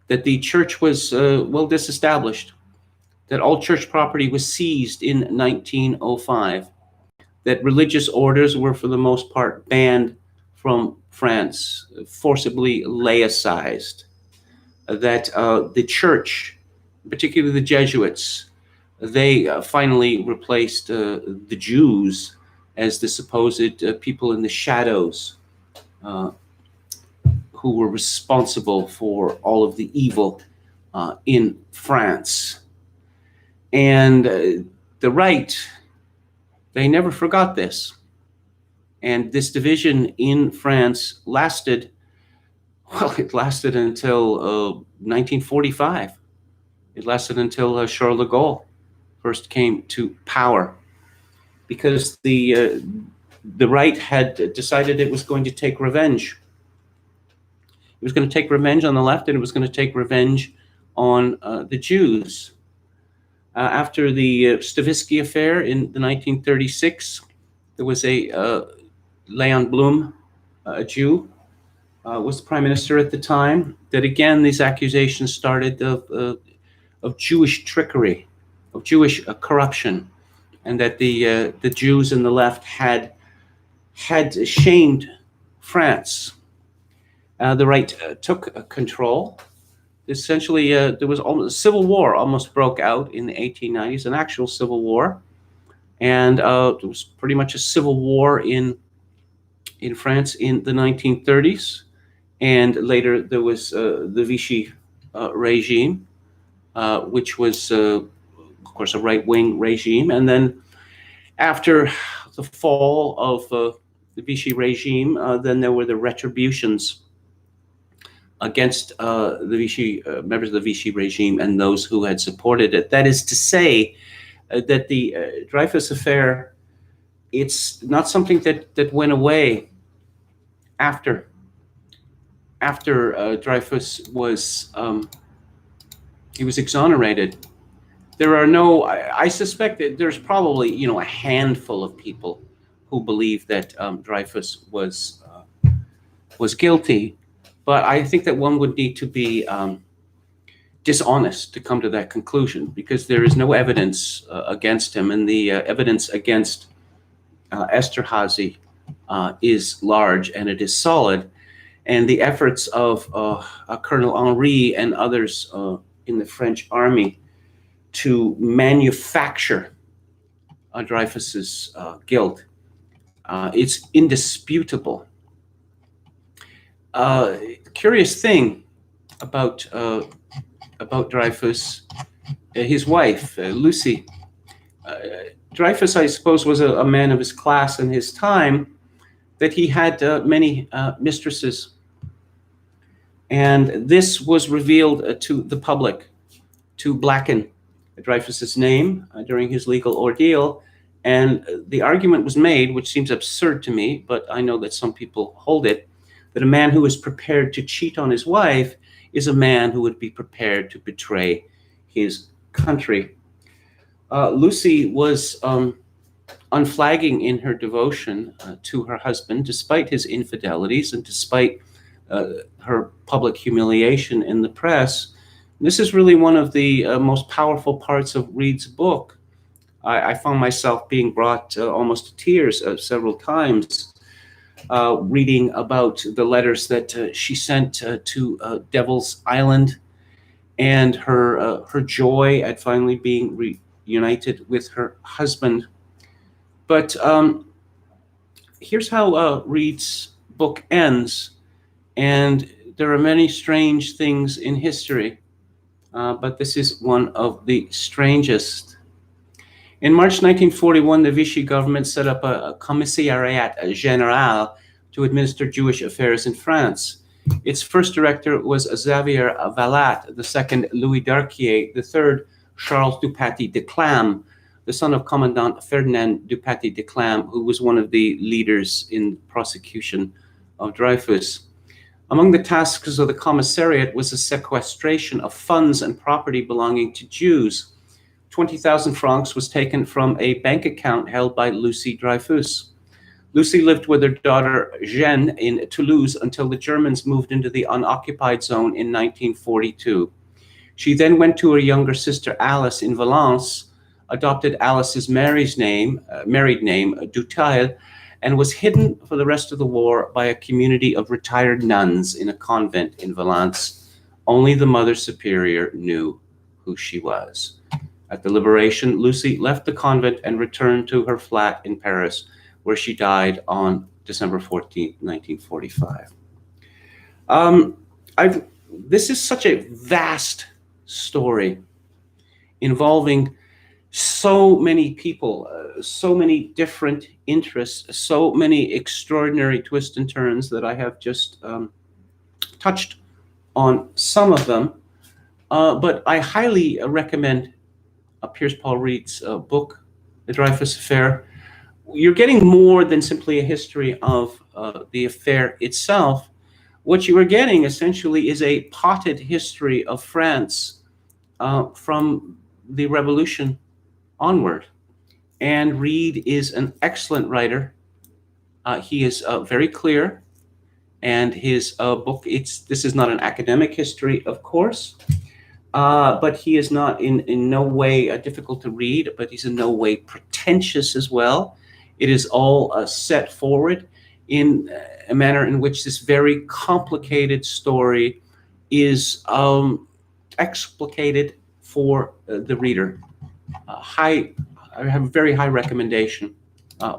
That the church was well disestablished, that all church property was seized in 1905, that religious orders were for the most part banned from France, forcibly laicized, that the church, particularly the Jesuits, they finally replaced the Jews as the supposed people in the shadows who were responsible for all of the evil in France. And the right, they never forgot this. And this division in France lasted, well, it lasted until 1945. It lasted until Charles de Gaulle first came to power, because the right had decided it was going to take revenge. It was going to take revenge on the left, and it was going to take revenge on the Jews. After the Stavisky affair in the 1936, there was a Leon Blum, a Jew, was the prime minister at the time. That again, these accusations started of Jewish trickery, of Jewish corruption, and that the Jews and the left had shamed France. The right took control. Essentially, there was almost a civil war almost broke out in the 1890s, an actual civil war, and it was pretty much a civil war in France in the 1930s, and later there was the Vichy regime, which was, of course, a right-wing regime, and then after the fall of the Vichy regime, then there were the retributions against the Vichy members of the Vichy regime and those who had supported it. That is to say, that the Dreyfus affair, it's not something that went away after Dreyfus was he was exonerated. There are no, I suspect that there's probably a handful of people who believe that Dreyfus was guilty. But I think that one would need to be dishonest to come to that conclusion, because there is no evidence against him, and the evidence against Esterhazy is large and it is solid. and the efforts of Colonel Henri and others in the French army to manufacture Dreyfus's guilt. It's indisputable. Curious thing about Dreyfus, his wife, Lucy. Dreyfus, I suppose, was a man of his class and his time, that he had many mistresses. And this was revealed to the public to blacken Dreyfus's name during his legal ordeal. And the argument was made, which seems absurd to me, but I know that some people hold it, that a man who is prepared to cheat on his wife is a man who would be prepared to betray his country. Lucy was unflagging in her devotion to her husband, despite his infidelities and despite her public humiliation in the press. This is really one of the most powerful parts of Reid's book. I found myself being brought almost to tears several times reading about the letters that she sent to Devil's Island, and her joy at finally being reunited with her husband. But here's how Reid's book ends, and there are many strange things in history, but this is one of the strangest. In March 1941, the Vichy government set up a Commissariat Général to administer Jewish affairs in France. Its first director was Xavier Vallat, the second Louis Darquier, the third Charles Dupaty de Clam, the son of Commandant Ferdinand Dupaty de Clam, who was one of the leaders in prosecution of Dreyfus. Among the tasks of the commissariat was the sequestration of funds and property belonging to Jews. 20,000 francs was taken from a bank account held by Lucy Dreyfus. Lucy lived with her daughter Jeanne in Toulouse until the Germans moved into the unoccupied zone in 1942. She then went to her younger sister Alice in Valence, adopted Alice's married name, Dutheil, and was hidden for the rest of the war by a community of retired nuns in a convent in Valence. Only the Mother Superior knew who she was. At the liberation, Lucy left the convent and returned to her flat in Paris, where she died on December 14, 1945. This is such a vast story involving so many people, so many different interests, so many extraordinary twists and turns that I have just touched on some of them. But I highly recommend Piers Paul Reid's book, The Dreyfus Affair. You're getting more than simply a history of the affair itself. What you are getting essentially is a potted history of France from the Revolution onward. And Reid is an excellent writer. He is very clear, and his book, this is not an academic history, of course, but he is not in no way difficult to read, but he's in no way pretentious as well. It is all set forward in a manner in which this very complicated story is explicated for the reader. I have a very high recommendation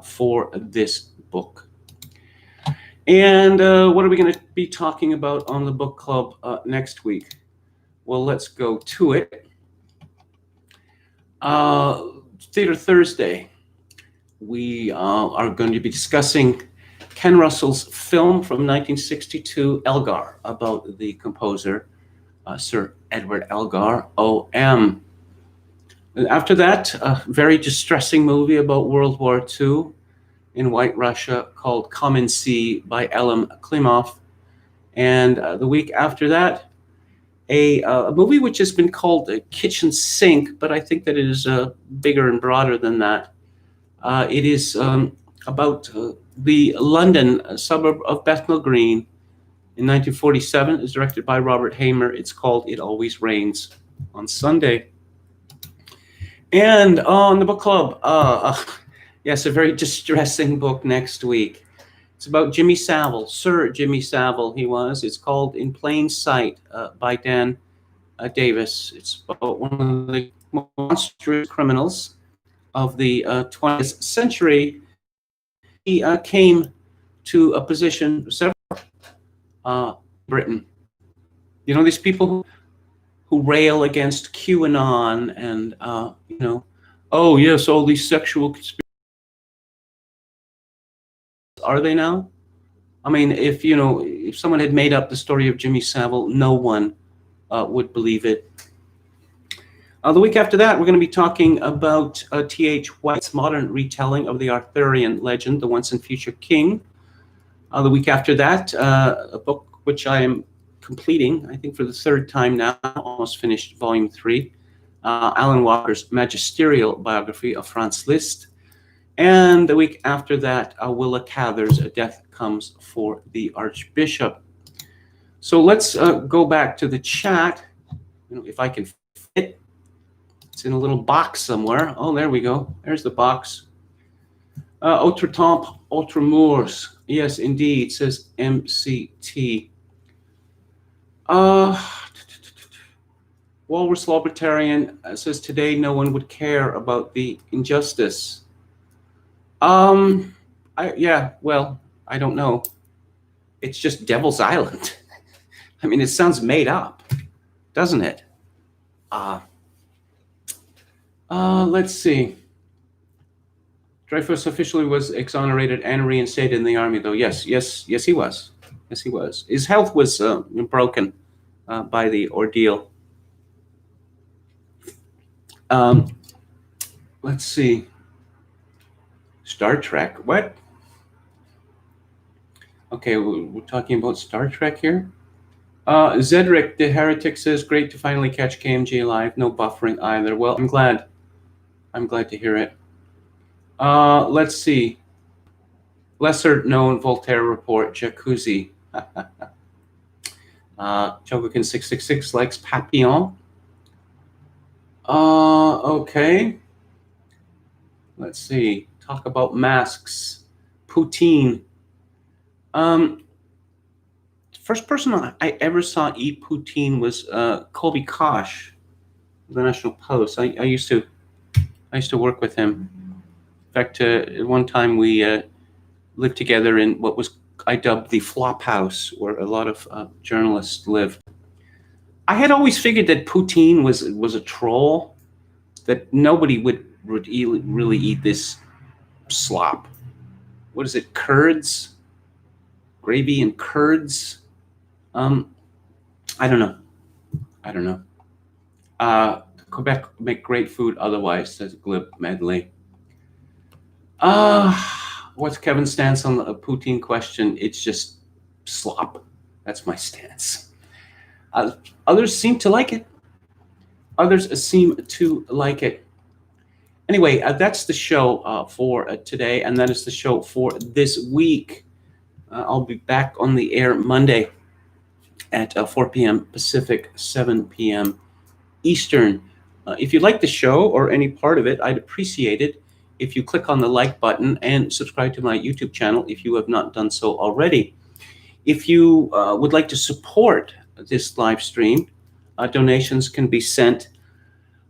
for this book. And what are we going to be talking about on the book club next week? Well, let's go to it. Theater Thursday, we are going to be discussing Ken Russell's film from 1962, Elgar, about the composer Sir Edward Elgar, O.M. And after that, a very distressing movie about World War II in White Russia called Come and See by Elim Klimov. And the week after that, a movie which has been called a kitchen sink, but I think that it is bigger and broader than that. It is about the London suburb of Bethnal Green in 1947. It's directed by Robert Hamer. It's called It Always Rains on Sunday. And on the book club, yes, a very distressing book next week. It's about Jimmy Savile, Sir Jimmy Savile. He was. It's called In Plain Sight by Dan Davis. It's about one of the monstrous criminals of the 20th century. He came to a position several Britain. You know, these people who rail against QAnon and oh yes, all these sexual conspiracies. Are they now? I mean, if someone had made up the story of Jimmy Savile, no one would believe it. The week after that, we're going to be talking about T.H. White's modern retelling of the Arthurian legend, The Once and Future King. The week after that, a book which I am completing, I think for the third time now, almost finished volume 3, Alan Walker's magisterial biography of Franz Liszt. And the week after that, Willa Cather's Death Comes for the Archbishop. So let's go back to the chat, if I can fit. It's in a little box somewhere. Oh, there we go. There's the box. Autre temps, autre mours. Yes, indeed, says MCT. Walrus Libertarian says today no one would care about the injustice. Well, I don't know. It's just Devil's Island. I mean, it sounds made up, doesn't it? Let's see. Dreyfus officially was exonerated and reinstated in the army, though. Yes, he was. Yes, he was. His health was broken by the ordeal. Let's see. Star Trek. What? Okay, we're talking about Star Trek here. Zedric the Heretic says, great to finally catch KMG live. No buffering either. Well, I'm glad. I'm glad to hear it. Let's see. Lesser known Voltaire report, Jacuzzi. Jokokin 666 likes Papillon. Okay. Let's see. Talk about masks. Poutine. First person I ever saw eat poutine was Colby Kosh, the National Post. I used to work with him. In fact, at one time we lived together in what I dubbed the flop house, where a lot of journalists lived. I had always figured that poutine was a troll, that nobody would really eat this slop. What is it? Curds? Gravy and curds? I don't know. Quebec make great food otherwise, says Glib Medley. What's Kevin's stance on the poutine question? It's just slop. That's my stance. Others seem to like it. Anyway, that's the show for today, and that is the show for this week. I'll be back on the air Monday at 4 p.m. Pacific, 7 p.m. Eastern. If you like the show or any part of it, I'd appreciate it if you click on the like button and subscribe to my YouTube channel if you have not done so already. If you would like to support this live stream, donations can be sent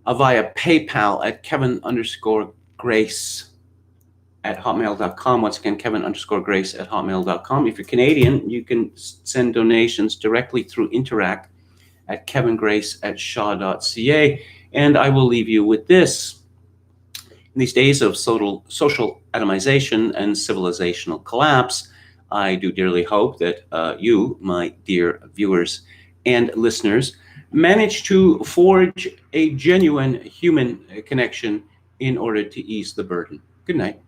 via PayPal at Kevin_Grace@hotmail.com. Once again, Kevin_Grace@hotmail.com. If you're Canadian, you can send donations directly through Interact at kevingrace@shaw.ca. And I will leave you with this. In these days of social atomization and civilizational collapse, I do dearly hope that you, my dear viewers and listeners, manage to forge a genuine human connection in order to ease the burden. Good night.